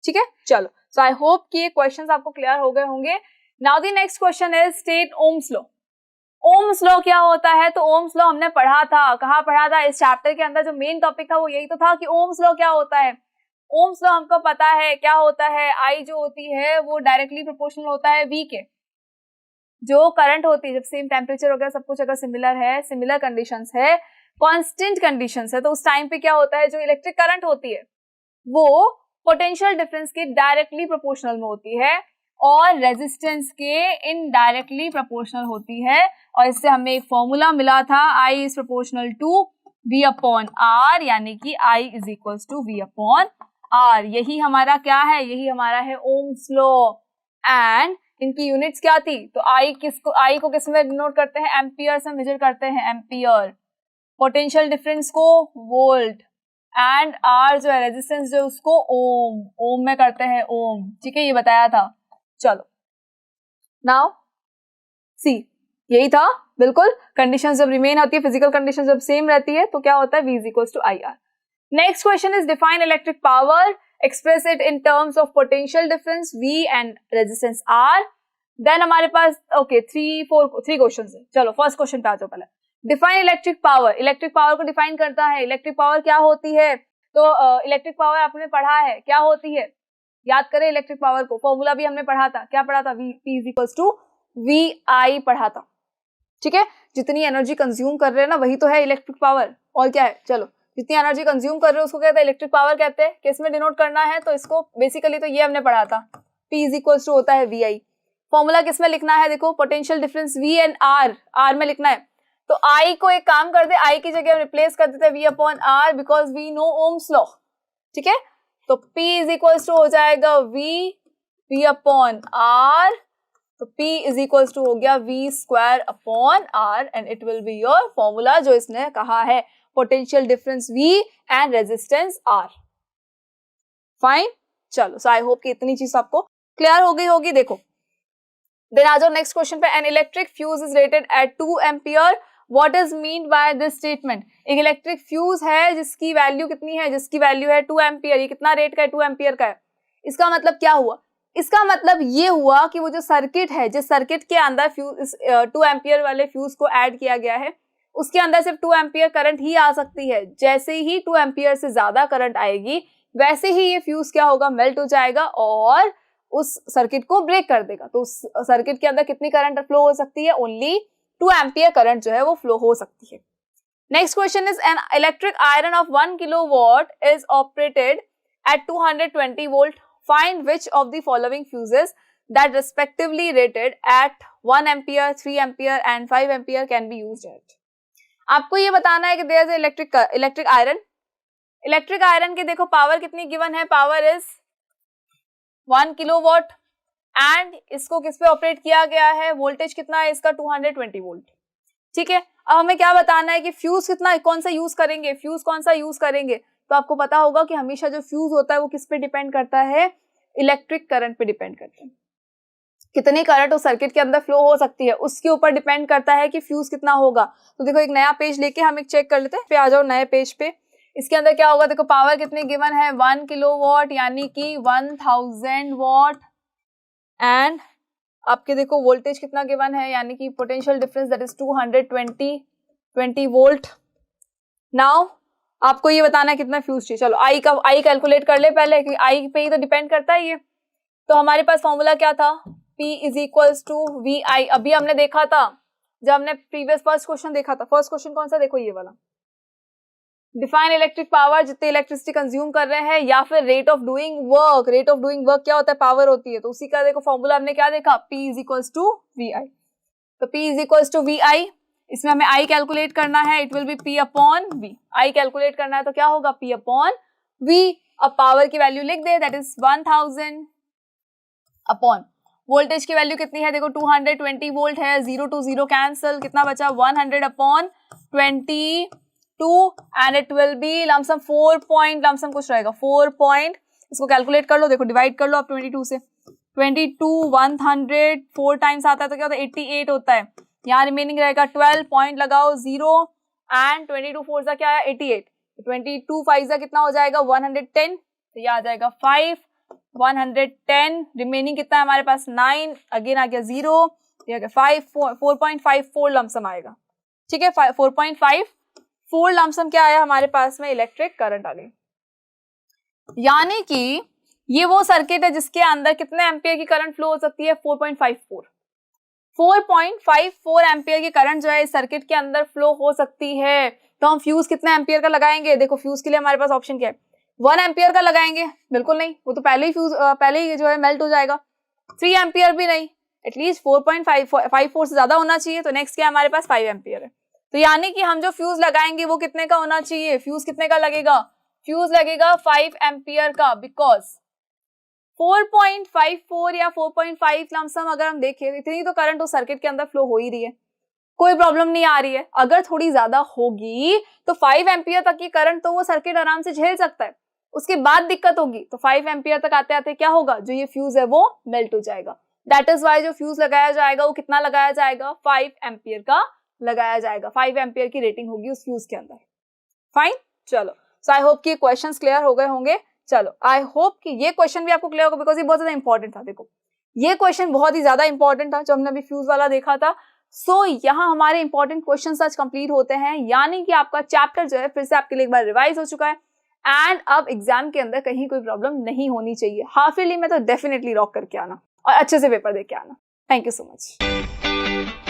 ठीक है। चलो, सो आई होप कि ये क्वेश्चंस आपको क्लियर हो गए होंगे। Now the next question is state Ohm's law. Ohms law क्या होता है, तो ओम्स लॉ हमने पढ़ा था, कहाँ पढ़ा था, इस चैप्टर के अंदर जो मेन टॉपिक था वो यही तो था कि ओम्स लॉ क्या होता है। ओम्स लॉ हमको पता है क्या होता है, आई जो होती है वो डायरेक्टली प्रोपोर्शनल होता है वी के। जो करंट होती है, जब सेम टेम्परेचर वगैरह सब कुछ अगर सिमिलर है, सिमिलर कंडीशंस है, कांस्टेंट कंडीशंस है, तो उस टाइम पे क्या होता है, जो इलेक्ट्रिक करंट होती है वो पोटेंशियल डिफरेंस के डायरेक्टली प्रोपोर्शनल में होती है और रेजिस्टेंस के इनडायरेक्टली प्रोपोर्शनल होती है। और इससे हमें एक फॉर्मूला मिला था, I is proportional to V upon R, यानी कि I is equals to V upon R। यही हमारा क्या है, यही हमारा है ओम्स लॉ। एंड इनकी यूनिट्स क्या थी, तो I को किस में डिनोट करते हैं, एम्पियर से मेजर करते हैं, एम्पियर। पोटेंशियल डिफरेंस को वोल्ट, एंड R जो है रेजिस्टेंस जो उसको ओम में करते हैं, ओम, ठीक है, ये बताया था। चलो नाउ सी, यही था बिल्कुल। कंडीशंस जब रिमेन होती है, फिजिकल कंडीशंस जब सेम रहती है तो क्या होता है, V is equals to IR। Next question is define electric power, express it in terms of potential difference V and resistance R। Then हमारे पास ओके 3 क्वेश्चंस है। चलो फर्स्ट क्वेश्चन पे आ जाओ पहले। Define electric power, electric power को define करता है। इलेक्ट्रिक पावर क्या होती है, तो इलेक्ट्रिक पावर आपने पढ़ा है क्या होती है, याद करें इलेक्ट्रिक पावर को, फॉर्मूला भी हमने पढ़ा था, क्या पढ़ा था, P is equals to VI पढ़ा था, ठीक है। जितनी एनर्जी कंज्यूम कर रहे हैं ना वही तो है इलेक्ट्रिक पावर, और क्या है, चलो जितनी एनर्जी कंज्यूम कर रहे हो उसको कहते हैं इलेक्ट्रिक पावर कहते हैं। किस में डिनोट करना है, तो इसको बेसिकली तो ये हमने पढ़ा था, P इज इक्वल टू होता है VI। फॉर्मूला किस में लिखना है, देखो potential difference V and R में लिखना है। तो I को एक काम कर दे, I की जगह रिप्लेस कर देते हैं V upon R, because we know ohm's law, ठीक है। तो P इज इक्वल टू हो जाएगा V अपॉन R, तो P इज इक्वल टू हो गया V square upon R and it will be your formula जो इसने कहा है, potential difference V and resistance R। Fine, चलो सो आई होप कि इतनी चीज आपको क्लियर हो गई होगी। देखो देन आ जाओ नेक्स्ट क्वेश्चन पे। An electric fuse is rated eight 2 ampere, what is mean by this statement. एक इलेक्ट्रिक फ्यूज है जिसकी वैल्यू कितनी है, जिसकी वैल्यू है 2 एम्पियर, ये कितना रेट का है, 2 एम्पियर का है। इसका मतलब क्या हुआ, इसका मतलब ये हुआ कि वो जो सर्किट है, जिस सर्किट के अंदर फ्यूज 2 एम्पियर वाले फ्यूज को ऐड किया गया है, उसके अंदर सिर्फ 2 एम्पियर करंट ही आ सकती है। जैसे ही 2 एम्पियर से ज्यादा करंट आएगी वैसे ही ये फ्यूज क्या होगा, मेल्ट हो जाएगा और उस सर्किट को ब्रेक कर देगा। तो उस सर्किट के अंदर कितनी करंट फ्लो हो सकती है, ओनली 2 एम्पियर करंट जो है वो फ्लो हो सकती है। Next question is an electric iron of 1 kilowatt is operated at 220 volt, find which of the following fuses that respectively rated at 1 ampere, 3 ampere and 5 ampere can be used at. आपको ये बताना है कि there is electric iron. Electric iron की देखो power कितनी given है, power is 1 kilowatt and इसको किस पे ऑपरेट किया गया है, वोल्टेज कितना है इसका 220 वोल्ट, ठीक है। अब हमें क्या बताना है कि फ्यूज कितना, कौन सा यूज करेंगे, फ्यूज कौन सा यूज करेंगे। तो आपको पता होगा कि हमेशा जो फ्यूज होता है वो किस पे डिपेंड करता है, इलेक्ट्रिक करंट पे डिपेंड करता है। कितनी करंट उस सर्किट के अंदर फ्लो हो सकती है उसके ऊपर डिपेंड करता है कि फ्यूज कितना होगा। तो देखो एक नया पेज लेके हम एक चेक कर लेते हैं, पे आ जाओ नए पेज पे। इसके अंदर क्या होगा, देखो पावर कितनी गिवन है 1 किलोवाट यानी कि 1000 वॉट एंड आपके देखो वोल्टेज कितना गिवन है यानी कि potential difference that is 220 volt. Now आपको ये बताना है कितना फ्यूज चाहिए। चलो आई कैलकुलेट कर ले पहले, क्योंकि आई पे ही तो डिपेंड करता है ये। तो हमारे पास फॉर्मूला क्या था, P is equals to VI। अभी हमने देखा था जब हमने प्रीवियस फर्स्ट क्वेश्चन देखा था, फर्स्ट क्वेश्चन कौन सा, देखो ये वाला, डिफाइन इलेक्ट्रिक पावर, जितने इलेक्ट्रिसिटी कंज्यूम कर रहे हैं, या फिर rate of doing work. Rate of doing work क्या होता है, पावर होती है। तो उसी का देखो फॉर्मूला हमने क्या देखा, P is equals to VI। तो P is equals to VI, इसमें हमें I कैलकुलेट करना है, it will be P upon V। I calculate करना है तो क्या होगा, P अपॉन V। अब पावर की वैल्यू लिख दे, दैट इज 1000 अपॉन वोल्टेज की वैल्यू कितनी है, देखो 220 वोल्ट है, 0 to 0 कैंसल, कितना बचा 100 upon 22 and it will B lump sum 4 point lump sum कुछ रहेगा 4 पॉइंट। इसको कैलकुलेट कर लो, देखो डिवाइड कर लो आप 22 से, 22 100 4 टाइम्स आता है तो क्या होता है 88 होता है। यहाँ रिमेनिंग रहेगा 12 पॉइंट लगाओ 0 एंड 22 4 सा क्या है 88, 22 5 सा कितना हो जाएगा 110, तो ये आ जाएगा 5 110, रिमेनिंग कितना है हमारे पास 9, अगेन आ गया 0, ये आ गया 4.54 लमसम आएगा, ठीक है। 4.54 लमसम क्या आया हमारे पास में, इलेक्ट्रिक करंट आ गई। यानी कि ये वो सर्किट है जिसके अंदर कितने एम्पियर की करंट फ्लो हो सकती है, 4.54 एम्पियर की करंट जो है इस सर्किट के अंदर फ्लो हो सकती है। तो हम फ्यूज कितने एम्पियर का लगाएंगे, देखो फ्यूज के लिए हमारे पास ऑप्शन क्या है, 1 एम्पियर का लगाएंगे, बिल्कुल नहीं, वो तो पहले ही जो है मेल्ट हो जाएगा। 3 एम्पियर भी नहीं, एटलीस्ट 4.54 से ज्यादा होना चाहिए। तो नेक्स्ट क्या हमारे पास 5 एम्पियर है। तो यानी कि हम जो फ्यूज लगाएंगे वो कितने का होना चाहिए, फ्यूज कितने का लगेगा, फ्यूज लगेगा 5 एम्पियर का, बिकॉज 4.54 या 4.5 लमसम अगर हम देखें इतनी तो करंट उस सर्किट के अंदर फ्लो हो ही रही है, कोई प्रॉब्लम नहीं आ रही है। अगर थोड़ी ज्यादा होगी तो 5 एम्पियर तक की करंट तो वो सर्किट आराम से झेल सकता है, उसके बाद दिक्कत होगी तो 5 एम्पियर तक आते आते क्या होगा, जो ये फ्यूज है वो मेल्ट हो जाएगा। दैट इज वाई जो फ्यूज लगाया जाएगा वो कितना लगाया जाएगा, 5 एम्पियर का लगाया जाएगा। 5 एम्पियर की रेटिंग होगी उस फ्यूज के अंदर। फाइन, चलो सो आई होप कि क्वेश्चंस क्लियर हो गए होंगे। चलो आई होप कि ये क्वेश्चन भी आपको क्लियर होगा, बिकॉज ये बहुत ज्यादा इंपॉर्टेंट था। देखो ये क्वेश्चन बहुत ही ज्यादा इंपॉर्टेंट था जो हमने अभी फ्यूज वाला देखा था। सो यहाँ हमारे इंपॉर्टेंट क्वेश्चंस आज कंप्लीट होते हैं, यानी कि आपका चैप्टर जो है फिर से आपके लिए एक बार रिवाइज हो चुका है एंड अब एग्जाम के अंदर कहीं कोई प्रॉब्लम नहीं होनी चाहिए। हाफ ईयरली में तो डेफिनेटली रॉक करके आना और अच्छे से पेपर दे के आना। Thank you so much.